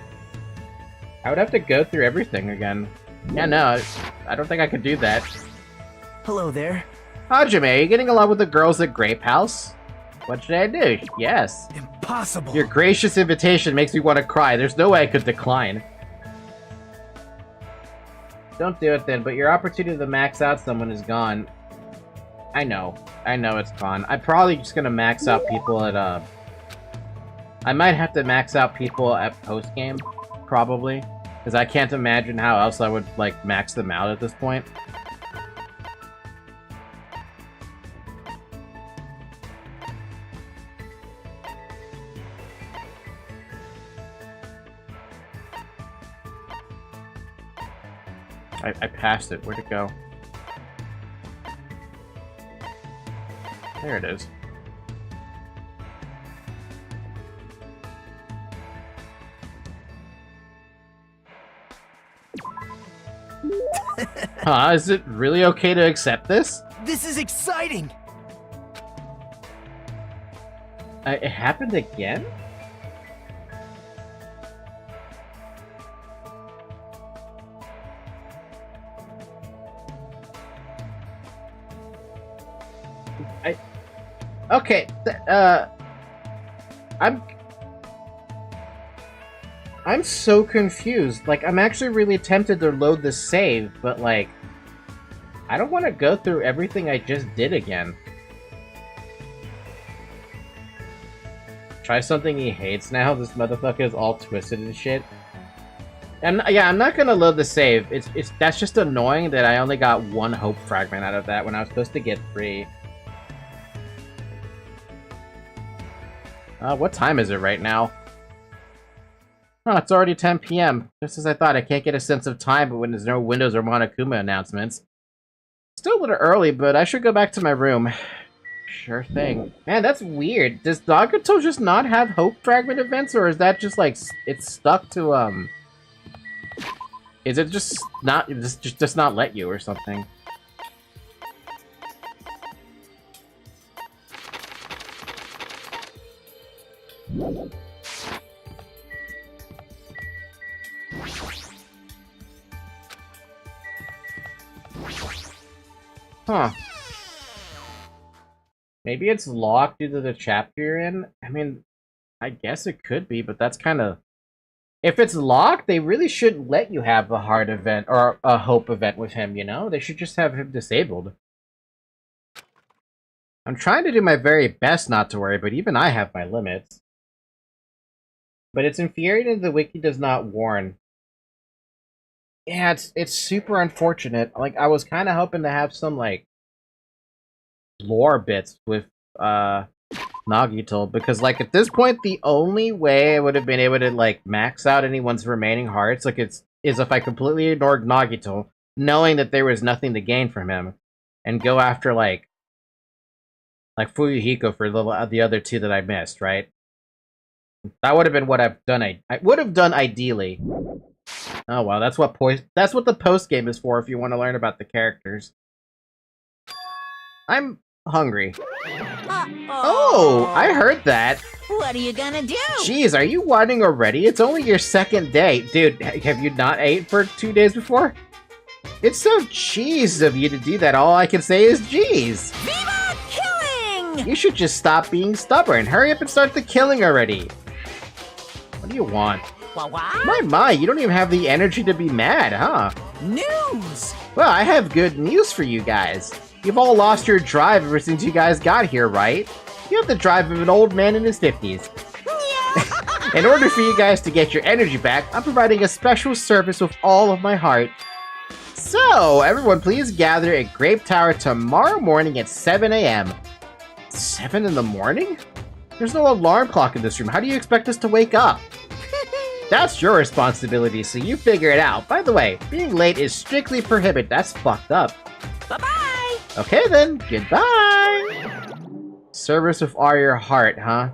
I would have to go through everything again. Yeah, no, I don't think I could do that. Hello there. Hajime, are you getting along with the girls at Grape House? What should I do? Yes. Impossible. Your gracious invitation makes me want to cry. There's no way I could decline. Don't do it then, but your opportunity to max out someone is gone. I know it's gone. I'm probably just gonna max out people at, I might have to max out people at post-game, probably. Because I can't imagine how else I would, like, max them out at this point. I passed it. Where'd it go? There it is. Huh? Is it really okay to accept this? This is exciting! It happened again? Okay, I'm so confused. Like, I'm actually really tempted to load the save, but, like, I don't want to go through everything I just did again. Try something he hates now? This motherfucker is all twisted and shit. I'm not gonna load the save. That's just annoying that I only got 1 hope fragment out of that when I was supposed to get 3. What time is it right now? Oh, it's already 10 p.m. Just as I thought, I can't get a sense of time, but when there's no Windows or Monokuma announcements. Still a little early, but I should go back to my room. Sure thing. Man, that's weird. Does Nagato just not have Hope Fragment events, or is that just, like, it's stuck to, Is it just not, just not let you or something? Huh. Maybe it's locked due to the chapter you're in? I mean, I guess it could be, but that's kind of... If it's locked, they really shouldn't let you have a hard event, or a hope event with him, you know? They should just have him disabled. I'm trying to do my very best not to worry, but even I have my limits. But it's infuriating that the wiki does not warn. Yeah, it's super unfortunate. Like, I was kind of hoping to have some, like, lore bits with, Nagito, because, like, at this point, the only way I would have been able to, like, max out anyone's remaining hearts, like, is if I completely ignored Nagito, knowing that there was nothing to gain from him, and go after, like Fuyuhiko for the other 2 that I missed, right? That would have been what I've done. I would have done ideally. Oh well, that's what the post game is for if you want to learn about the characters. I'm hungry. Oh, I heard that. What are you gonna do? Jeez, are you whining already? It's only your 2nd day. Dude, have you not ate for 2 days before? It's so jeez of you to do that. All I can say is jeez. Viva killing! You should just stop being stubborn. Hurry up and start the killing already. What do you want? What? My, you don't even have the energy to be mad, huh? News! Well, I have good news for you guys. You've all lost your drive ever since you guys got here, right? You have the drive of an old man in his 50s. Yeah. In order for you guys to get your energy back, I'm providing a special service with all of my heart. So, everyone please gather at Grape Tower tomorrow morning at 7 a.m. 7 in the morning? There's no alarm clock in this room. How do you expect us to wake up? That's your responsibility, so you figure it out. By the way, being late is strictly prohibited. That's fucked up. Bye-bye! Okay then, goodbye! Service with all your heart, huh?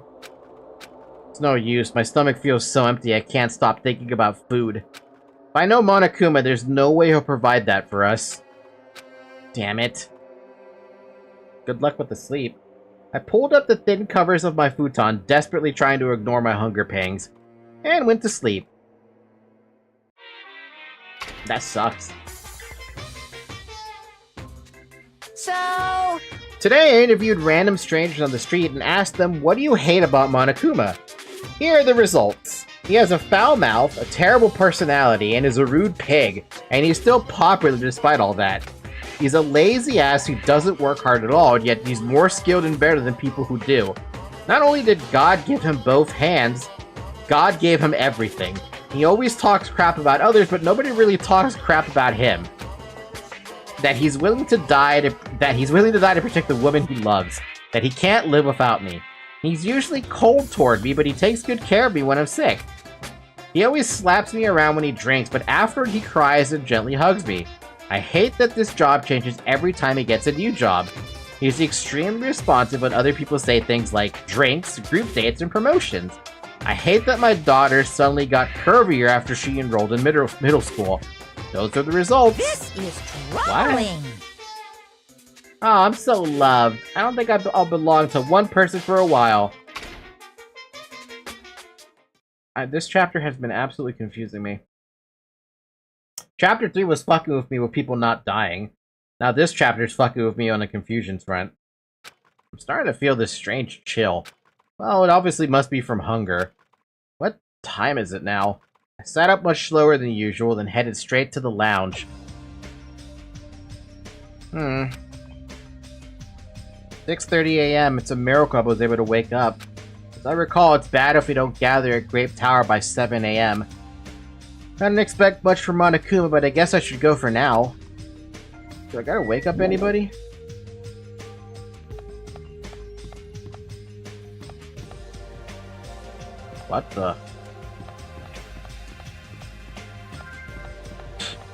It's no use. My stomach feels so empty I can't stop thinking about food. If I know Monokuma, there's no way he'll provide that for us. Damn it. Good luck with the sleep. I pulled up the thin covers of my futon, desperately trying to ignore my hunger pangs, and went to sleep. That sucks. So, Today I interviewed random strangers on the street and asked them, what do you hate about Monokuma? Here are the results. He has a foul mouth, a terrible personality, and is a rude pig, and he's still popular despite all that. He's a lazy ass who doesn't work hard at all, yet he's more skilled and better than people who do. Not only did God give him both hands, God gave him everything. He always talks crap about others, but nobody really talks crap about him. That he's willing to die to protect the woman he loves. That he can't live without me. He's usually cold toward me, but he takes good care of me when I'm sick. He always slaps me around when he drinks, but afterward he cries and gently hugs me. I hate that this job changes every time he gets a new job. He's extremely responsive when other people say things like drinks, group dates, and promotions. I hate that my daughter suddenly got curvier after she enrolled in middle school. Those are the results. this is troubling. Oh, I'm so loved. I don't think I'll belong to one person for a while. This chapter has been absolutely confusing me. Chapter 3 was fucking with me with people not dying. Now this chapter is fucking with me on the confusion front. I'm starting to feel this strange chill. Well, it obviously must be from hunger. What time is it now? I sat up much slower than usual, then headed straight to the lounge. 6:30 a.m. It's a miracle I was able to wake up. As I recall, it's bad if we don't gather at Grape Tower by 7 a.m. I didn't expect much from Monokuma, but I guess I should go for now. Do I gotta wake up anybody? What the?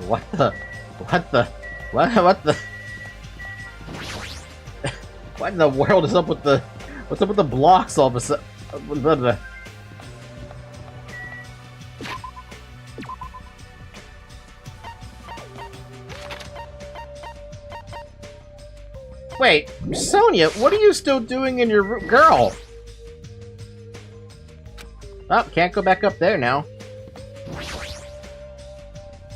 What the? What the? What the? What in the world is up with the... What's up with the blocks all of a sudden? Wait, Sonia, what are you still doing in your room? Girl! Oh, can't go back up there now.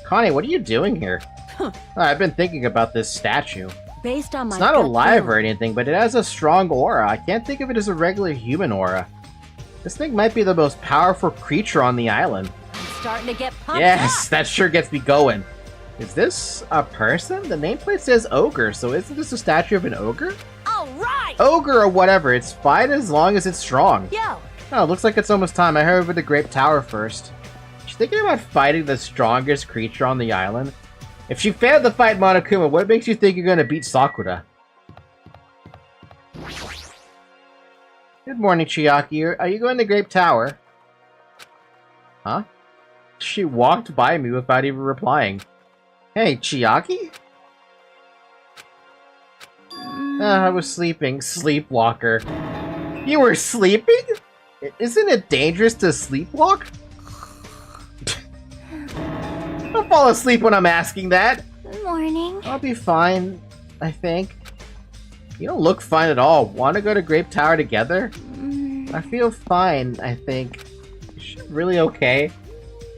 Connie, what are you doing here? Oh, I've been thinking about this statue. Based on my It's not gut alive feeling. or anything, but it has a strong aura. I can't think of it as a regular human aura. This thing might be the most powerful creature on the island. I'm starting to get pumped Yes, up. that sure gets me going. Is this a person? The nameplate says ogre, so isn't this a statue of an ogre? All right. Ogre or whatever, it's fine as long as it's strong. Yo, Oh, looks like it's almost time. I head over to Grape Tower first. She's thinking about fighting the strongest creature on the island. If she failed to fight Monokuma, what makes you think you're gonna beat Sakura? Good morning, Chiaki. Are you going to Grape Tower? Huh? She walked by me without even replying. Hey, Chiaki? I was sleeping. Sleepwalker. You were sleeping? Isn't it dangerous to sleepwalk? Don't fall asleep when I'm asking that. Good morning. I'll be fine, I think. You don't look fine at all. Want to go to Grape Tower together? I feel fine, I think. Is she really okay?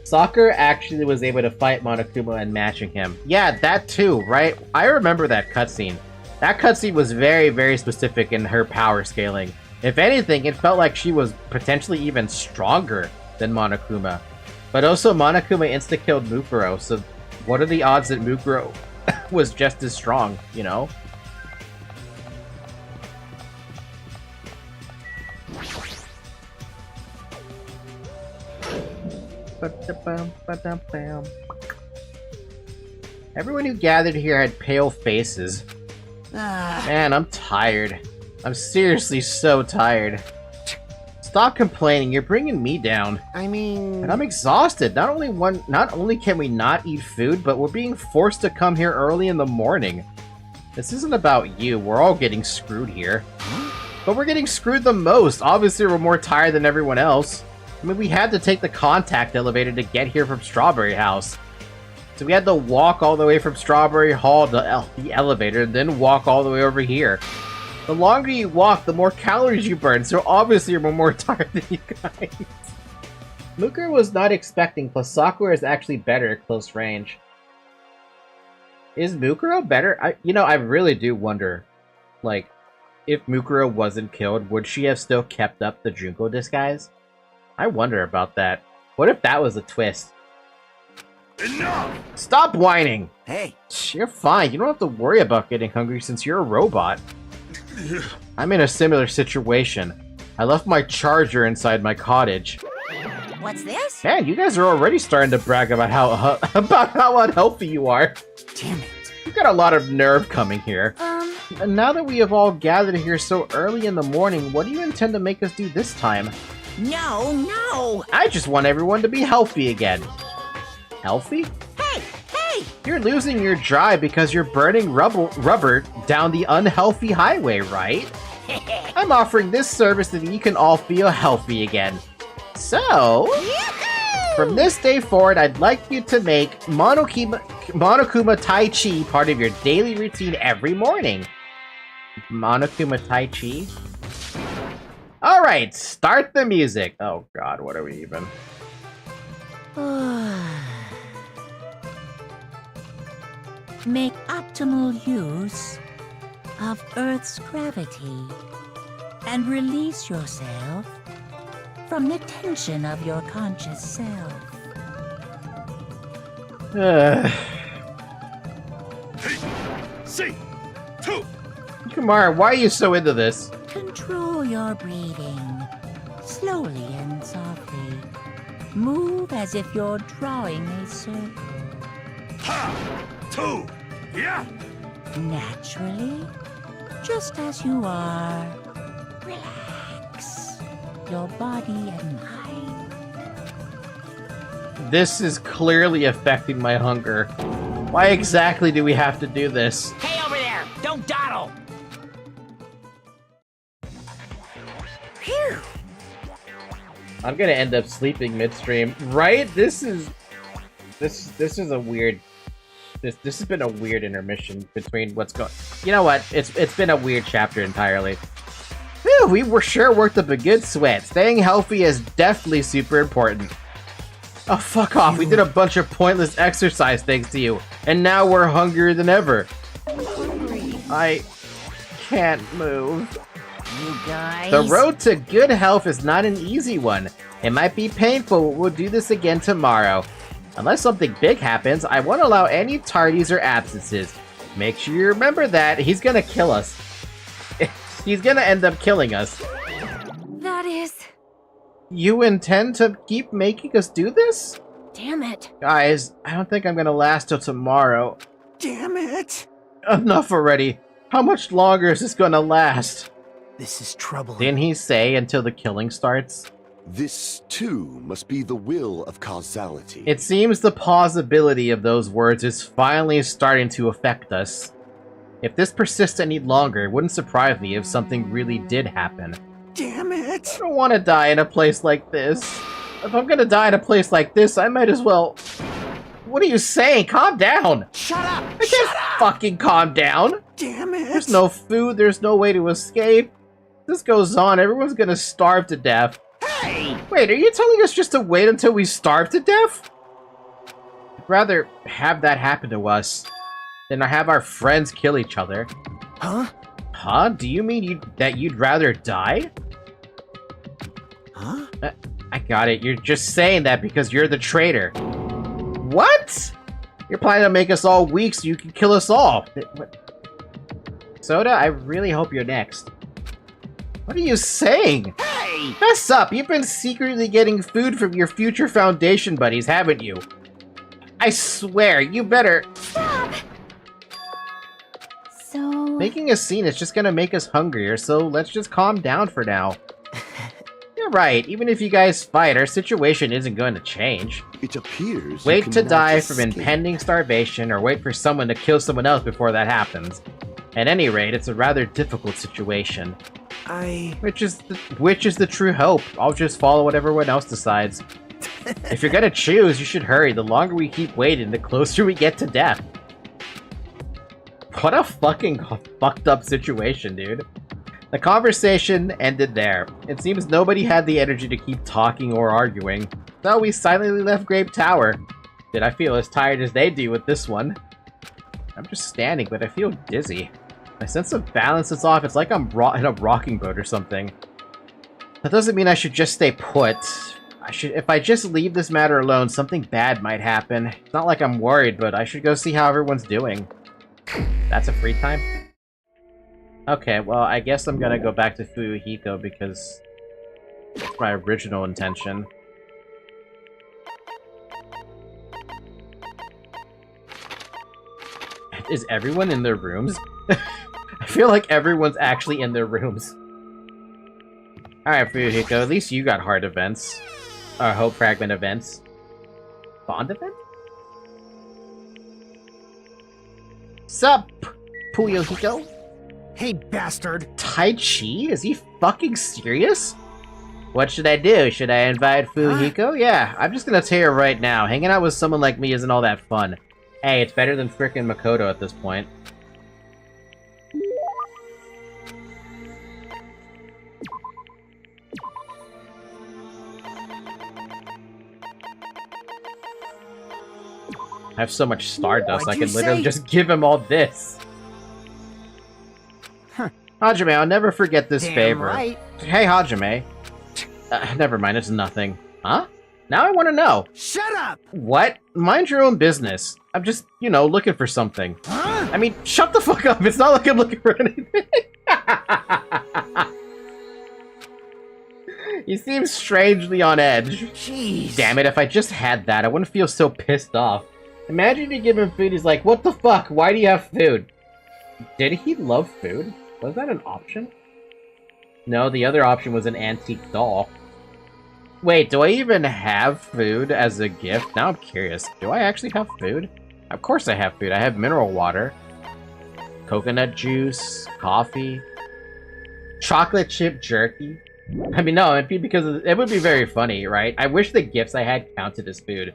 Sakura actually was able to fight Monokuma and matching him. Yeah, that too, right? I remember that cutscene. That cutscene was very, very specific in her power scaling. If anything, it felt like she was potentially even stronger than Monokuma. But also, Monokuma insta-killed Mukuro, so what are the odds that Mukuro was just as strong, you know? Everyone who gathered here had pale faces. Man, I'm tired. I'm seriously so tired. Stop complaining, you're bringing me down. I mean... And I'm exhausted. Not only can we not eat food, but we're being forced to come here early in the morning. This isn't about you, we're all getting screwed here. But we're getting screwed the most. Obviously we're more tired than everyone else. I mean, we had to take the contact elevator to get here from Strawberry House. So we had to walk all the way from Strawberry Hall to the elevator, and then walk all the way over here. The longer you walk, the more calories you burn, so obviously you're more tired than you guys. Mukuro was not expecting, plus Sakura is actually better at close range. Is Mukuro better? I really do wonder, like, if Mukuro wasn't killed, would she have still kept up the Junko disguise? I wonder about that. What if that was a twist? Enough! Stop whining! Hey, You're fine. You don't have to worry about getting hungry since you're a robot. I'm in a similar situation. I left my charger inside my cottage. What's this? Man, you guys are already starting to brag about how unhealthy you are. damn it. You've got a lot of nerve coming here. And now that we have all gathered here so early in the morning, what do you intend to make us do this time? No! I just want everyone to be healthy again. Healthy? Hey! You're losing your drive because you're burning rubber down the unhealthy highway, right? I'm offering this service so that you can all feel healthy again. So, from this day forward, I'd like you to make Monokuma Tai Chi part of your daily routine every morning. Monokuma Tai Chi? Alright, start the music. Oh god, what are we even? Make optimal use of Earth's gravity and release yourself from the tension of your conscious self. See, two. Kumar, why are you so into this? Control your breathing, slowly and softly. Move as if you're drawing a circle. Ha! Two. Yeah. Naturally, just as you are. Relax your body and mind. This is clearly affecting my hunger. Why exactly do we have to do this? Hey, over there! Don't dawdle! Phew! I'm gonna end up sleeping midstream, right? This is a weird. This has been a weird intermission between what's going. You know what? It's been a weird chapter entirely. Whew, we were sure worked up a good sweat. Staying healthy is definitely super important. Oh, fuck off. We did a bunch of pointless exercise thanks to you. And now we're hungrier than ever. I can't move. You guys. The road to good health is not an easy one. It might be painful, but we'll do this again tomorrow. Unless something big happens, I won't allow any tardies or absences. Make sure you remember that. He's gonna kill us. He's gonna end up killing us. That is. You intend to keep making us do this? Damn it. Guys, I don't think I'm gonna last till tomorrow. Damn it! Enough already. How much longer is this gonna last? This is troubling. Didn't he say until the killing starts? This, too, must be the will of causality. It seems the plausibility of those words is finally starting to affect us. If this persists any longer, it wouldn't surprise me if something really did happen. Damn it! I don't want to die in a place like this. If I'm gonna die in a place like this, I might as well... What are you saying? Calm down! Shut up! I can't fucking calm down! Damn it! There's no food, there's no way to escape. If this goes on, everyone's gonna starve to death. Hey! Wait, are you telling us just to wait until we starve to death? I'd rather have that happen to us than have our friends kill each other. Huh? Huh? Do you mean that you'd rather die? Huh? I got it. You're just saying that because you're the traitor. What? You're planning to make us all weak so you can kill us all. Soda, I really hope you're next. What are you saying? Hey! Mess up! You've been secretly getting food from your future Foundation buddies, haven't you? I swear, you better... Stop! So, Making a scene is just gonna make us hungrier, so let's just calm down for now. You're right, even if you guys fight, our situation isn't going to change. It appears you Wait to cannot die from escape. impending starvation, or wait for someone to kill someone else before that happens. At any rate, it's a rather difficult situation. Which is the true hope. I'll just follow what everyone else decides. If you're gonna choose, you should hurry. The longer we keep waiting, the closer we get to death. What a fucking fucked up situation, dude. The conversation ended there. It seems nobody had the energy to keep talking or arguing, so we silently left Grape Tower. Did I feel as tired as they do with this one? I'm just standing, but I feel dizzy. My sense of balance is off. It's like I'm in a rocking boat or something. That doesn't mean I should just stay put. If I just leave this matter alone, something bad might happen. It's not like I'm worried, but I should go see how everyone's doing. That's a free time? Okay, well, I guess I'm gonna go back to Fuyuhiko because that's my original intention. Is everyone in their rooms? I feel like everyone's actually in their rooms. Alright, Fuyuhiko, at least you got heart events. Or hope fragment events. Bond event? Sup, Fuyuhiko? Hey, bastard! Tai Chi? Is he fucking serious? What should I do? Should I invite Fuyuhiko? Yeah, I'm just gonna tell you right now. Hanging out with someone like me isn't all that fun. Hey, it's better than frickin' Makoto at this point. I have so much Stardust, I can literally just give him all this. Huh. Hajime, I'll never forget this Damn favor. right. Hey, Hajime. Never mind, it's nothing. Huh? Now I want to know. Shut up! What? Mind your own business. I'm just, you know, looking for something. Huh? I mean, shut the fuck up. It's not like I'm looking for anything. You seem strangely on edge. Jeez. Damn it, if I just had that, I wouldn't feel so pissed off. Imagine you give him food, he's like, what the fuck? Why do you have food? Did he love food? Was that an option? No, the other option was an antique doll. Wait, do I even have food as a gift? Now I'm curious. Do I actually have food? Of course I have food. I have mineral water, coconut juice, coffee, chocolate chip jerky. I mean, no, it'd be because it would be very funny, right? I wish the gifts I had counted as food.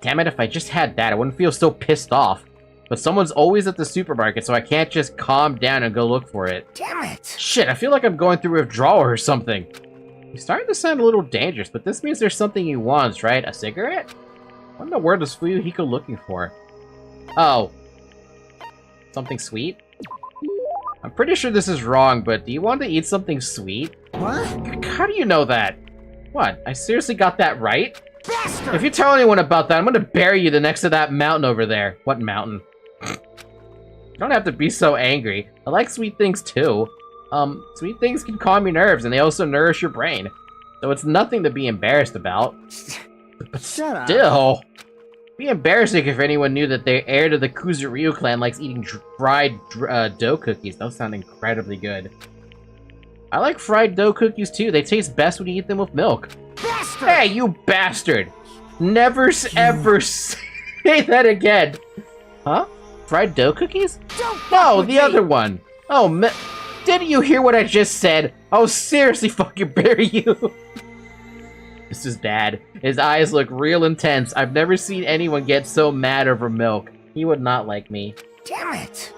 Damn it, if I just had that, I wouldn't feel so pissed off. But someone's always at the supermarket, so I can't just calm down and go look for it. Damn it! Shit, I feel like I'm going through withdrawal or something. He's starting to sound a little dangerous, but this means there's something he wants, right? A cigarette? What in the world is Fuyuhiko looking for? Oh. Something sweet? I'm pretty sure this is wrong, but do you want to eat something sweet? What? How do you know that? What? I seriously got that right? Bastard! If you tell anyone about that, I'm gonna bury you next to that mountain over there. What mountain? You don't have to be so angry. I like sweet things too. Sweet things can calm your nerves, and they also nourish your brain. So it's nothing to be embarrassed about. But Shut up. still, it'd be embarrassing if anyone knew that the heir to the Kuzuryu clan likes eating fried dough cookies. Those sound incredibly good. I like fried dough cookies too. They taste best when you eat them with milk. Bastard! Hey, you bastard! Never ever say that again. Huh? Fried dough cookies? Don't fuck No, with the me. other one. Oh, didn't you hear what I just said? I'll seriously fucking bury you. This is bad. His eyes look real intense. I've never seen anyone get so mad over milk. He would not like me. Damn it!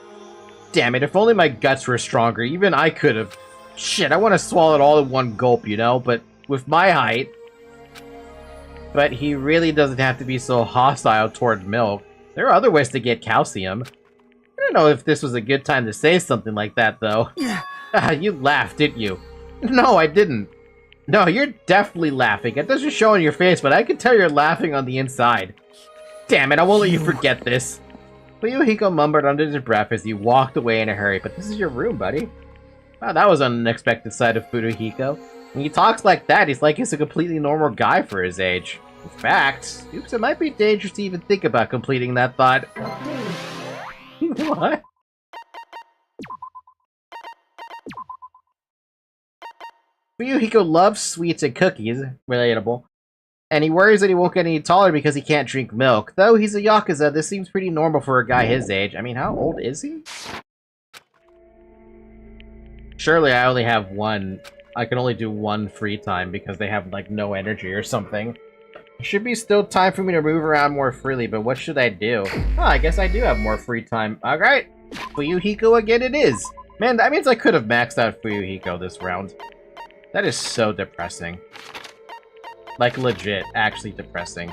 Damn it, if only my guts were stronger, even I could have. Shit, I want to swallow it all in one gulp, you know? But with my height... But he really doesn't have to be so hostile toward milk. There are other ways to get calcium. I don't know if this was a good time to say something like that, though. You laughed, didn't you? No, I didn't. No, you're definitely laughing. It doesn't show on your face, but I can tell you're laughing on the inside. Damn it, I won't let you forget this. Fuyuhiko mumbled under his breath as he walked away in a hurry. But this is your room, buddy. Wow, that was an unexpected side of Fuyuhiko. When he talks like that, he's like he's a completely normal guy for his age. In fact, oops, it might be dangerous to even think about completing that thought. What? Fuyuhiko loves sweets and cookies, relatable. And he worries that he won't get any taller because he can't drink milk. Though he's a Yakuza, this seems pretty normal for a guy his age. I mean, how old is he? Surely I only have one. I can only do one free time because they have, like, no energy or something. Should be still time for me to move around more freely, but what should I do? Oh, I guess I do have more free time. Alright, Fuyuhiko again it is. Man, that means I could have maxed out Fuyuhiko this round. That is so depressing. Like, legit, actually depressing.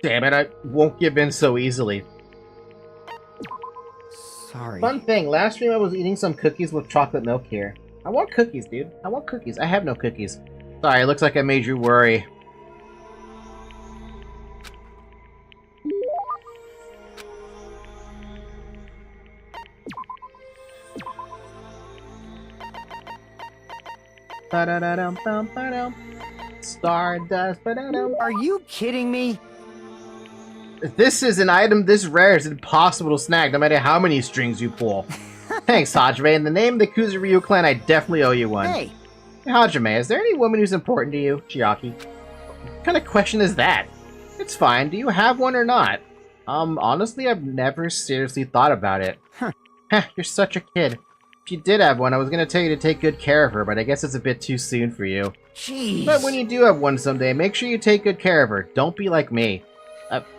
Damn it, I won't give in so easily. Sorry. Fun thing, last stream I was eating some cookies with chocolate milk here. I want cookies, dude. I want cookies. I have no cookies. Sorry, it looks like I made you worry. Ba-da-da-dum-bum-ba-dum. Stardust. Ba-da-dum. Are you kidding me? This is an item this rare is impossible to snag, no matter how many strings you pull. Thanks, Hajime. In the name of the Kuzuryu clan, I definitely owe you one. Hey, Hajime, is there any woman who's important to you? Chiaki. What kind of question is that? It's fine. Do you have one or not? Honestly, I've never seriously thought about it. Huh. Heh, you're such a kid. If you did have one, I was gonna tell you to take good care of her, but I guess it's a bit too soon for you. jeez. But when you do have one someday, make sure you take good care of her. Don't be like me.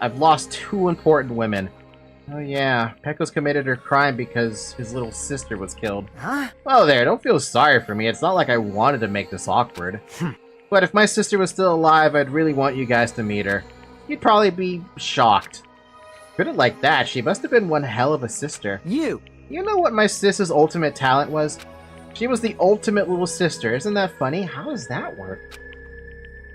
I've lost 2 important women. Oh yeah, Pekko's committed her crime because his little sister was killed. Huh? Well there, don't feel sorry for me. It's not like I wanted to make this awkward. But if my sister was still alive, I'd really want you guys to meet her. You'd probably be shocked. Put it like that, she must have been one hell of a sister. You. You know what my sister's ultimate talent was? She was the ultimate little sister. Isn't that funny? How does that work?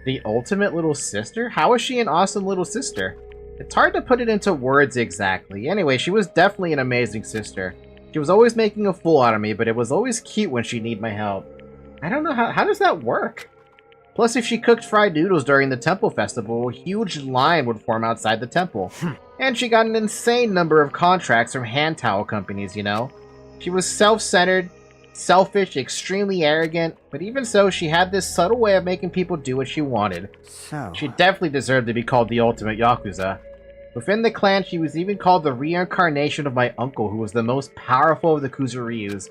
The ultimate little sister? How is she an awesome little sister? It's hard to put it into words exactly. Anyway, she was definitely an amazing sister. She was always making a fool out of me, but it was always cute when she needed my help. I don't know, how does that work? Plus, if she cooked fried noodles during the temple festival, a huge line would form outside the temple. And she got an insane number of contracts from hand towel companies, you know? She was self-centered, selfish, extremely arrogant, but even so, she had this subtle way of making people do what she wanted. So. She definitely deserved to be called the ultimate Yakuza. Within the clan, she was even called the reincarnation of my uncle, who was the most powerful of the Kuzuryus.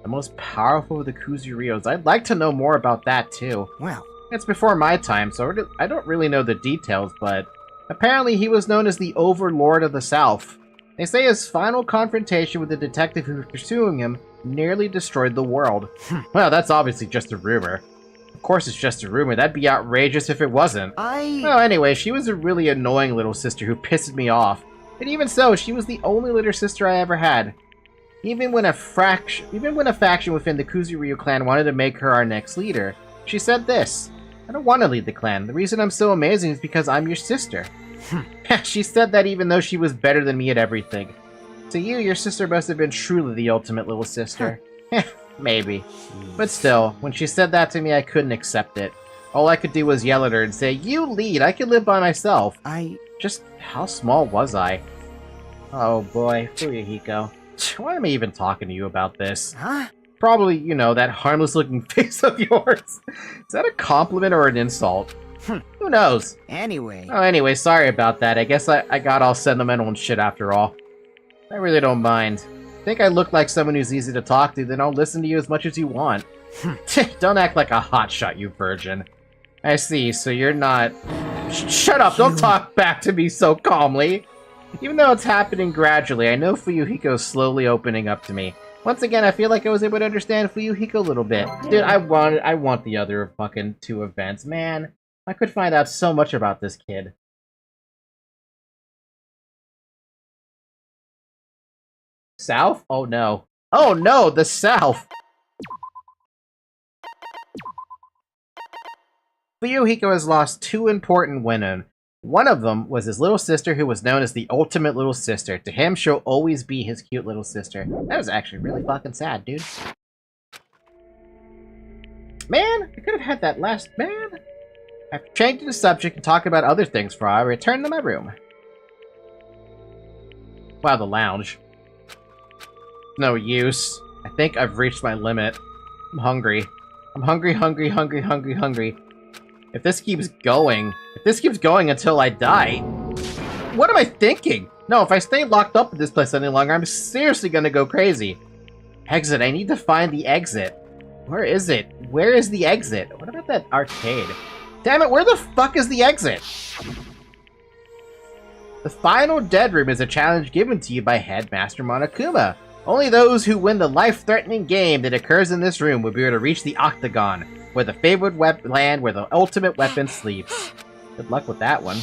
The most powerful of the Kuzuryus. I'd like to know more about that, too. Well. It's before my time, so I don't really know the details, but apparently he was known as the Overlord of the South. They say his final confrontation with the detective who was pursuing him nearly destroyed the world. Well, that's obviously just a rumor. Of course it's just a rumor. That'd be outrageous if it wasn't. Well, anyway, she was a really annoying little sister who pissed me off. But even so, she was the only little sister I ever had. Even when a faction within the Kuzuryu clan wanted to make her our next leader, she said this: I don't want to lead the clan. The reason I'm so amazing is because I'm your sister. She said that even though she was better than me at everything. To you, your sister must have been truly the ultimate little sister. Maybe. But still, when she said that to me, I couldn't accept it. All I could do was yell at her and say, you lead, I can live by myself. Just how small was I? Oh boy, Fuyuhiko. Why am I even talking to you about this? Huh? Probably, you know, that harmless-looking face of yours. Is that a compliment or an insult? Who knows? Anyway. Oh, anyway, sorry about that. I guess I got all sentimental and shit after all. I really don't mind. Think I look like someone who's easy to talk to, then I'll listen to you as much as you want. Don't act like a hotshot, you virgin. I see, so you're not... Shut up, don't talk back to me so calmly. Even though it's happening gradually, I know Fuyuhiko's slowly opening up to me. Once again, I feel like I was able to understand Fuyuhiko a little bit. Dude, I want the other fucking 2 events, man. I could find out so much about this kid. South? Oh no. Oh no, the South! Fuyuhiko has lost 2 important women. One of them was his little sister, who was known as the ultimate little sister. To him, she'll always be his cute little sister. That was actually really fucking sad, dude. Man, I could have had that last... Man! I've changed the subject and talked about other things before I return to my room. Wow, the lounge. No use. I think I've reached my limit. I'm hungry. I'm hungry, hungry, hungry, hungry, hungry. If this keeps going until I die, what am I thinking? No, if I stay locked up in this place any longer, I'm seriously gonna go crazy. Exit, I need to find the exit. Where is it? Where is the exit? What about that arcade? Damn it, where the fuck is the exit? The final dead room is a challenge given to you by Headmaster Monokuma. Only those who win the life-threatening game that occurs in this room will be able to reach the Octagon, where the favored land where the ultimate weapon sleeps. Good luck with that one.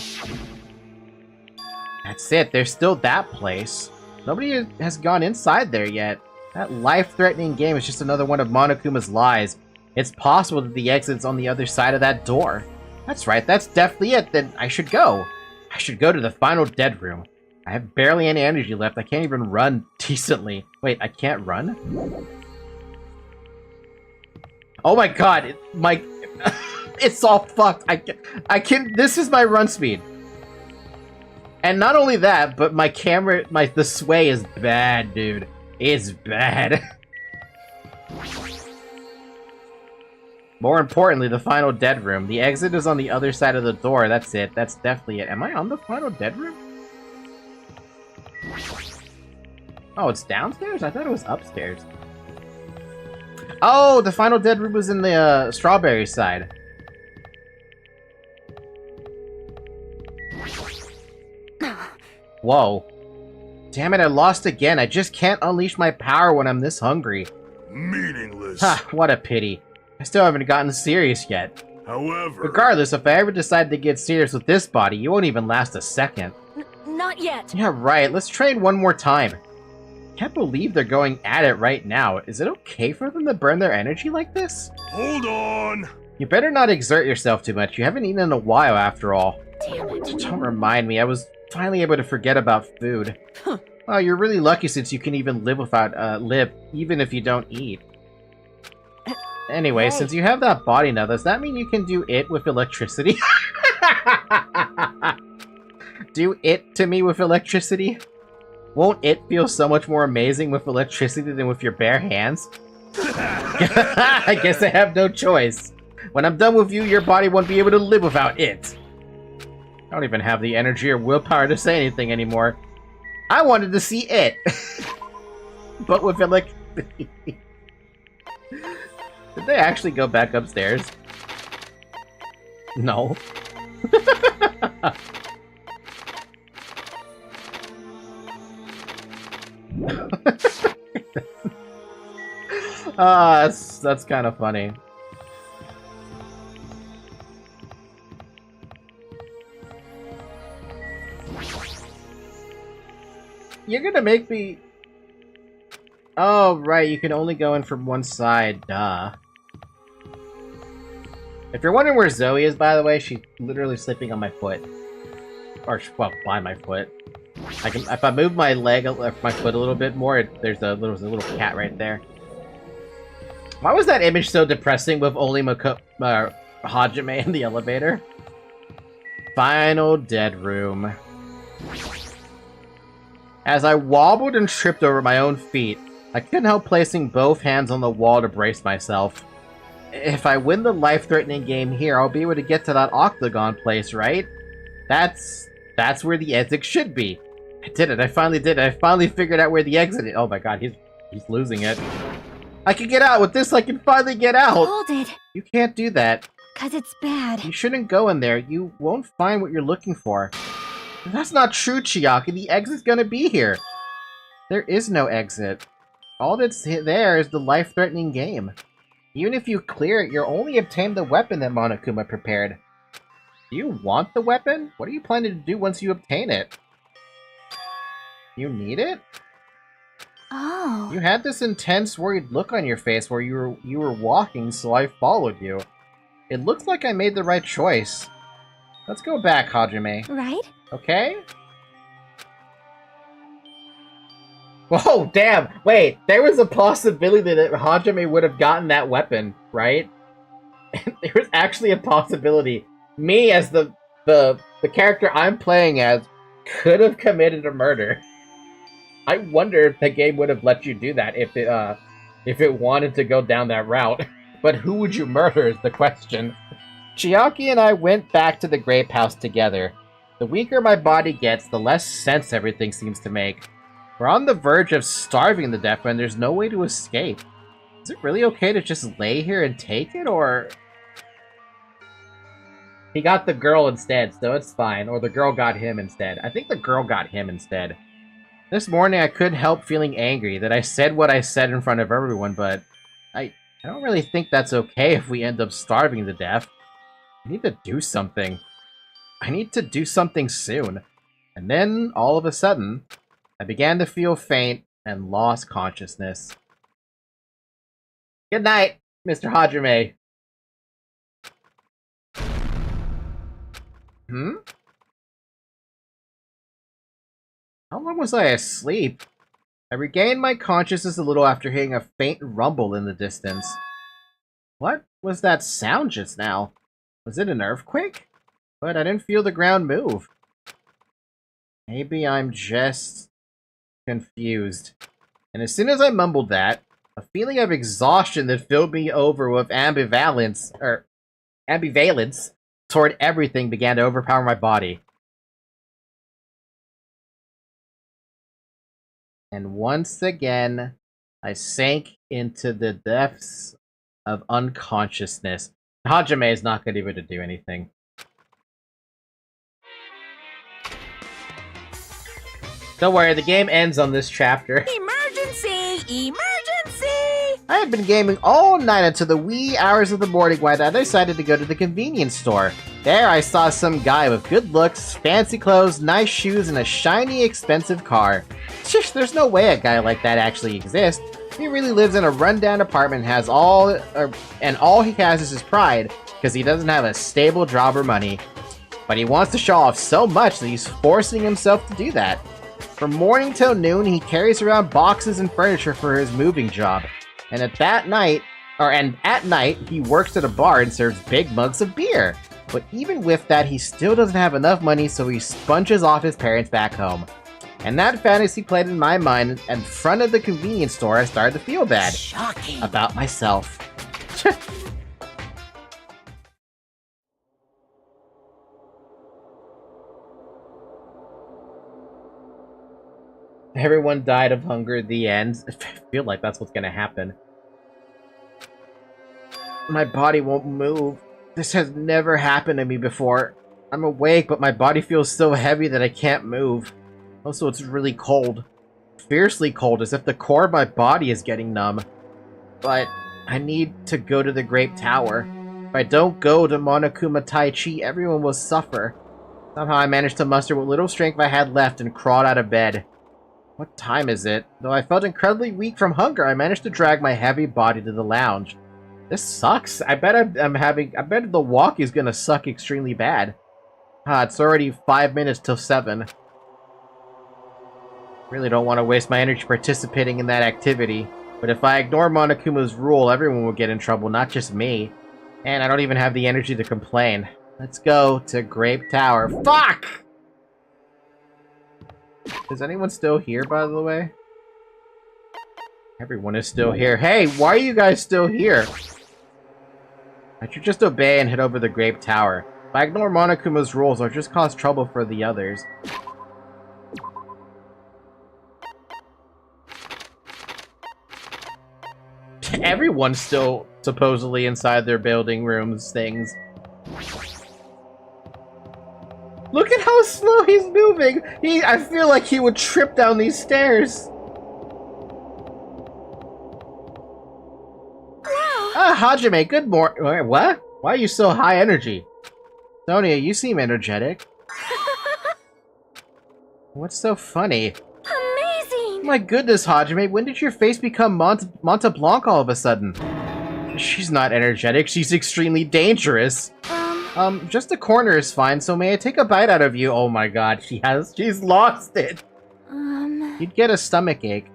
That's it, there's still that place. Nobody has gone inside there yet. That life-threatening game is just another one of Monokuma's lies. It's possible that the exit's on the other side of that door. That's right, that's definitely it, then I should go. I should go to the final dead room. I have barely any energy left, I can't even run decently. Wait, I can't run? Oh my god, it's all fucked. I can, this is my run speed. And not only that, but my camera, the sway is bad, dude. It's bad. More importantly, the final dead room. The exit is on the other side of the door. That's it. That's definitely it. Am I on the final dead room? Oh, it's downstairs? I thought it was upstairs. Oh, the final dead room was in the strawberry side. Whoa. Damn it, I lost again. I just can't unleash my power when I'm this hungry. Meaningless. Ha, what a pity. I still haven't gotten serious yet. However... Regardless, if I ever decide to get serious with this body, you won't even last a second. Not yet. Yeah, right. Let's train one more time. Can't believe they're going at it right now. Is it okay for them to burn their energy like this? Hold on! You better not exert yourself too much. You haven't eaten in a while, after all. Damn it. Don't remind me. I was finally able to forget about food. Huh. Well, you're really lucky since you can even live without, even if you don't eat. Anyway, Hey. since you have that body now, does that mean you can do it with electricity? Do it to me with electricity? Won't it feel so much more amazing with electricity than with your bare hands? I guess I have no choice. When I'm done with you, your body won't be able to live without it. I don't even have the energy or willpower to say anything anymore. I wanted to see it. But with electricity. Did they actually go back upstairs? No. That's kind of funny. You're gonna make me... Oh, right, you can only go in from one side, duh. If you're wondering where Zoe is, by the way, she's literally sleeping on my foot. Or, well, by my foot. I can, if I move my leg, or my foot a little bit more, there's a little cat right there. Why was that image so depressing with only Hajime in the elevator? Final dead room. As I wobbled and tripped over my own feet, I couldn't help placing both hands on the wall to brace myself. If I win the life-threatening game here, I'll be able to get to that Octagon place, right? That's where the exit should be. I did it. I finally did it. I finally figured out where the exit is. Oh my god, he's losing it. I can get out! With this, I can finally get out! Hold it. You can't do that. 'Cause it's bad. You shouldn't go in there. You won't find what you're looking for. That's not true, Chiaki. The exit's gonna be here. There is no exit. All that's there is the life-threatening game. Even if you clear it, you'll only obtain the weapon that Monokuma prepared. Do you want the weapon? What are you planning to do once you obtain it? You need it? Oh. You had this intense, worried look on your face where you were walking, so I followed you. It looks like I made the right choice. Let's go back, Hajime. Right? Okay? Whoa, damn! Wait, there was a possibility that Hajime would have gotten that weapon, right? There was actually a possibility. Me, as the character I'm playing as, could have committed a murder. I wonder if the game would have let you do that if it wanted to go down that route. But who would you murder is the question. Chiaki and I went back to the grape house together. The weaker my body gets, the less sense everything seems to make. We're on the verge of starving to death and there's no way to escape. Is it really okay to just lay here and take it, or... He got the girl instead, so it's fine. Or the girl got him instead. I think the girl got him instead. This morning I couldn't help feeling angry that I said what I said in front of everyone, but I don't really think that's okay if we end up starving to death. I need to do something. I need to do something soon. And then, all of a sudden, I began to feel faint and lost consciousness. Good night, Mr. Hajime. How long was I asleep? I regained my consciousness a little after hearing a faint rumble in the distance. What was that sound just now? Was it an earthquake? But I didn't feel the ground move. Maybe I'm just confused. And as soon as I mumbled that, a feeling of exhaustion that filled me over with ambivalence toward everything began to overpower my body. And once again, I sank into the depths of unconsciousness. Hajime is not going to be able to do anything. Don't worry, the game ends on this chapter. Emergency! Emergency! I had been gaming all night until the wee hours of the morning when I decided to go to the convenience store. There I saw some guy with good looks, fancy clothes, nice shoes, and a shiny, expensive car. Shush, there's no way a guy like that actually exists. He really lives in a rundown apartment and has all he has is his pride, because he doesn't have a stable job or money. But he wants to show off so much that he's forcing himself to do that. From morning till noon, he carries around boxes and furniture for his moving job. And at night, he works at a bar and serves big mugs of beer. But even with that, he still doesn't have enough money, so he sponges off his parents back home. And that fantasy played in my mind, and in front of the convenience store, I started to feel bad. Shocking. About myself. Everyone died of hunger at the end. I feel like that's what's gonna happen. My body won't move. This has never happened to me before. I'm awake, but my body feels so heavy that I can't move. Also, it's really cold. Fiercely cold, as if the core of my body is getting numb. But I need to go to the Grape Tower. If I don't go to Monokuma Taichi, everyone will suffer. Somehow I managed to muster what little strength I had left and crawled out of bed. What time is it? Though I felt incredibly weak from hunger, I managed to drag my heavy body to the lounge. This sucks. I bet the walk is gonna suck extremely bad. It's already 5 minutes till 7. Really don't want to waste my energy participating in that activity. But if I ignore Monokuma's rule, everyone will get in trouble, not just me. And I don't even have the energy to complain. Let's go to Grape Tower. Fuck! Is anyone still here, by the way? Everyone is still here. Hey, why are you guys still here? I should just obey and head over the Grape Tower. If I ignore Monokuma's rules, I'll just cause trouble for the others. Everyone's still supposedly inside their building rooms things. Look at how slow he's moving! I feel like he would trip down these stairs. Ah, Hajime, good morning. What? Why are you so high energy? Sonia, you seem energetic. What's so funny? Amazing! My goodness, Hajime, when did your face become Monte Blanc all of a sudden? She's not energetic, she's extremely dangerous. Just a corner is fine, so may I take a bite out of you? Oh my god, she's lost it. You'd get a stomachache.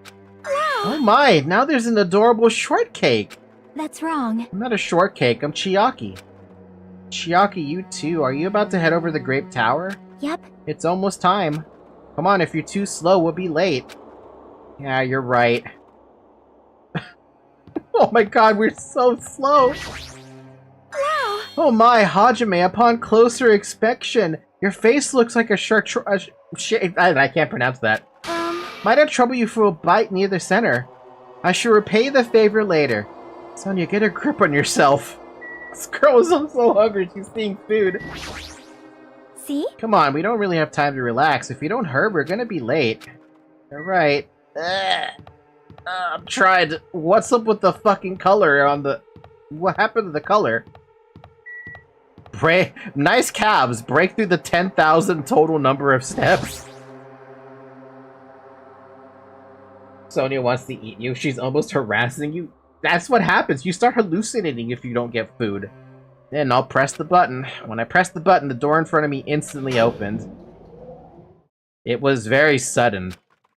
Oh my, now there's an adorable shortcake. That's wrong. I'm not a shortcake, I'm Chiaki. Chiaki, you too. Are you about to head over the Grape Tower? Yep. It's almost time. Come on, if you're too slow, we'll be late. Yeah, you're right. Oh my god, we're so slow. Wow! Oh my, Hajime, upon closer inspection, your face looks like a I can't pronounce that. Might I trouble you for a bite near the center? I shall repay the favor later. Sonia, get a grip on yourself. This girl is so hungry, she's seeing food. See? Come on, we don't really have time to relax. If you don't hurry, we're gonna be late. Alright. I'm trying to... What's up with the fucking color on the... What happened to the color? Nice calves. Break through the 10,000 total number of steps. Sonia wants to eat you. She's almost harassing you. That's what happens. You start hallucinating if you don't get food. Then I'll press the button. When I pressed the button, the door in front of me instantly opened. It was very sudden.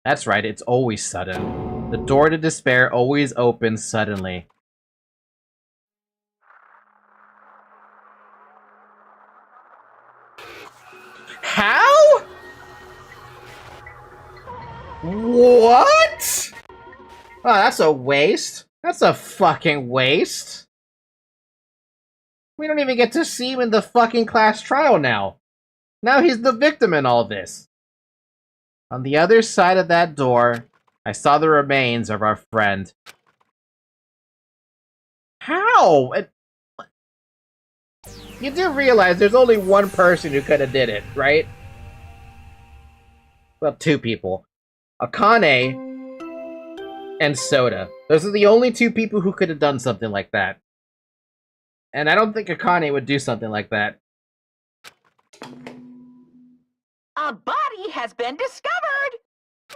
That's right, it's always sudden. The door to despair always opens suddenly. How? What? Oh, that's a waste. That's a fucking waste. We don't even get to see him in the fucking class trial now. Now he's the victim in all this. On the other side of that door, I saw the remains of our friend. How? You do realize there's only one person who could have did it, right? Well, two people. Akane and Soda. Those are the only two people who could have done something like that. And I don't think Akane would do something like that. A body has been discovered!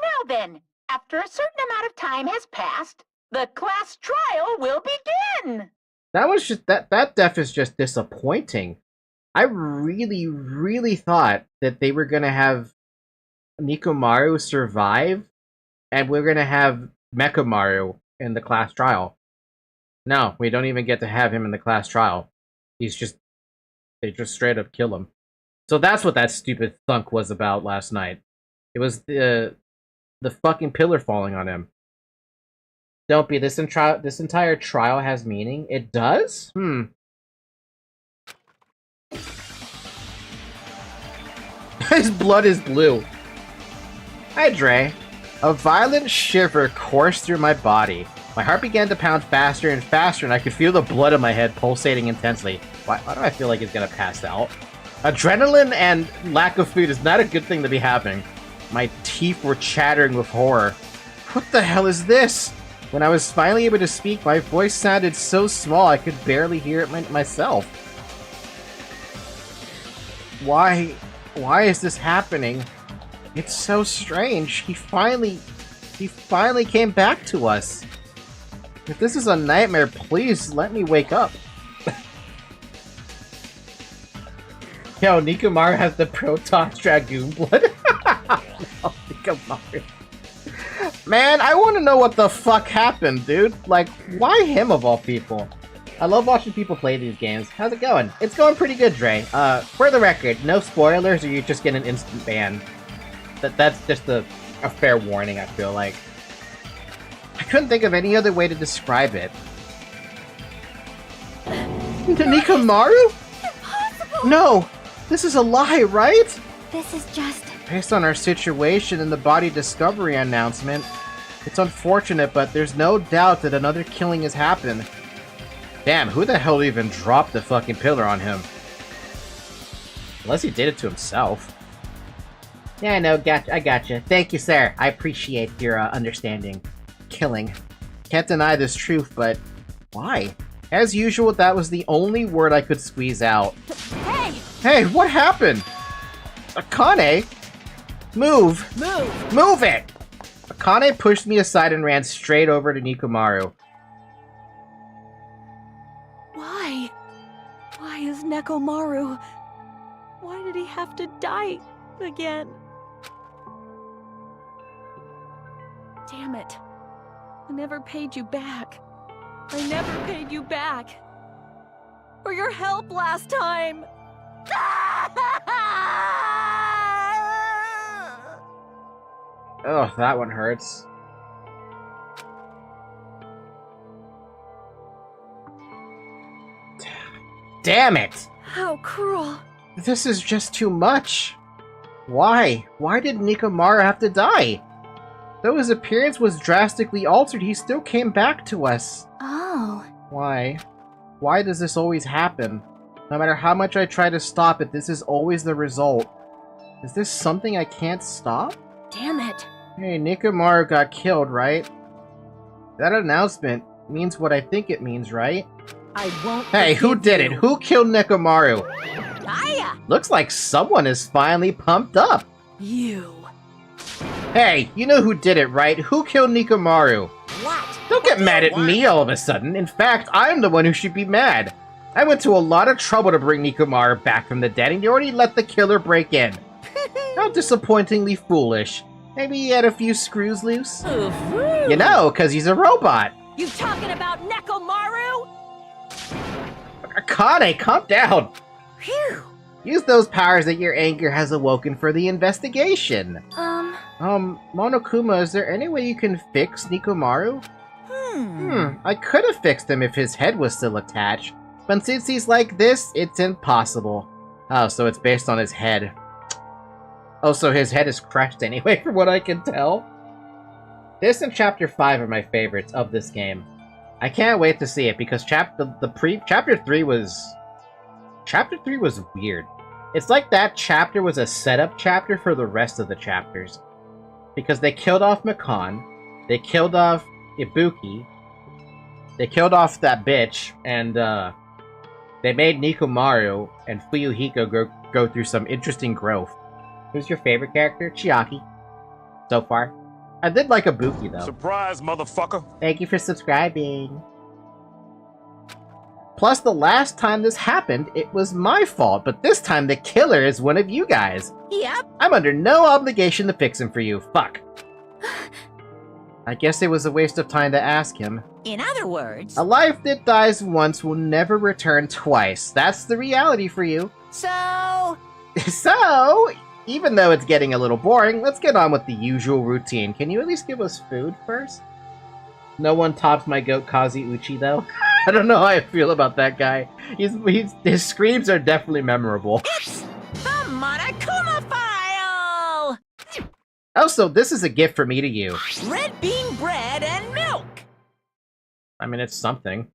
Now then, after a certain amount of time has passed, the class trial will begin! That was just, that death is just disappointing. I really thought that they were gonna have Nikomaru survive, and we're gonna have Mekamaru in the class trial. No, we don't even get to have him in the class trial. They just straight up kill him. So that's what that stupid thunk was about last night. It was the fucking pillar falling on him. Don't be, this entire trial has meaning. It does? His blood is blue. Hi, Dre. A violent shiver coursed through my body. My heart began to pound faster and faster, and I could feel the blood in my head pulsating intensely. Why do I feel like he's gonna pass out? Adrenaline and lack of food is not a good thing to be having. My teeth were chattering with horror. What the hell is this? When I was finally able to speak, my voice sounded so small I could barely hear it myself. Why is this happening? It's so strange. He finally came back to us. If this is a nightmare, please let me wake up. Yo, Nikomaru has the Protoss Dragoon blood. No, Nikomaru. Man, I want to know what the fuck happened, dude. Like, why him of all people? I love watching people play these games. How's it going? It's going pretty good, Dre. For the record, no spoilers or you just get an instant ban. That's just a fair warning, I feel like. I couldn't think of any other way to describe it. Nikomaru? Impossible! No! This is a lie, right? This is just... Based on our situation and the body discovery announcement, it's unfortunate, but there's no doubt that another killing has happened. Damn, who the hell even dropped the fucking pillar on him? Unless he did it to himself. Yeah, I know, I gotcha. Thank you, sir. I appreciate your understanding. Killing. Can't deny this truth, but why? As usual, that was the only word I could squeeze out. Hey! Hey, what happened? Akane? Move! Move it! Akane pushed me aside and ran straight over to Nikomaru. Why? Why is Nekomaru? Why did he have to die again? Damn it. I never paid you back. I never paid you back. For your help last time. Oh, that one hurts. Damn it! How cruel. This is just too much. Why? Why did Nikomaru have to die? Though his appearance was drastically altered, he still came back to us. Oh. Why? Why does this always happen? No matter how much I try to stop it, this is always the result. Is this something I can't stop? Damn it. Hey, Nikomaru got killed, right? That announcement means what I think it means, right? I won't. Hey, who did it? Who killed Nikomaru? Hiya! Looks like someone is finally pumped up. You. Hey, you know who did it, right? Who killed Nikomaru? What? Don't get mad at me all of a sudden. In fact, I'm the one who should be mad. I went to a lot of trouble to bring Nikomaru back from the dead, and you already let the killer break in. How disappointingly foolish. Maybe he had a few screws loose? Oof. You know, because he's a robot. You talking about Nekomaru? Akane, calm down. Phew. Use those powers that your anger has awoken for the investigation. Monokuma, is there any way you can fix Nikomaru? I could have fixed him if his head was still attached. But since he's like this, it's impossible. Oh, so it's based on his head. Oh, so his head is crushed anyway, from what I can tell. This and Chapter 5 are my favorites of this game. I can't wait to see it, because Chapter 3 was weird. It's like that chapter was a setup chapter for the rest of the chapters. Because they killed off Makan, they killed off Ibuki, they killed off that bitch, and they made Nikomaru and Fuyuhiko go through some interesting growth. Who's your favorite character? Chiaki. So far. I did like Ibuki, though. Surprise, motherfucker. Thank you for subscribing. Plus, the last time this happened, it was my fault, but this time the killer is one of you guys. Yep. I'm under no obligation to fix him for you. Fuck. I guess it was a waste of time to ask him. In other words, A life that dies once will never return twice. That's the reality for you. so So, even though it's getting a little boring, let's get on with the usual routine. Can you at least give us food first? No one tops my goat Kazi Uchi, though. I don't know how I feel about that guy. His screams are definitely memorable. it's the Monokuma file! Also, this is a gift for me to you. Red bean bread and milk! I mean, it's something.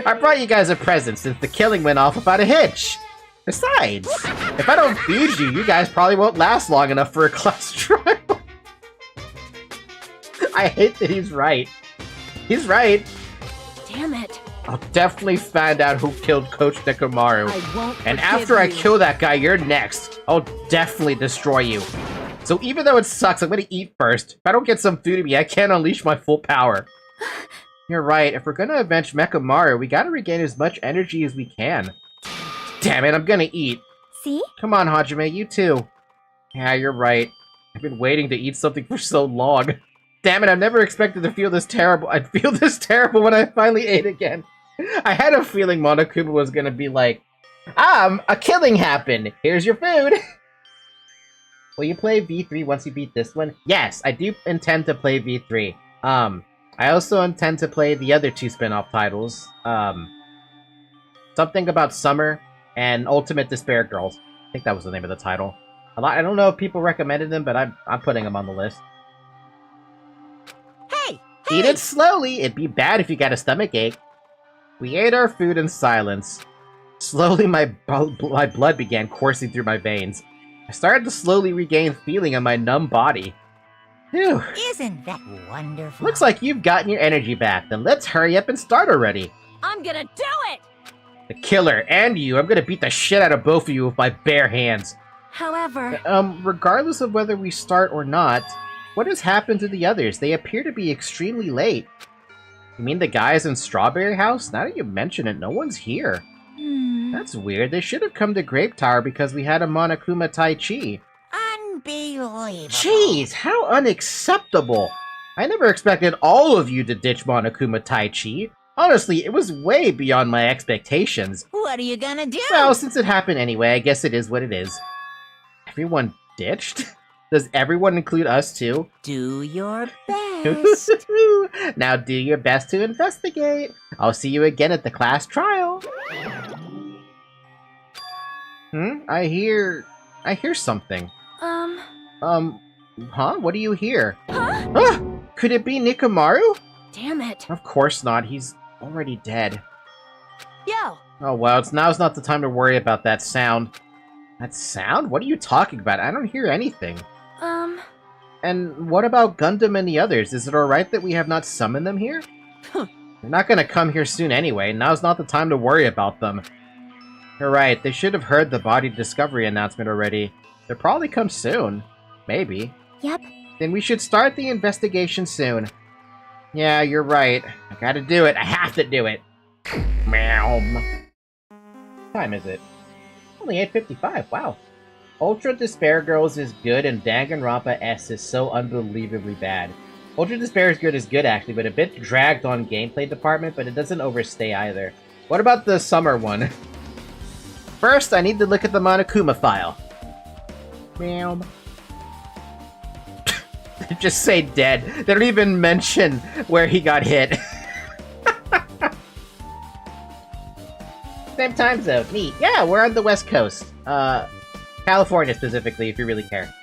I brought you guys a present since the killing went off without a hitch. Besides, if I don't feed you, you guys probably won't last long enough for a class trial. I hate that he's right. He's right. Damn it. I'll definitely find out who killed Coach Nekomaru. I won't And forgive after I you. kill that guy, you're next. I'll definitely destroy you. So even though it sucks, I'm gonna eat first. If I don't get some food in me, I can't unleash my full power. You're right. If we're gonna avenge Nekomaru, we gotta regain as much energy as we can. Damn it, I'm gonna eat. See? Come on, Hajime, you too. Yeah, you're right. I've been waiting to eat something for so long. Damn it, I've never expected to feel this terrible. I'd feel this terrible when I finally ate again. I had a feeling Monokuma was gonna be like, a killing happened. Here's your food. Will you play V3 once you beat this one? Yes, I do intend to play V3. I also intend to play the other two spin-off titles. Something about Summer and Ultimate Despair Girls. I think that was the name of the title. I don't know if people recommended them, but I'm putting them on the list. Hey! Eat it slowly. It'd be bad if you got a stomachache. We ate our food in silence. Slowly, my blood began coursing through my veins. I started to slowly regain feeling in my numb body. Phew. Isn't that wonderful? Looks like you've gotten your energy back. Then let's hurry up and start already. I'm gonna do it! The killer and you. I'm gonna beat the shit out of both of you with my bare hands. However, Regardless of whether we start or not, what has happened to the others? They appear to be extremely late. You mean the guys in Strawberry House? Now that you mention it, no one's here. That's weird. They should have come to Grape Tower because we had a Monokuma Tai Chi. Unbelievable. Jeez, how unacceptable. I never expected all of you to ditch Monokuma Tai Chi. Honestly, it was way beyond my expectations. What are you gonna do? Well, since it happened anyway, I guess it is what it is. Everyone ditched? Does everyone include us too? Do your best. Now do your best to investigate. I'll see you again at the class trial. I hear something. Huh? What do you hear? Huh? Ah! Could it be Nikomaru? damn it. Of course not. He's already dead. Yo! Oh, well, now's not the time to worry about that sound. That sound? What are you talking about? I don't hear anything. And what about Gundam and the others? Is it alright that we have not summoned them here? Huh. They're not gonna come here soon anyway. Now's not the time to worry about them. You're right. They should have heard the body discovery announcement already. They'll probably come soon. Maybe. Yep. Then we should start the investigation soon. Yeah, you're right. I gotta do it. I have to do it. Meow. What time is it? Only 8:55. Wow. Ultra Despair Girls is good, and Danganronpa S is so unbelievably bad. Ultra Despair is good actually, but a bit dragged on gameplay department, but it doesn't overstay either. What about the summer one? First, I need to look at the Monokuma file. Meow. They just say dead. They don't even mention where he got hit. Same time zone. Neat. Yeah, we're on the West Coast. California specifically, if you really care.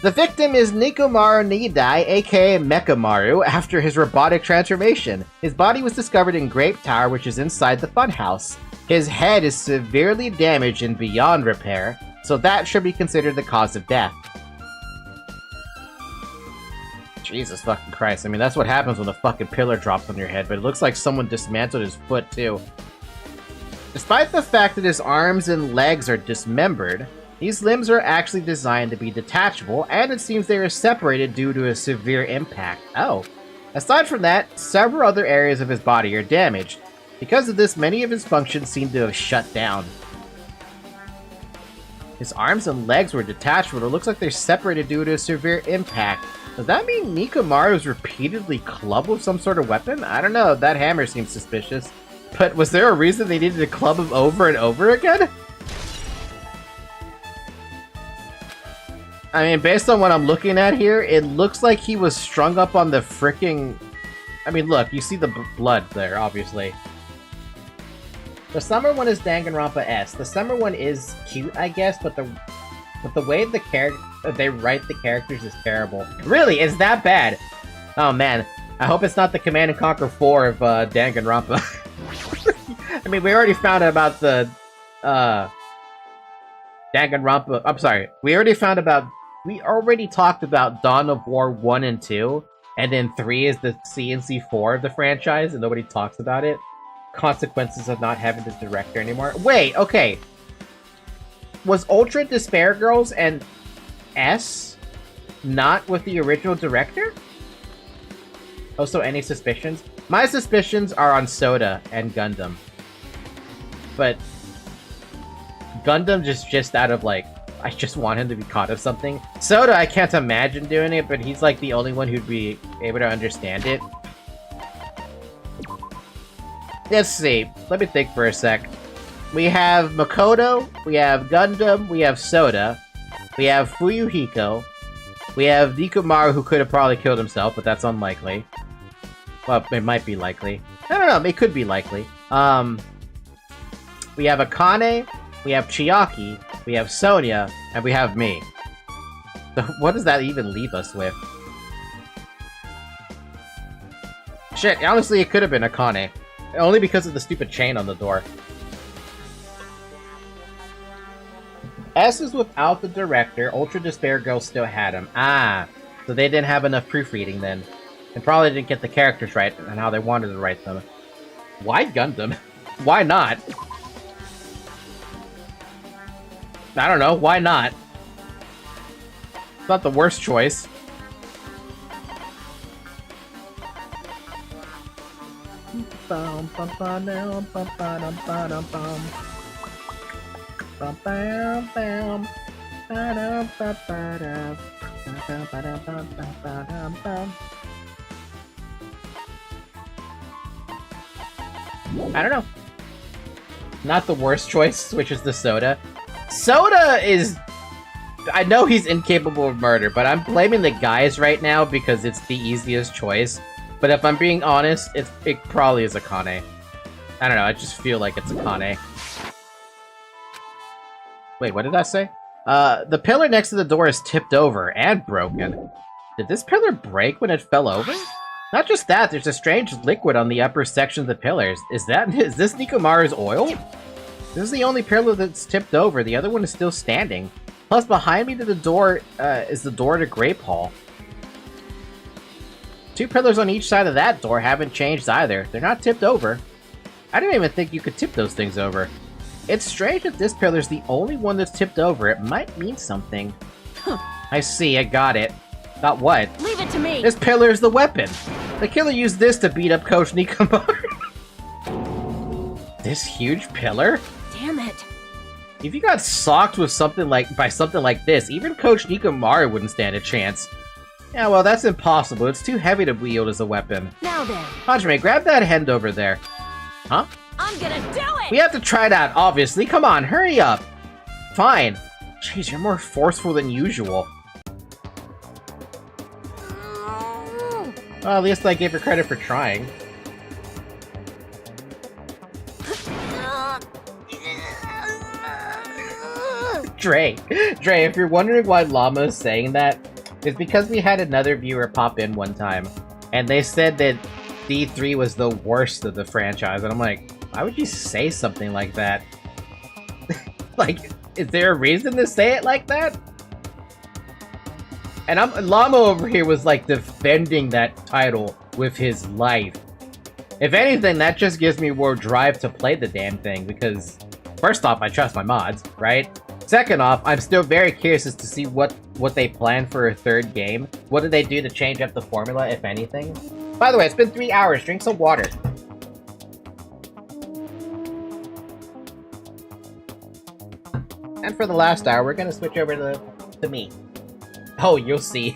The victim is Nikomaru Nidai, aka Mechamaru, after his robotic transformation. His body was discovered in Grape Tower, which is inside the funhouse. His head is severely damaged and beyond repair, so that should be considered the cause of death. Jesus fucking Christ. I mean, that's what happens when a fucking pillar drops on your head, but it looks like someone dismantled his foot, too. Despite the fact that his arms and legs are dismembered, these limbs are actually designed to be detachable, and it seems they are separated due to a severe impact. Oh. Aside from that, several other areas of his body are damaged. Because of this, many of his functions seem to have shut down. His arms and legs were detachable, it looks like they're separated due to a severe impact. Does that mean Nikomaru was repeatedly clubbed with some sort of weapon? I don't know, that hammer seems suspicious. But was there a reason they needed to club him over and over again? I mean, based on what I'm looking at here, it looks like he was strung up on the fricking... I mean, look, you see the blood there, obviously. The summer one is Danganronpa S. The summer one is cute, I guess, but the way they write the characters is terrible. Really, is that bad? Oh man, I hope it's not the Command & Conquer 4 of Danganronpa. I mean, we already found out about the Danganronpa. I'm sorry, we already talked about Dawn of War 1 and 2, and then 3 is the CNC4 of the franchise, and nobody talks about it. Consequences of not having the director anymore. Wait, okay. Was Ultra Despair Girls and S not with the original director? Also, any suspicions? My suspicions are on Soda and Gundam. But Gundam just out of like, I just want him to be caught of something. Soda, I can't imagine doing it, but he's like the only one who'd be able to understand it. Let's see. Let me think for a sec. We have Makoto, we have Gundam, we have Soda, we have Fuyuhiko, we have Nikomaru, who could have probably killed himself, but that's unlikely. Well, it might be likely. I don't know, it could be likely. We have Akane, we have Chiaki, we have Sonia, and we have me. So what does that even leave us with? Shit, honestly, it could have been Akane. Only because of the stupid chain on the door. S is without the director. Ultra Despair Girls still had him. Ah, so they didn't have enough proofreading then. And probably didn't get the characters right and how they wanted to write them. Why Gundam? Why not? I don't know, why not? It's not the worst choice. Bum bum bum bum bum bum bum bum. Bum bam bam. Ba-dum ba ba-dum. Ba-dum ba-dum bum bum ba-dum bum. I don't know. Not the worst choice, which is the Soda. Soda is... I know he's incapable of murder, but I'm blaming the guys right now because it's the easiest choice. But if I'm being honest, it probably is Akane. I don't know, I just feel like it's Akane. Wait, what did I say? The pillar next to the door is tipped over and broken. Did this pillar break when it fell over? Not just that, there's a strange liquid on the upper section of the pillars. Is this Nikomaru's oil? This is the only pillar that's tipped over. The other one is still standing. Plus, behind me to the door is the door to Grape Hall. 2 pillars on each side of that door haven't changed either. They're not tipped over. I didn't even think you could tip those things over. It's strange that this pillar's the only one that's tipped over. It might mean something. I see, I got it. Got what? Leave it to me! This pillar is the weapon. The killer used this to beat up Coach Nikomaru. This huge pillar? Damn it. If you got socked with something like this, even Coach Nikomaru wouldn't stand a chance. Yeah, well, that's impossible. It's too heavy to wield as a weapon. Now then. Hajime, grab that hand over there. Huh? I'm gonna do it! We have to try that, obviously. Come on, hurry up. Fine. Jeez, you're more forceful than usual. Well, at least I gave her credit for trying. Dre, if you're wondering why Llama is saying that, it's because we had another viewer pop in one time, and they said that D3 was the worst of the franchise, and I'm like, why would you say something like that? Like, is there a reason to say it like that? And Llama over here was like defending that title with his life. If anything, that just gives me more drive to play the damn thing, because first off, I trust my mods, right? Second off, I'm still very curious as to see what they plan for a third game. What did they do to change up the formula, if anything? By the way, it's been 3 hours. Drink some water. And for the last hour, we're gonna switch over to me. Oh, you'll see.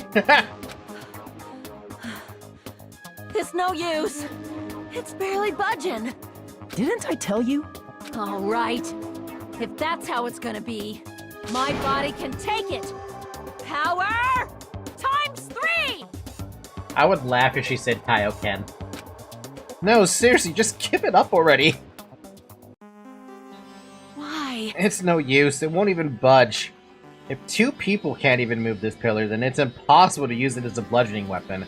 It's no use. It's barely budging. Didn't I tell you? All right. If that's how it's gonna be, my body can take it. Power ×3! I would laugh if she said Kaioken. No, seriously, just give it up already. Why? It's no use. It won't even budge. If 2 people can't even move this pillar, then it's impossible to use it as a bludgeoning weapon.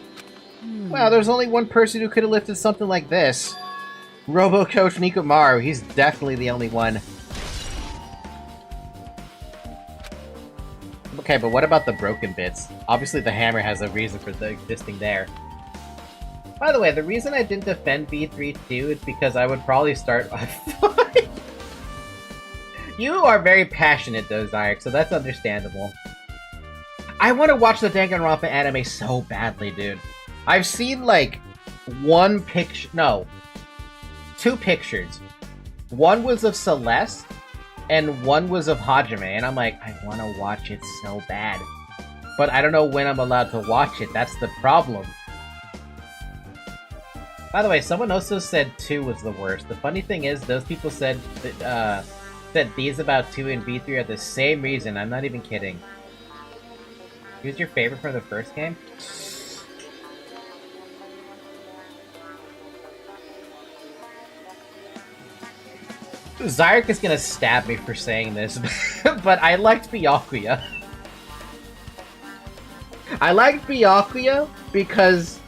Well, there's only one person who could have lifted something like this. Robo Coach Nikomaru. He's definitely the only one. Okay, but what about the broken bits? Obviously the hammer has a reason for existing there. By the way, the reason I didn't defend V3 too is because I would probably start a fight. You are very passionate though, Zyric, so that's understandable. I want to watch the Danganronpa anime so badly, dude. I've seen like 2 pictures. One was of Celeste, and one was of Hajime, and I'm like, I want to watch it so bad. But I don't know when I'm allowed to watch it, that's the problem. By the way, someone also said 2 was the worst. The funny thing is, those people said these about 2 and V3 are the same reason, I'm not even kidding. Who's your favorite from the first game? Zyric is gonna stab me for saying this, but I liked Byakuya. I liked Byakuya because...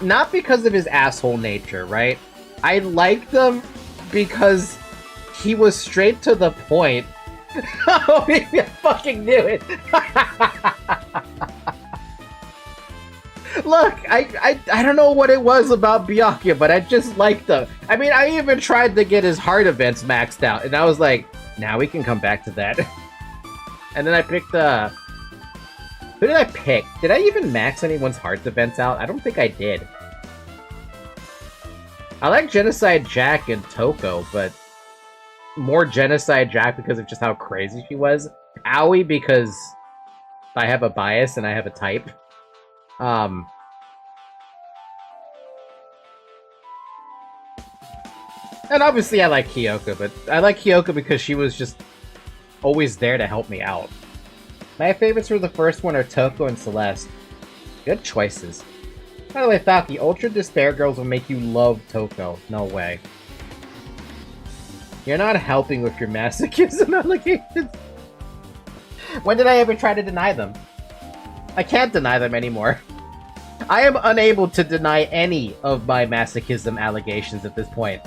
not because of his asshole nature, right? I liked him because he was straight to the point. Oh, I fucking knew it! Look, I don't know what it was about Byakuya, but I just liked him. I mean, I even tried to get his heart events maxed out, and I was like, now we can come back to that. And then I picked, who did I pick? Did I even max anyone's heart events out? I don't think I did. I like Genocide Jack and Toko, but more Genocide Jack because of just how crazy she was. Aoi because I have a bias and I have a type. And obviously I like Kyoko, but I like Kyoko because she was just always there to help me out. My favorites for the first one are Toko and Celeste. Good choices. By the way, Falky, Ultra Despair Girls will make you love Toko. No way. You're not helping with your masochism allegations. When did I ever try to deny them? I can't deny them anymore. I am unable to deny any of my masochism allegations at this point.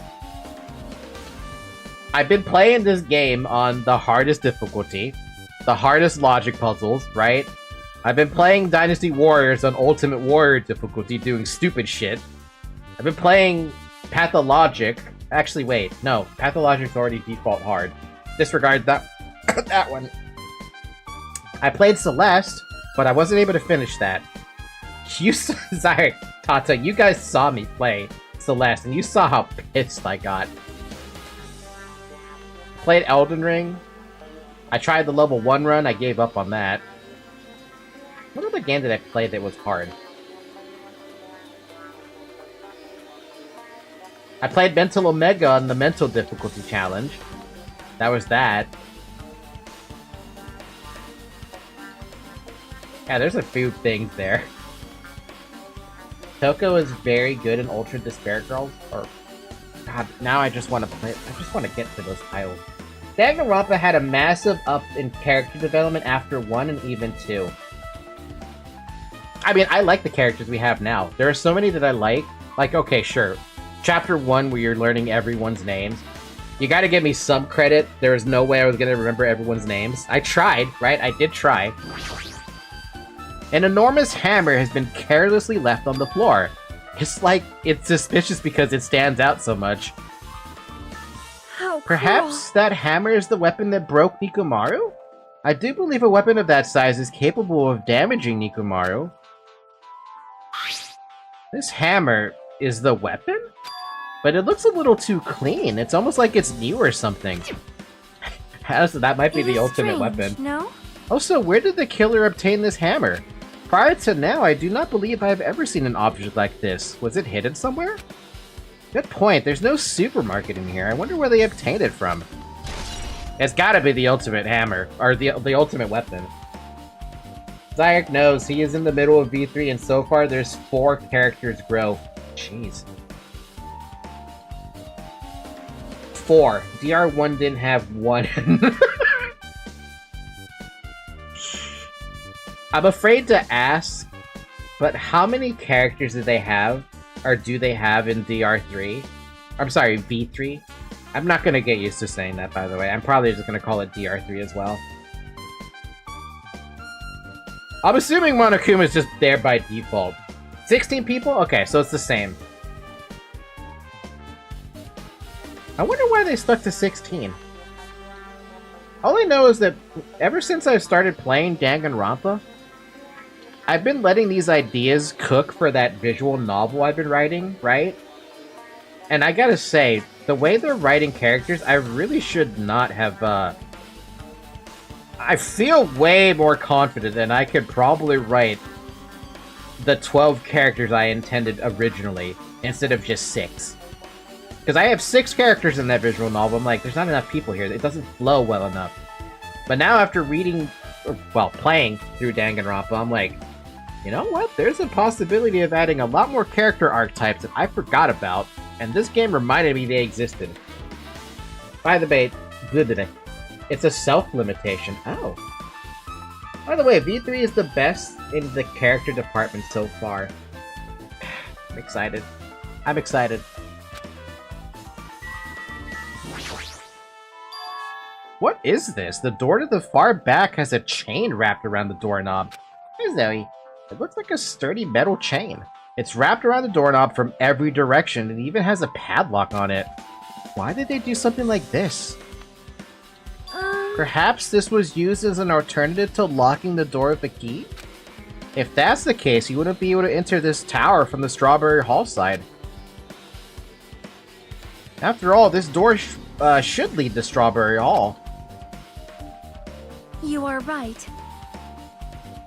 I've been playing this game on the hardest difficulty, the hardest logic puzzles, right? I've been playing Dynasty Warriors on Ultimate Warrior difficulty, doing stupid shit. I've been playing Pathologic. Actually, wait, no, Pathologic's already default hard. Disregard that that one. I played Celeste, but I wasn't able to finish that. You, sorry, Tata, you guys saw me play Celeste, and you saw how pissed I got. Played Elden Ring. I tried the level 1 run, I gave up on that. What other game did I play that was hard? I played Mental Omega on the Mental Difficulty Challenge. That was that. Yeah, there's a few things there. Toko is very good in Ultra Despair Girls. Or, God, now I just want to play. I just want to get to those titles. Danganronpa had a massive up in character development after 1 and even 2. I mean, I like the characters we have now. There are so many that I like. Like, okay, sure. Chapter 1, where you're learning everyone's names. You gotta give me some credit. There was no way I was gonna remember everyone's names. I tried, right? I did try. An enormous hammer has been carelessly left on the floor. It's like, it's suspicious because it stands out so much. How Perhaps that hammer is the weapon that broke Nikumaru? I do believe a weapon of that size is capable of damaging Nikumaru. This hammer is the weapon? But it looks a little too clean. It's almost like it's new or something. That might be the ultimate weapon. No? Also, where did the killer obtain this hammer? Prior to now, I do not believe I have ever seen an object like this. Was it hidden somewhere? Good point. There's no supermarket in here. I wonder where they obtained it from. It's gotta be the ultimate hammer. Or the ultimate weapon. Zayak knows he is in the middle of V3 and so far there's 4 characters grow. Jeez. 4. DR1 didn't have 1. I'm afraid to ask, but how many characters do they have? Or do they have in DR3? I'm sorry, V3? I'm not gonna get used to saying that, by the way. I'm probably just gonna call it DR3 as well. I'm assuming Monokuma is just there by default. 16 people? Okay, so it's the same. I wonder why they stuck to 16. All I know is that ever since I started playing Danganronpa, I've been letting these ideas cook for that visual novel I've been writing, right? And I gotta say, the way they're writing characters, I really should not have, I feel way more confident and I could probably write the 12 characters I intended originally, instead of just 6. Because I have 6 characters in that visual novel, I'm like, there's not enough people here, it doesn't flow well enough. But now after reading, well, playing through Danganronpa, I'm like, you know what? There's a possibility of adding a lot more character archetypes that I forgot about, and this game reminded me they existed. By the way, it's a self-limitation. Oh. By the way, V3 is the best in the character department so far. I'm excited. I'm excited. What is this? The door to the far back has a chain wrapped around the doorknob. Hey, Zoe. It looks like a sturdy metal chain. It's wrapped around the doorknob from every direction and even has a padlock on it. Why did they do something like this? Perhaps this was used as an alternative to locking the door with a key? If that's the case, you wouldn't be able to enter this tower from the Strawberry Hall side. After all, this door should lead to Strawberry Hall. You are right.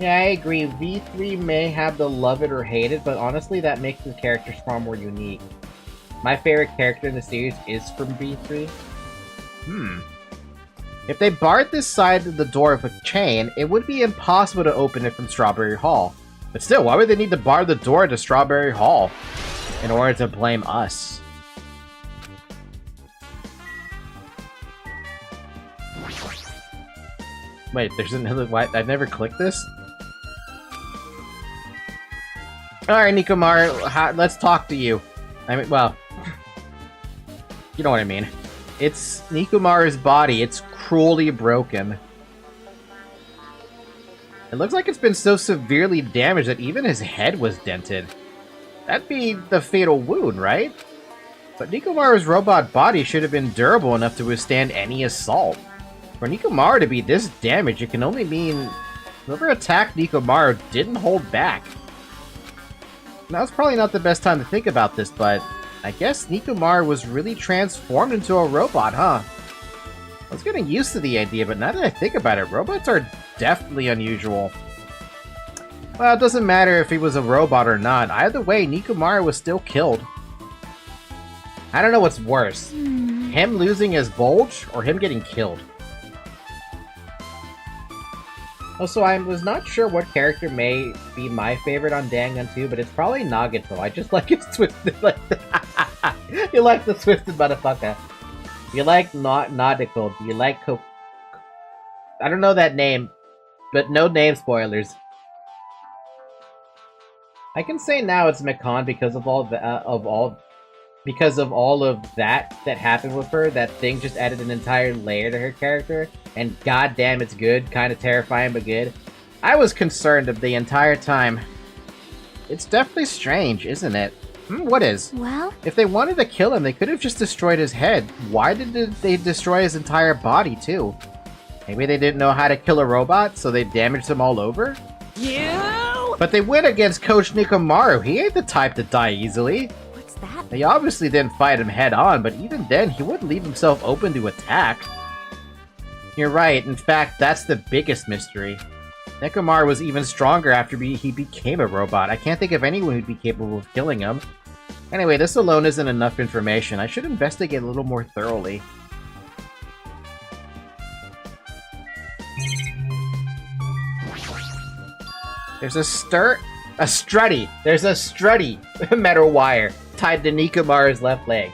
Yeah, I agree. V3 may have the love it or hate it, but honestly that makes the characters far more unique. My favorite character in the series is from V3. If they barred this side of the door with a chain, it would be impossible to open it from Strawberry Hall. But still, why would they need to bar the door to Strawberry Hall in order to blame us? Wait, there's another... What? I've never clicked this? Alright, Nikomaru, let's talk to you. I mean, well... You know what I mean. It's Nikomaru's body. It's cruelly broken. It looks like it's been so severely damaged that even his head was dented. That'd be the fatal wound, right? But Nikomaru's robot body should have been durable enough to withstand any assault. For Nikomaru to be this damaged, it can only mean whoever attacked Nikomaru didn't hold back. Now, it's probably not the best time to think about this, but I guess Nikomaru was really transformed into a robot, huh? I was getting used to the idea, but now that I think about it, robots are definitely unusual. Well, it doesn't matter if he was a robot or not. Either way, Nikomaru was still killed. I don't know what's worse. Him losing his bulge, or him getting killed. Also, I was not sure what character may be my favorite on Danganronpa, but it's probably Nagato. I just like his twisted, like you like the twisted motherfucker. You like Nautical. You like I don't know that name, but no name spoilers. I can say now it's Mikan because of all of that happened with her. That thing just added an entire layer to her character, and goddamn, it's good. Kind of terrifying, but good. I was concerned of the entire time. It's definitely strange, isn't it? What is? Well? If they wanted to kill him, they could have just destroyed his head. Why did they destroy his entire body, too? Maybe they didn't know how to kill a robot, so they damaged him all over? You! But they went against Coach Nikomaru. He ain't the type to die easily. What's that? They obviously didn't fight him head on, but even then, he wouldn't leave himself open to attack. You're right. In fact, that's the biggest mystery. Nikomaru was even stronger after he became a robot. I can't think of anyone who'd be capable of killing him. Anyway, this alone isn't enough information. I should investigate a little more thoroughly. There's a strutty. There's a strutty metal wire tied to Nikomaru's left leg.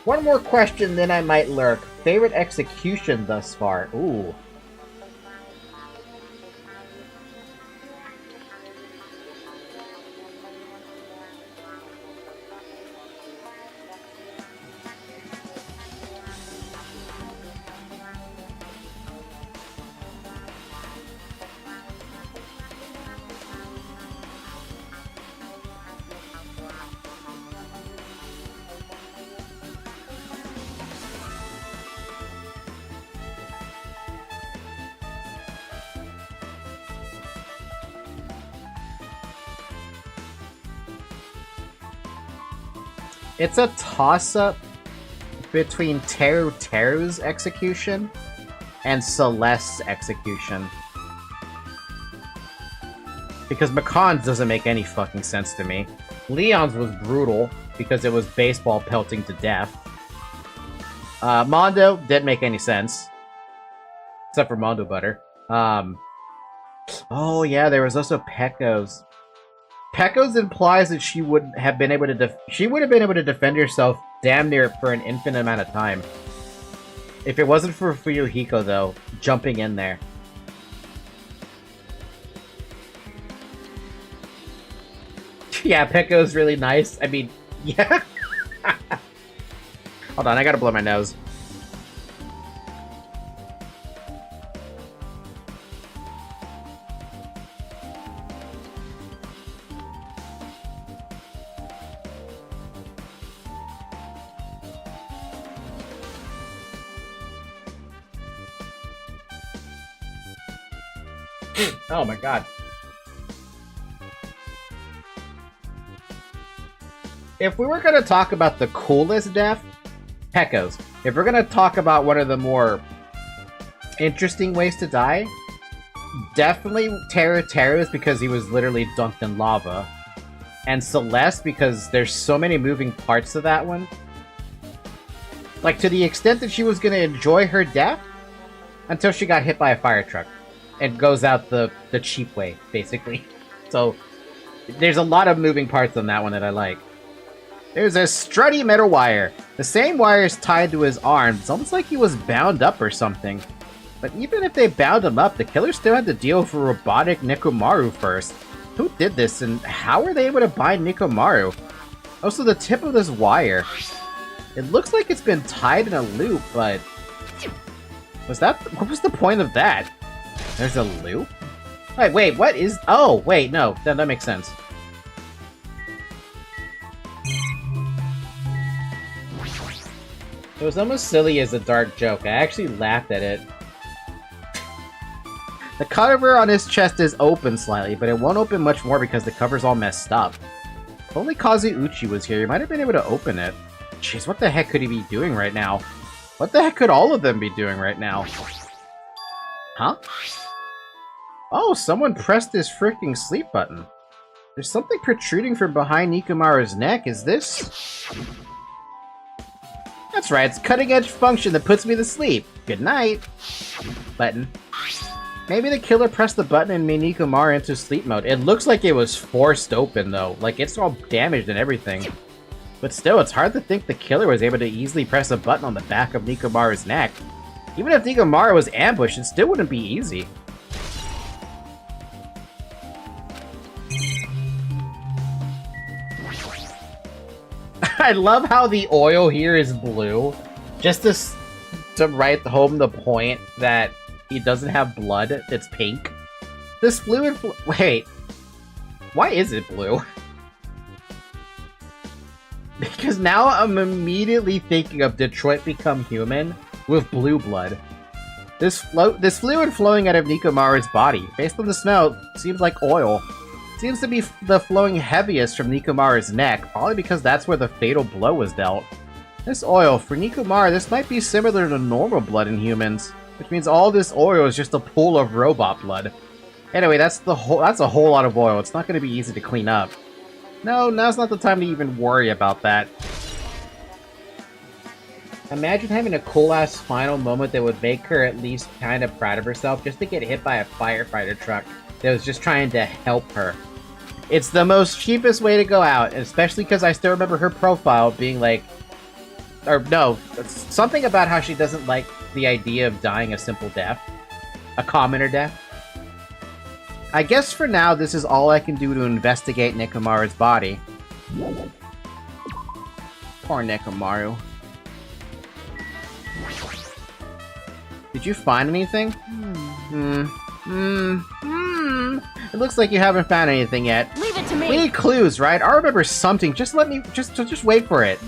One more question, then I might lurk. Favorite execution thus far? Ooh. It's a toss-up between Teru's execution and Celeste's execution. Because Makan's doesn't make any fucking sense to me. Leon's was brutal because it was baseball pelting to death. Mondo didn't make any sense. Except for Mondo Butter. Oh yeah, there was also Pecco's. Pecco's implies that she would have been able to defend herself damn near for an infinite amount of time. If it wasn't for Fuyuhiko, though, jumping in there. Yeah, Pecco's really nice. I mean, yeah. Hold on, I gotta blow my nose. Oh my god. If we were going to talk about the coolest death, Pecco's. If we're going to talk about one of the more interesting ways to die, definitely Teru's because he was literally dunked in lava. And Celeste because there's so many moving parts to that one. Like, to the extent that she was going to enjoy her death until she got hit by a fire truck. And goes out the cheap way, basically. So, there's a lot of moving parts on that one that I like. There's a strutty metal wire. The same wire is tied to his arm. It's almost like he was bound up or something. But even if they bound him up, the killer still had to deal with a robotic Nikomaru first. Who did this, and how were they able to bind Nikomaru? Also, the tip of this wire. It looks like it's been tied in a loop, but... what was the point of that? There's a loop? Wait, what is... Oh, wait, no, that makes sense. It was almost silly as a dark joke. I actually laughed at it. The cover on his chest is open slightly, but it won't open much more because the cover's all messed up. If only Kazuuchi was here, he might have been able to open it. Jeez, what the heck could he be doing right now? What the heck could all of them be doing right now? Huh? Oh, someone pressed this freaking sleep button. There's something protruding from behind Nikomaru's neck. Is this... That's right, it's cutting-edge function that puts me to sleep. Good night. Button. Maybe the killer pressed the button and made Nikomaru into sleep mode. It looks like it was forced open, though. Like, it's all damaged and everything. But still, it's hard to think the killer was able to easily press a button on the back of Nikomaru's neck. Even if Nikomaru was ambushed, it still wouldn't be easy. I love how the oil here is blue. Just to write home the point that he doesn't have blood, it's pink. This fluid... Wait. Why is it blue? Because now I'm immediately thinking of Detroit Become Human with blue blood. This fluid flowing out of Nikomaru's body, based on the smell, seems like oil. Seems to be the flowing heaviest from Nikomaru's neck, probably because that's where the fatal blow was dealt. This oil, for Nikomaru, this might be similar to normal blood in humans, which means all this oil is just a pool of robot blood. Anyway, that's a whole lot of oil. It's not going to be easy to clean up. No, now's not the time to even worry about that. Imagine having a cool-ass final moment that would make her at least kind of proud of herself just to get hit by a firefighter truck that was just trying to help her. It's the most cheapest way to go out, especially because I still remember her profile being like... Or no, something about how she doesn't like the idea of dying a simple death. A commoner death. I guess for now, this is all I can do to investigate Nikomaru's body. Poor Nikomaru. Did you find anything? It looks like you haven't found anything yet. Leave it to me! We need clues, right? I remember something. Just let me... Just wait for it.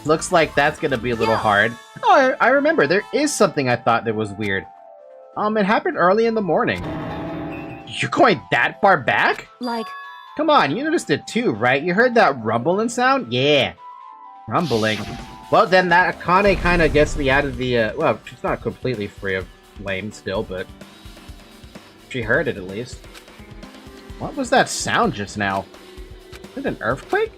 Looks like that's gonna be a little hard. Oh, I remember. There is something I thought that was weird. It happened early in the morning. You're going that far back? Like... Come on, you noticed it too, right? You heard that rumbling sound? Yeah. Rumbling. Well, then that Akane kind of gets me out of the, well, she's not completely free of flame still, but... She heard it, at least. What was that sound just now? Is it an earthquake?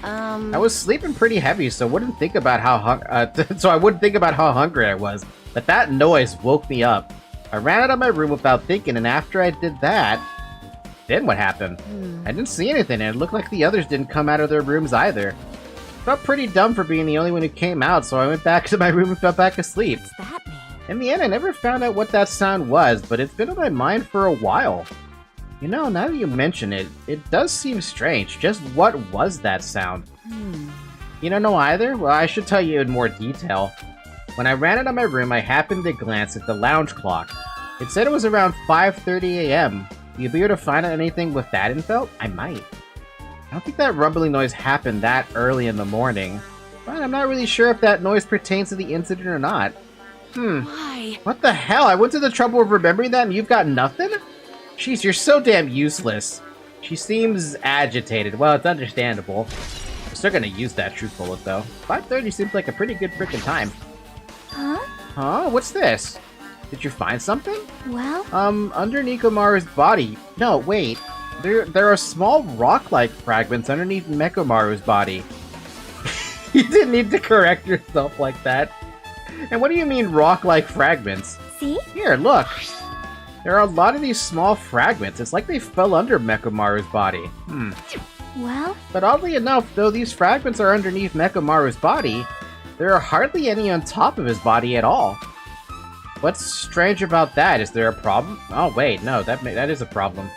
I was sleeping pretty heavy, so I wouldn't think about how hungry I was. But that noise woke me up. I ran out of my room without thinking, and after I did that... Then what happened? I didn't see anything, and it looked like the others didn't come out of their rooms either. Felt pretty dumb for being the only one who came out, so I went back to my room and fell back asleep. What's that mean? In the end, I never found out what that sound was, but it's been on my mind for a while. You know, now that you mention it, it does seem strange. Just what was that sound? You don't know either? Well, I should tell you in more detail. When I ran out of my room, I happened to glance at the lounge clock. It said it was around 5:30 a.m. You be able to find out anything with that info? I might. I don't think that rumbling noise happened that early in the morning, but I'm not really sure if that noise pertains to the incident or not. Why? What the hell? I went to the trouble of remembering that and you've got nothing? Jeez, you're so damn useless. She seems agitated. Well, it's understandable. I'm still gonna use that truth bullet, though. 5:30 seems like a pretty good freaking time. Huh? Huh? What's this? Did you find something? Well, Under Nikomaru's body. No, wait. There are small rock-like fragments underneath Nekomaru's body. You didn't need to correct yourself like that. And what do you mean rock-like fragments? see? Here, look. There are a lot of these small fragments. It's like they fell under Nekomaru's body. Well, But oddly enough, though these fragments are underneath Nekomaru's body, there are hardly any on top of his body at all. What's strange about that? Is there a problem? Oh wait, no, that is a problem.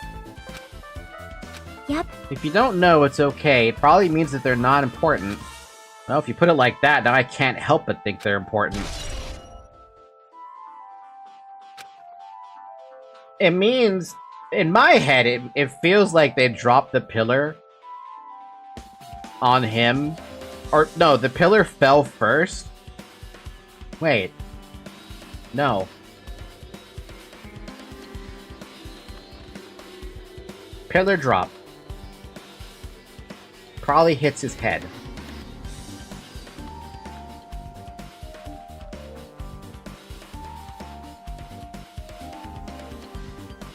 Yep. If you don't know, it's okay. It probably means that they're not important. Well, if you put it like that, now I can't help but think they're important. It means, in my head, it feels like they dropped the pillar on him. Or, no, the pillar fell first. Wait. No. Pillar drop. Probably hits his head.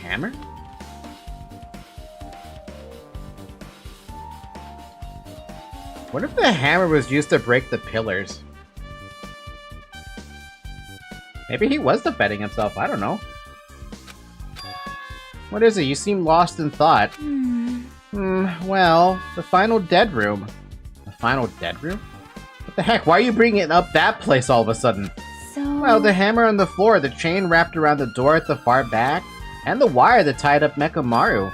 Hammer? What if the hammer was used to break the pillars? Maybe he was defending himself, I don't know. What is it? You seem lost in thought. Well, the final dead room. The final dead room? What the heck? Why are you bringing up that place all of a sudden? So... Well, the hammer on the floor, the chain wrapped around the door at the far back, and the wire that tied up Mekamaru.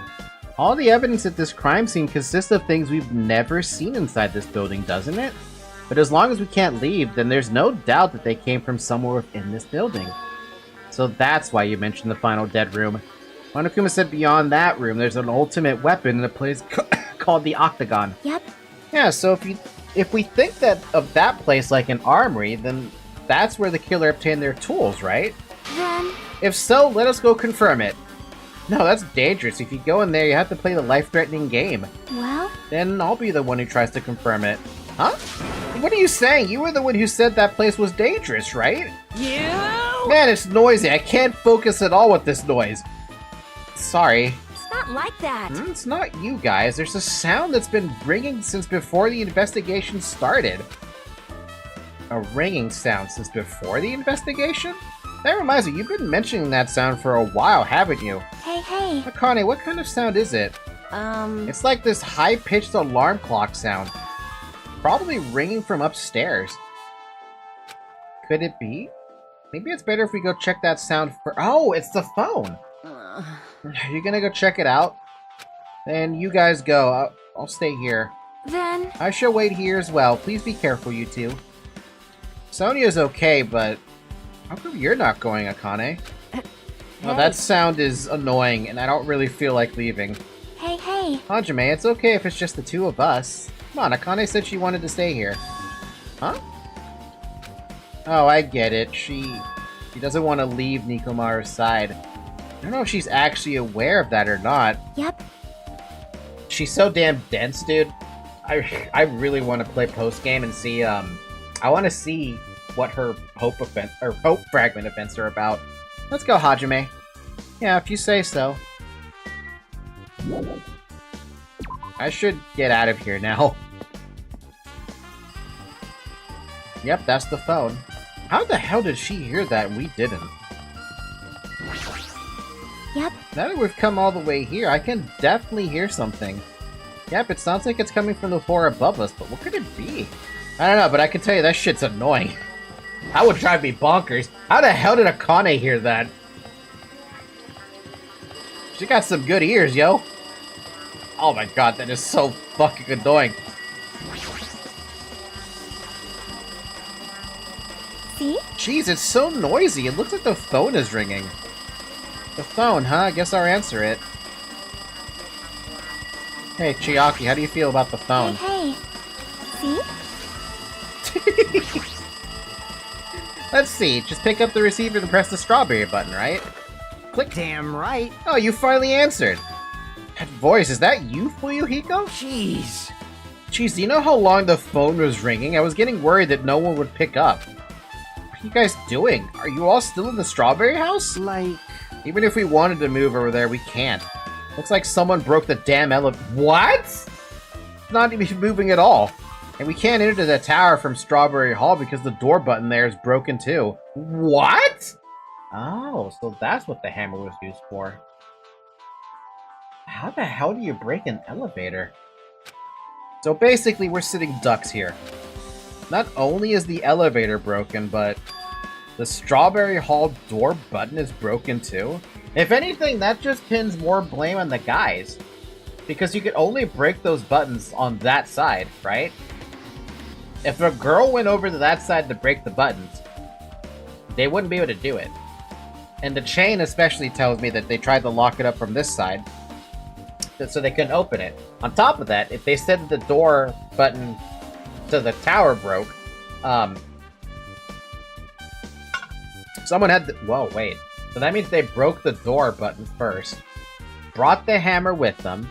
All the evidence at this crime scene consists of things we've never seen inside this building, doesn't it? But as long as we can't leave, then there's no doubt that they came from somewhere within this building. So that's why you mentioned the final dead room. Monokuma said beyond that room, there's an ultimate weapon in a place called the Octagon. Yep. Yeah, so if we think that of that place like an armory, then that's where the killer obtained their tools, right? Then... If so, let us go confirm it. No, that's dangerous. If you go in there, you have to play the life-threatening game. Well? Then I'll be the one who tries to confirm it. Huh? What are you saying? You were the one who said that place was dangerous, right? You! Man, it's noisy. I can't focus at all with this noise. Sorry. It's not like that. It's not you guys. There's a sound that's been ringing since before the investigation started. A ringing sound since before the investigation? That reminds me, you've been mentioning that sound for a while, haven't you? Hey. Akane, what kind of sound is it? It's like this high-pitched alarm clock sound. Probably ringing from upstairs. Could it be? Maybe it's better if we go check that sound for— Oh, it's the phone! Are you gonna go check it out? Then you guys go. I'll stay here. Then... I shall wait here as well. Please be careful, you two. Sonia's okay, but how come you're not going, Akane? Well, that sound is annoying, and I don't really feel like leaving. Hey. Hajime, it's okay if it's just the two of us. Come on, Akane said she wanted to stay here. Huh? Oh, I get it. She doesn't want to leave Nikomaru's side. I don't know if she's actually aware of that or not. Yep. She's so damn dense, dude. I really want to play post-game and see, I want to see what her hope fragment events are about. Let's go, Hajime. Yeah, if you say so. I should get out of here now. Yep, that's the phone. How the hell did she hear that and we didn't? Yep. Now that we've come all the way here, I can definitely hear something. Yep, it sounds like it's coming from the floor above us, but what could it be? I don't know, but I can tell you that shit's annoying. That would drive me bonkers. How the hell did Akane hear that? She got some good ears, yo. Oh my god, that is so fucking annoying. See? Jeez, it's so noisy. It looks like the phone is ringing. The phone, huh? I guess I'll answer it. Hey, Chiaki, how do you feel about the phone? Hey. See? Let's see. Just pick up the receiver and press the strawberry button, right? Click. Damn right. Oh, you finally answered. That voice, is that you, Fuyuhiko? Jeez. Jeez, do you know how long the phone was ringing? I was getting worried that no one would pick up. What are you guys doing? Are you all still in the strawberry house? Like... Even if we wanted to move over there, we can't. Looks like someone broke the damn elevator. What? It's not even moving at all. And we can't enter the tower from Strawberry Hall because the door button there is broken too. What? Oh, so that's what the hammer was used for. How the hell do you break an elevator? So basically, we're sitting ducks here. Not only is the elevator broken, but The Strawberry Hall door button is broken too? If anything, that just pins more blame on the guys. Because you could only break those buttons on that side, right? If a girl went over to that side to break the buttons, they wouldn't be able to do it. And the chain especially tells me that they tried to lock it up from this side, so they couldn't open it. On top of that, if they said that the door button to the tower broke, someone had to... Whoa, wait. So that means they broke the door button first, brought the hammer with them.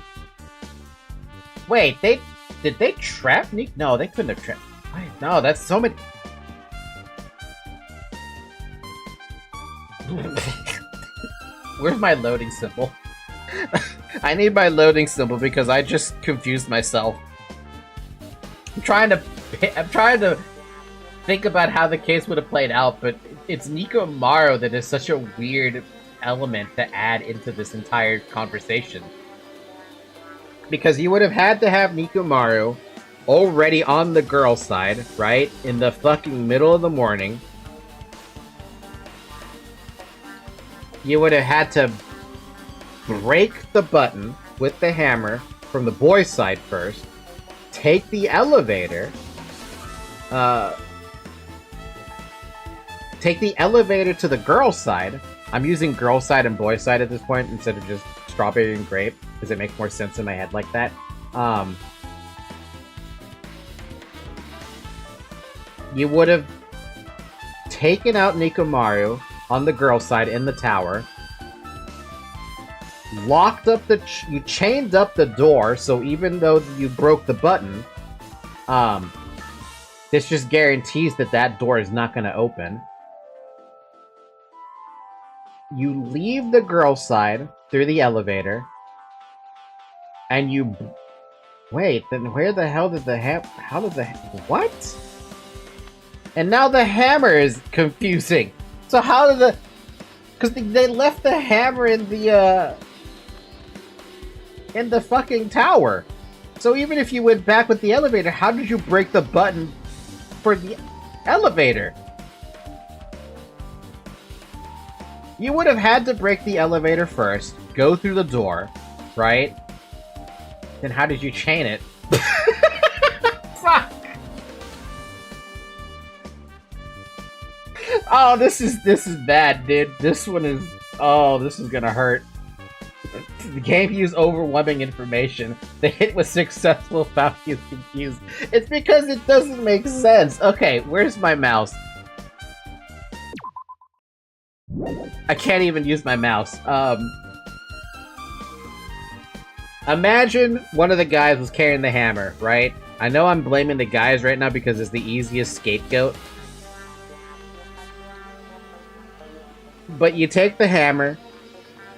Wait, did they trap Nick? No, they couldn't have trapped... Wait, no, that's so many... Where's my loading symbol? I need my loading symbol because I just confused myself. I'm trying to think about how the case would have played out, but it's Nikomaru that is such a weird element to add into this entire conversation. Because you would have had to have Nikomaru already on the girl side, right? In the fucking middle of the morning. You would have had to break the button with the hammer from the boy's side first, take the elevator, take the elevator to the girl's side. I'm using girl side and boy side at this point instead of just strawberry and grape, because it makes more sense in my head like that. You would have taken out Nikomaru on the girl side in the tower, locked up you chained up the door, so even though you broke the button, this just guarantees that that door is not going to open. You leave the girl side through the elevator, and you... Wait, then where the hell did the how did the... What? And now the hammer is confusing. So how did the... Because they left the hammer in the fucking tower. So even if you went back with the elevator, how did you break the button for the elevator? You would have had to break the elevator first, go through the door, right? Then how did you chain it? Fuck! Oh, this is bad, dude. This one is... Oh, this is gonna hurt. The game used overwhelming information. The hit was successful, found you confused. It's because it doesn't make sense. Okay, where's my mouse? I can't even use my mouse. Imagine one of the guys was carrying the hammer, right? I know I'm blaming the guys right now because it's the easiest scapegoat. But you take the hammer,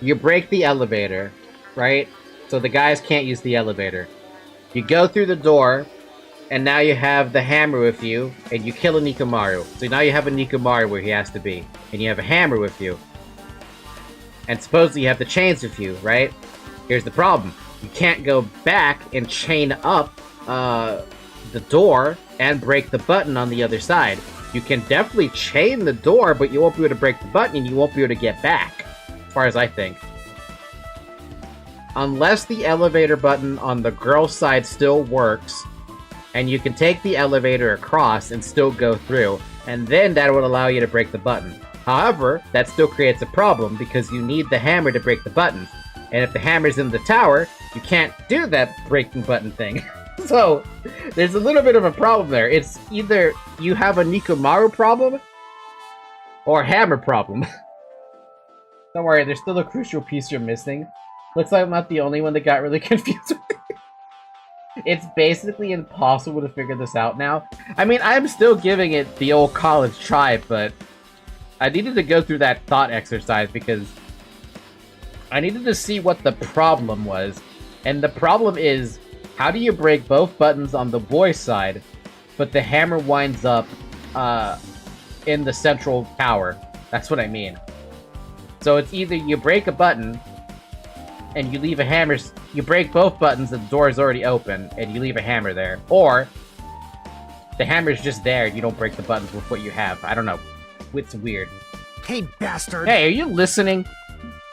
you break the elevator, right? So the guys can't use the elevator. You go through the door, and now you have the hammer with you, and you kill a Nikomaru. So now you have a Nikomaru where he has to be, and you have a hammer with you. And supposedly you have the chains with you, right? Here's the problem. You can't go back and chain up the door and break the button on the other side. You can definitely chain the door, but you won't be able to break the button, and you won't be able to get back, as far as I think. Unless the elevator button on the girl side still works, and you can take the elevator across and still go through, and then that would allow you to break the button. However, that still creates a problem because you need the hammer to break the buttons. And if the hammer's in the tower, you can't do that breaking button thing. So, there's a little bit of a problem there. It's either you have a Nikomaru problem, or a hammer problem. Don't worry, there's still a crucial piece you're missing. Looks like I'm not the only one that got really confused with it. It's basically impossible to figure this out now. I mean, I'm still giving it the old college try, but I needed to go through that thought exercise because I needed to see what the problem was. And the problem is, how do you break both buttons on the boy's side, but the hammer winds up in the central tower? That's what I mean. So it's either you break a button, and you leave a hammer... You break both buttons and the door is already open, and you leave a hammer there. Or, the hammer's just there and you don't break the buttons with what you have. I don't know. It's weird. Hey, bastard! Hey, are you listening?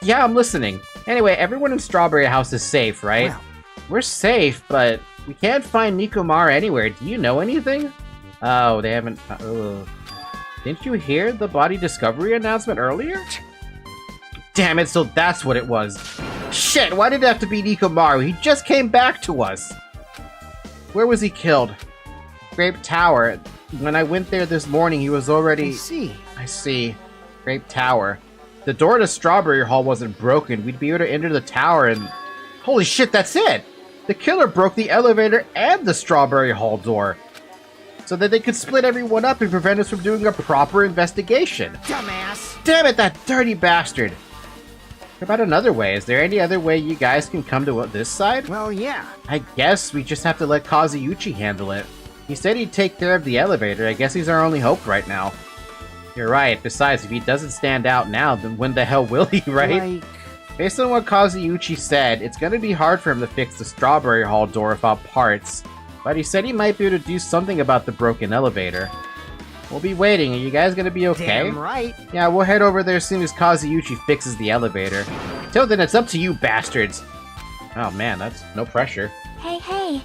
Yeah, I'm listening. Anyway, everyone in Strawberry House is safe, right? Well, We're safe, but we can't find Nikomar anywhere. Do you know anything? Oh, they haven't... Didn't you hear the body discovery announcement earlier? Damn it, so that's what it was. Shit, why did it have to be Nikomar? He just came back to us. Where was he killed? Grape Tower. When I went there this morning, he was already... I see. Grape Tower. The door to Strawberry Hall wasn't broken. We'd be able to enter the tower and... Holy shit, that's it! The killer broke the elevator and the Strawberry Hall door, so that they could split everyone up and prevent us from doing a proper investigation. dumbass! Damn it, that dirty bastard! What about another way? Is there any other way you guys can come to this side? Well, yeah. I guess we just have to let Kazuyuchi handle it. He said he'd take care of the elevator. I guess he's our only hope right now. You're right. Besides, if he doesn't stand out now, then when the hell will he, right? Based on what Kazuyuchi said, it's gonna be hard for him to fix the Strawberry Hall door without parts. But he said he might be able to do something about the broken elevator. We'll be waiting. Are you guys gonna be okay? Damn right. Yeah, we'll head over there as soon as Kazuyuchi fixes the elevator. Till then, it's up to you, bastards! Oh man, that's no pressure. Hey.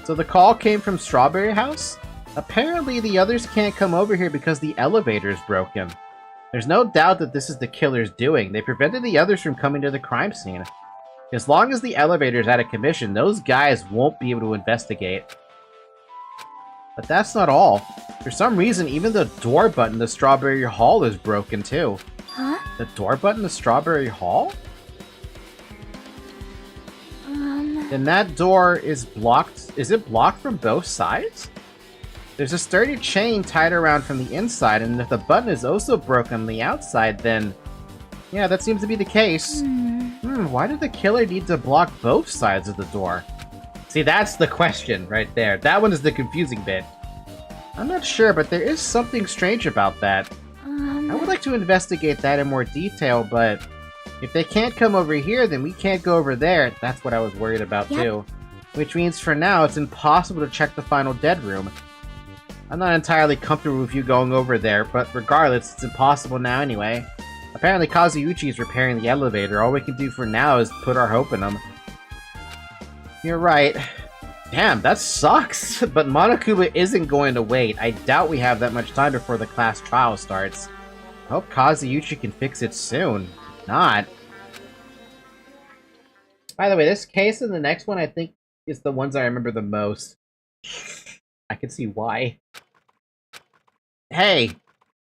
So the call came from Strawberry House? Apparently the others can't come over here because the elevator's broken. There's no doubt that this is the killer's doing. They prevented the others from coming to the crime scene. As long as the elevator's out of commission, those guys won't be able to investigate. But that's not all. For some reason, even the door button to Strawberry Hall is broken too. Huh? The door button to Strawberry Hall? Then that door is blocked. Is it blocked from both sides? There's a sturdy chain tied around from the inside, and if the button is also broken on the outside, then... Yeah, that seems to be the case. Why did the killer need to block both sides of the door? See, that's the question right there. That one is the confusing bit. I'm not sure, but there is something strange about that. I would like to investigate that in more detail, but... If they can't come over here, then we can't go over there. That's what I was worried about, too. Which means for now, it's impossible to check the final dead room. I'm not entirely comfortable with you going over there, but regardless, it's impossible now anyway. Apparently Kazuyuchi is repairing the elevator. All we can do for now is put our hope in him. You're right. Damn, that sucks. But Monokuma isn't going to wait. I doubt we have that much time before the class trial starts. I hope Kazuyuchi can fix it soon. Not. By the way, this case and the next one I think is the ones I remember the most. I can see why. Hey,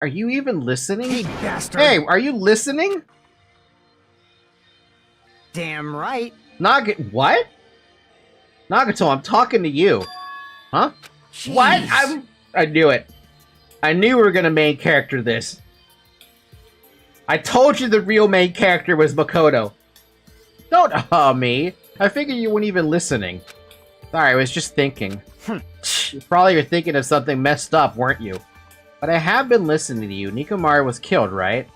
are you even listening? Hey, bastard! Hey, are you listening? Damn right. What? Nagato, I'm talking to you. Huh? Jeez. What? I knew it. I knew we were gonna main character this. I told you the real main character was Makoto. Don't me. I figured you weren't even listening. Sorry, I was just thinking. You probably were thinking of something messed up, weren't you? But I have been listening to you. Nikomar was killed, right?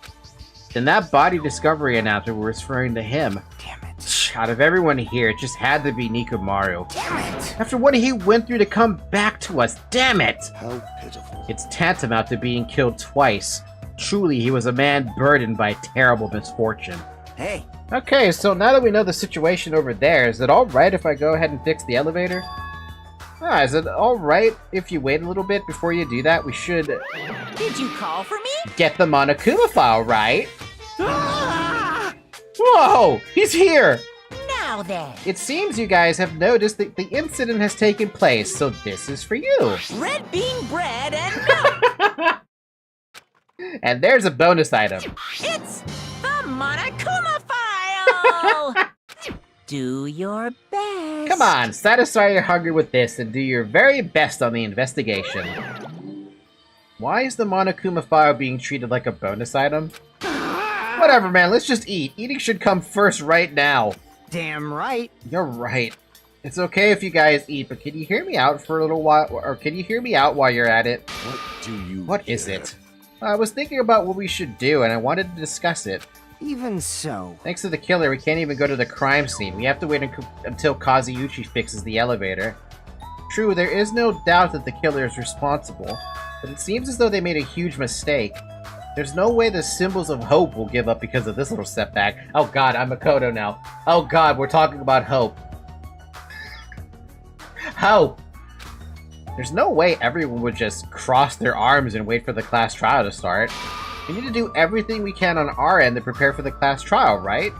Then that body discovery announcement was referring to him. Damn it. Out of everyone here, it just had to be Nikomar. Damn it. After what he went through to come back to us, damn it! How pitiful. It's tantamount to being killed twice. Truly, he was a man burdened by terrible misfortune. Hey. Okay, so now that we know the situation over there, is it alright if I go ahead and fix the elevator? Is it alright if you wait a little bit before you do that? We should... Did you call for me? get the Monokuma file, right? Ah! Whoa! He's here! Now then, It seems you guys have noticed that the incident has taken place, so this is for you. red bean bread and milk. And there's a bonus item. It's the Monokuma file. Do your best. Come on, satisfy your hunger with this and do your very best on the investigation. Why is the Monokuma file being treated like a bonus item? Whatever, man, let's just eat. Eating should come first right now. Damn right. You're right. It's okay if you guys eat, but can you hear me out for a little while, or can you hear me out while you're at it? What do you What is hear? it? I was thinking about what we should do, and I wanted to discuss it. Even so. Thanks to the killer, we can't even go to the crime scene. We have to wait until Kazuyuchi fixes the elevator. True, there is no doubt that the killer is responsible. but it seems as though they made a huge mistake. There's no way the symbols of hope will give up because of this little setback. Oh god, I'm Makoto now. Oh god, we're talking about hope. Hope! There's no way everyone would just cross their arms and wait for the class trial to start. We need to do everything we can on our end to prepare for the class trial, right?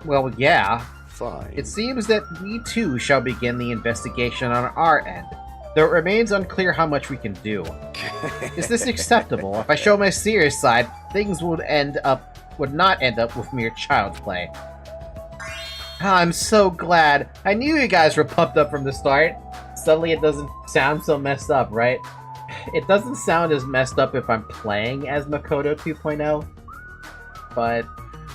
Well, yeah. Fine. It seems that we too shall begin the investigation on our end, though it remains unclear how much we can do. Is this acceptable? If I show my serious side, things would not end up with mere child's play. I'm so glad. I knew you guys were pumped up from the start. Suddenly it doesn't sound so messed up, right? It doesn't sound as messed up if I'm playing as Makoto 2.0, but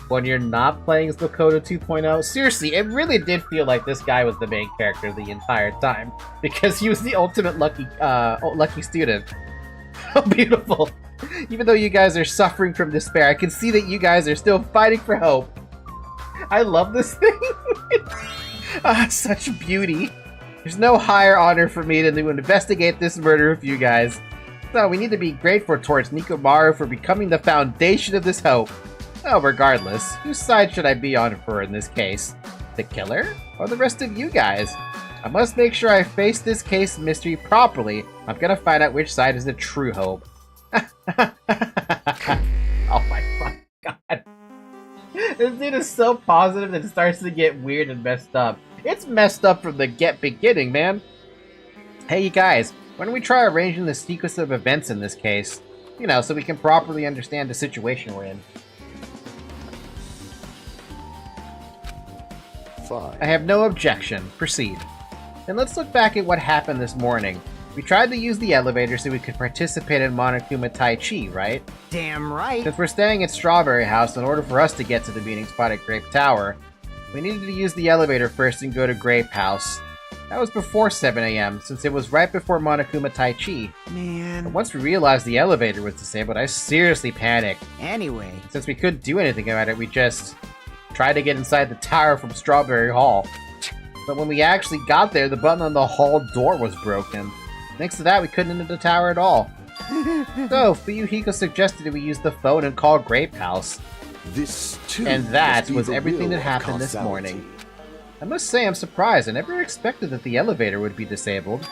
when you're not playing as Makoto 2.0, seriously, it really did feel like this guy was the main character the entire time, because he was the ultimate lucky student. How beautiful! Even though you guys are suffering from despair, I can see that you guys are still fighting for hope. I love this thing! Such beauty! There's no higher honor for me than to investigate this murder with you guys. So we need to be grateful towards Nikomaru for becoming the foundation of this hope. Oh, regardless, whose side should I be on for in this case? The killer? Or the rest of you guys? I must make sure I face this case mystery properly. I'm gonna find out which side is the true hope. Oh my fucking god. This dude is so positive that it starts to get weird and messed up. It's messed up from the beginning, man. Hey, you guys, why don't we try arranging the sequence of events in this case? You know, so we can properly understand the situation we're in. Fine. I have no objection. Proceed. Then let's look back at what happened this morning. We tried to use the elevator so we could participate in Monokuma Tai Chi, right? Damn right. Since we're staying at Strawberry House, in order for us to get to the meeting spot at Grape Tower, we needed to use the elevator first and go to Grape House. That was before 7 AM, since it was right before Monokuma Tai Chi. Man. But once we realized the elevator was disabled, I seriously panicked. Anyway. Since we couldn't do anything about it, we just tried to get inside the tower from Strawberry Hall. But when we actually got there, the button on the hall door was broken. Thanks to that, we couldn't enter the tower at all. So, Fuyuhiko suggested that we use the phone and call Grape House. This too. And that must be was the everything will that of happened this causality. morning. I must say I'm surprised. I never expected that the elevator would be disabled.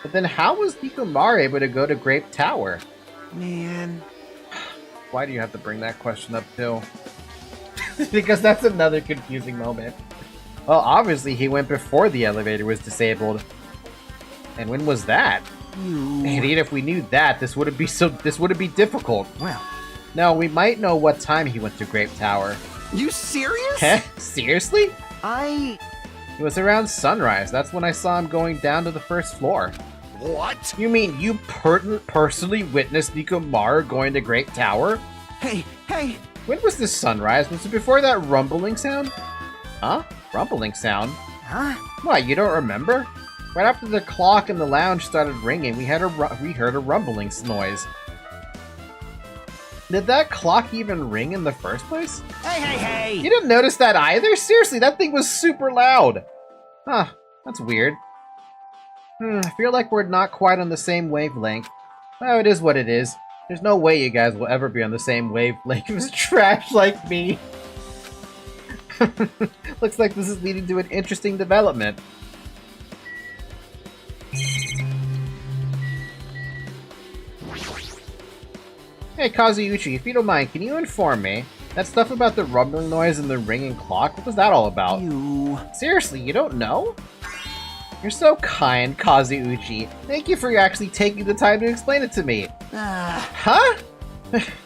But then how was Nikomaru able to go to Grape Tower? Man. Why do you have to bring that question up too? Because that's another confusing moment. Well, obviously he went before the elevator was disabled. And when was that? And even if we knew that, this wouldn't be difficult. Well. No, we might know what time he went to Grape Tower. You serious? Heh? Seriously? It It was around sunrise. That's when I saw him going down to the first floor. What? You mean you personally witnessed Nikomaru going to Grape Tower? Hey. When was this sunrise? Was it before that rumbling sound? Huh? Rumbling sound? Huh? What, you don't remember? Right after the clock in the lounge started ringing, we heard a rumbling noise. Did that clock even ring in the first place? Hey! You didn't notice that either? Seriously, that thing was super loud. Huh, that's weird. I feel like we're not quite on the same wavelength. Oh, it is what it is. There's no way you guys will ever be on the same wavelength as trash like me. Looks like this is leading to an interesting development. Hey Kazuuchi, if you don't mind, can you inform me? That stuff about the rumbling noise and the ringing clock, what was that all about? Seriously, you don't know? You're so kind, Kazuuchi. Thank you for actually taking the time to explain it to me. Huh?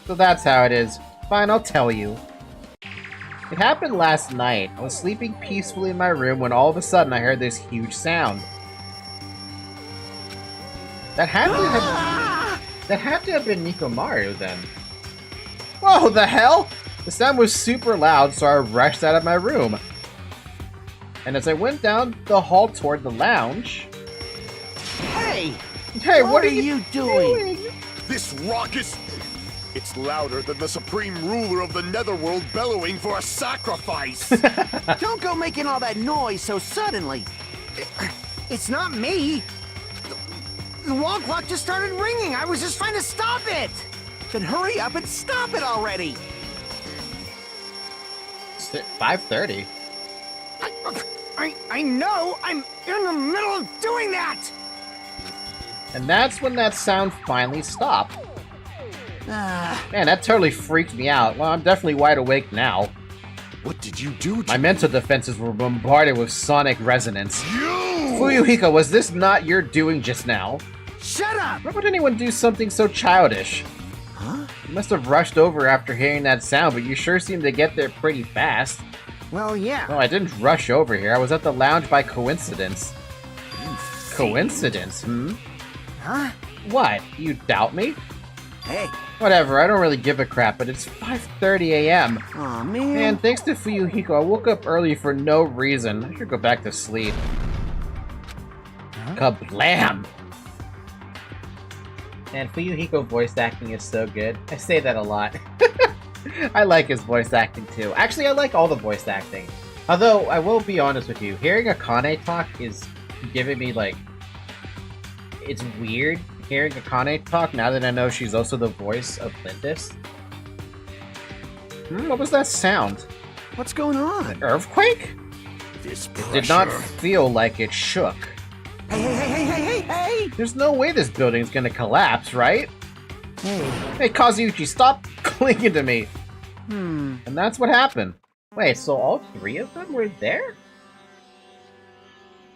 So that's how it is. Fine, I'll tell you. It happened last night. I was sleeping peacefully in my room when all of a sudden I heard this huge sound. That had to have been Nikomaru then. Whoa, the hell? The sound was super loud, so I rushed out of my room. And as I went down the hall toward the lounge... Hey, what are you doing? This raucous... It's louder than the supreme ruler of the netherworld bellowing for a sacrifice! Don't go making all that noise so suddenly. It's not me. The wall clock just started ringing. I was just trying to stop it. Then hurry up and stop it already. It's 5:30. I know. I'm in the middle of doing that. And that's when that sound finally stopped. Man, that totally freaked me out. Well, I'm definitely wide awake now. What did you do to My mental defenses were bombarded with sonic resonance. you? Fuyuhiko, was this not your doing just now? Shut up. Why would anyone do something so childish? Huh? You must have rushed over after hearing that sound, but you sure seemed to get there pretty fast. Well, yeah. No, I didn't rush over here. I was at the lounge by coincidence. Coincidence, Huh? What? You doubt me? Hey. Whatever, I don't really give a crap, but it's 5:30 a.m. Aw, man. Man, thanks to Fuyuhiko, I woke up early for no reason. I should go back to sleep. Kablam! And Fuyuhiko voice acting is so good. I say that a lot. I like his voice acting too. Actually, I like all the voice acting. Although, I will be honest with you, hearing Akane talk is giving me like... It's weird hearing Akane talk now that I know she's also the voice of Lindis. What was that sound? What's going on? An earthquake? This It pressure. did not feel like it shook. Hey. There's no way this building's gonna collapse, right? Hey. Hey, Kazuuchi, stop clinging to me! And that's what happened. Wait, so all three of them were there?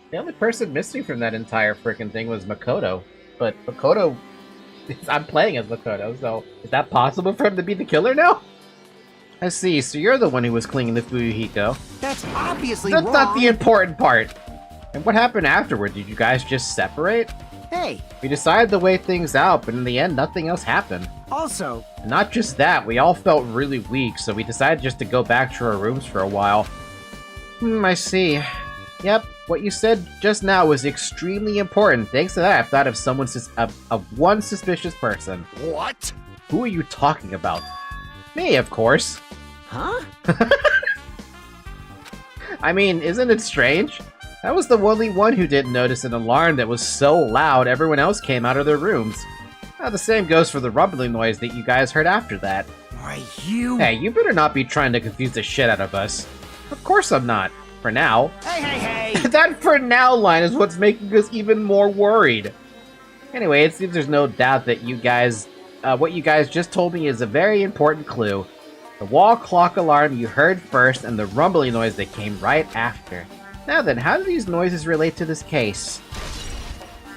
The only person missing from that entire frickin' thing was Makoto. But Makoto... I'm playing as Makoto, so is that possible for him to be the killer now? I see, so you're the one who was clinging to Fuyuhiko. That's obviously That's wrong. not the important part! And what happened afterward? Did you guys just separate? Hey. We decided to wait things out, but in the end, nothing else happened. Also, And not just that, we all felt really weak, so we decided just to go back to our rooms for a while. I see. Yep, what you said just now was extremely important. Thanks to that, I've thought of someone of one suspicious person. What? Who are you talking about? Me, of course. huh? I mean, isn't it strange? I was the only one who didn't notice an alarm that was so loud everyone else came out of their rooms. Now, the same goes for the rumbling noise that you guys heard after that. Why, you... Hey, you better not be trying to confuse the shit out of us. Of course I'm not. For now. Hey. That "for now" line is what's making us even more worried. Anyway, it seems there's no doubt that you guys... what you guys just told me is a very important clue. The wall clock alarm you heard first and the rumbling noise that came right after. Now then, how do these noises relate to this case?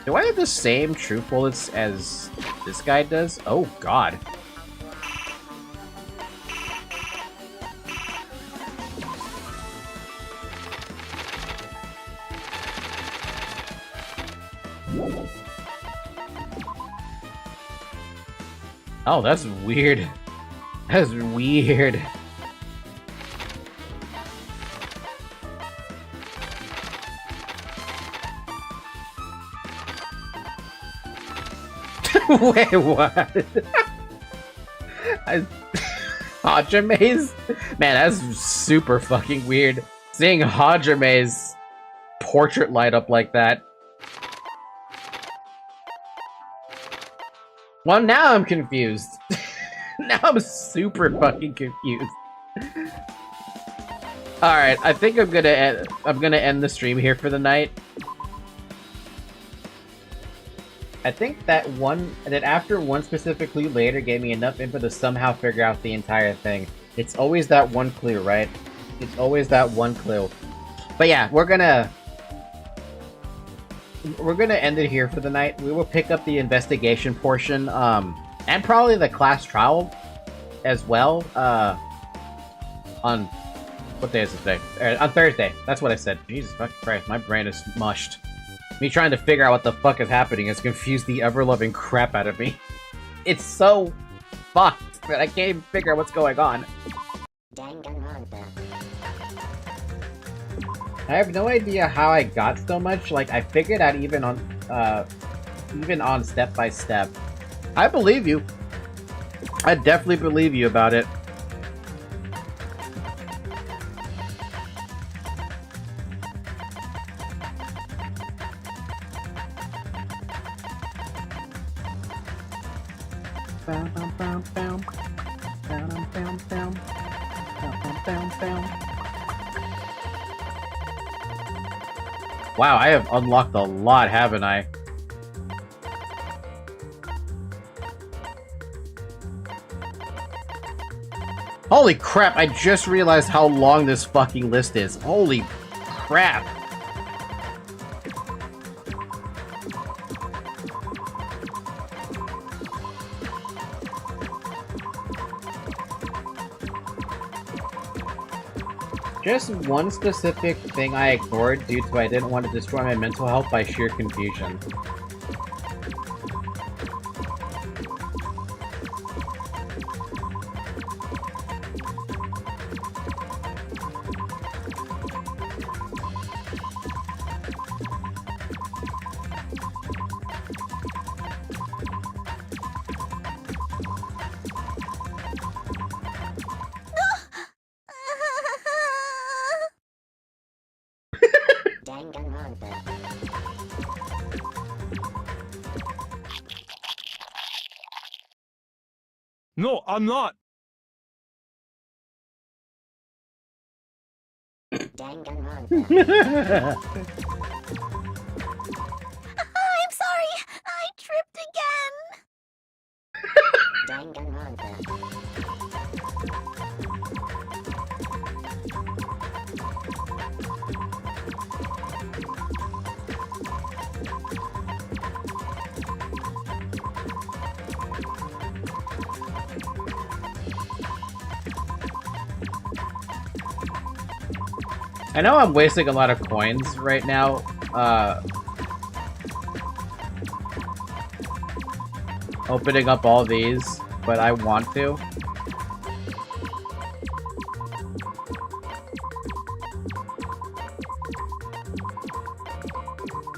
Do I have the same truth bullets as this guy does? Oh god. Oh, that's weird. That's weird. Wait, what? Hajame's? Man, that's super fucking weird. Seeing Hajame's portrait light up like that. Well, now I'm confused. Now I'm super fucking confused. Alright, I think I'm gonna end the stream here for the night. I think that after one specific clue later gave me enough info to somehow figure out the entire thing. It's always that one clue, right? It's always that one clue. But yeah, we're gonna end it here for the night. We will pick up the investigation portion, and probably the class trial as well, on what day is it today? On Thursday. That's what I said. Jesus fucking Christ, my brain is mushed. Me trying to figure out what the fuck is happening has confused the ever-loving crap out of me. It's so fucked that I can't even figure out what's going on. Danganronpa. I have no idea how I got so much. Like, I figured out even on step by step. I believe you. I definitely believe you about it. Wow, I have unlocked a lot, haven't I? Holy crap, I just realized how long this fucking list is. Holy crap. Just one specific thing I ignored due to I didn't want to destroy my mental health by sheer confusion. Danganronpa. No, I'm not. Danganronpa. I'm sorry. I tripped again. Danganronpa. I know I'm wasting a lot of coins right now, opening up all these, but I want to.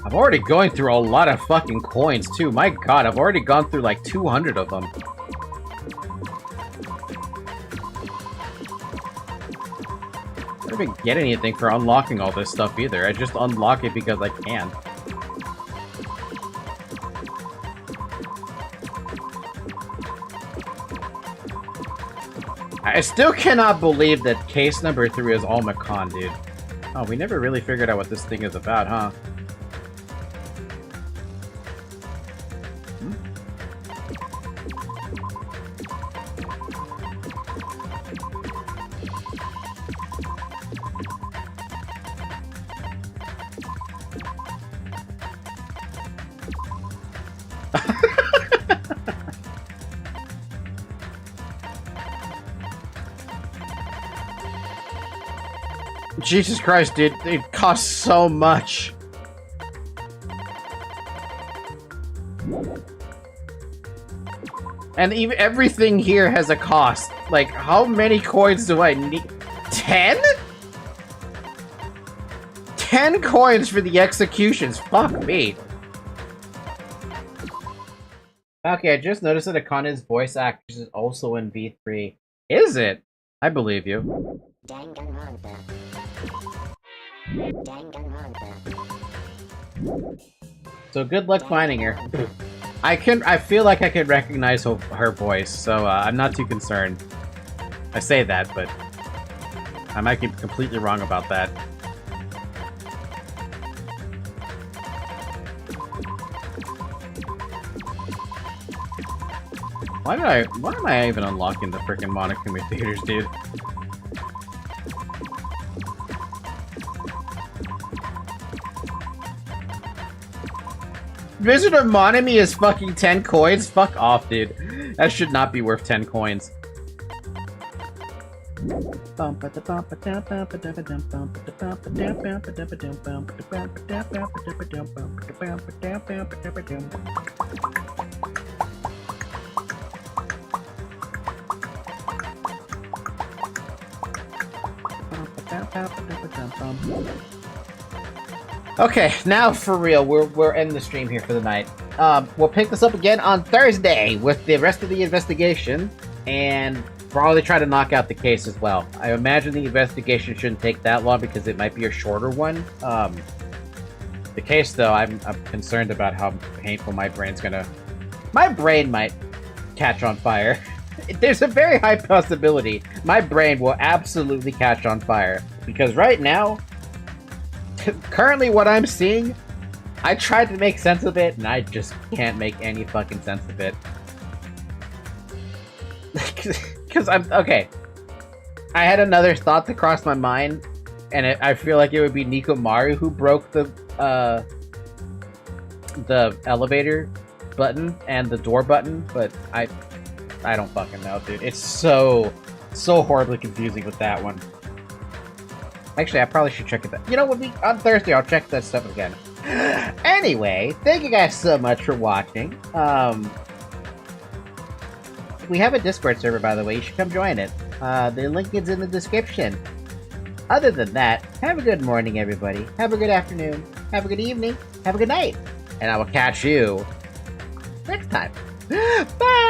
I'm already going through a lot of fucking coins, too. My god, I've already gone through like 200 of them. I don't even get anything for unlocking all this stuff either. I just unlock it because I can. I still cannot believe that case number 3 is all Macan, dude. Oh, we never really figured out what this thing is about, huh? Jesus Christ, dude, it costs so much. And even everything here has a cost. Like, how many coins do I need? 10? 10 coins for the executions. Fuck me. Okay, I just noticed that Akane's voice actress is also in V3. Is it? I believe you. Danganronpa. Danganronpa. So good luck finding her. I feel like I could recognize her voice, so I'm not too concerned. I say that, but I might be completely wrong about that. Why am I even unlocking the frickin' Monokuma theaters, dude? Visitor Monami is fucking 10 coins? Fuck off, dude. That should not be worth 10 coins. Okay, now for real, we're ending the stream here for the night. We'll pick this up again on Thursday with the rest of the investigation, and probably try to knock out the case as well. I imagine the investigation shouldn't take that long because it might be a shorter one. The case, though, I'm concerned about how painful my brain's gonna... My brain might catch on fire. There's a very high possibility my brain will absolutely catch on fire. Because right now, currently what I'm seeing, I tried to make sense of it, and I just can't make any fucking sense of it. Because okay. I had another thought that crossed my mind, and I feel like it would be Nikomaru who broke the elevator button and the door button, but I don't fucking know, dude. It's so horribly confusing with that one. Actually, I probably should check it out. You know, on Thursday, I'll check that stuff again. Anyway, thank you guys so much for watching. We have a Discord server, by the way. You should come join it. The link is in the description. Other than that, have a good morning, everybody. Have a good afternoon. Have a good evening. Have a good night. And I will catch you next time. Bye!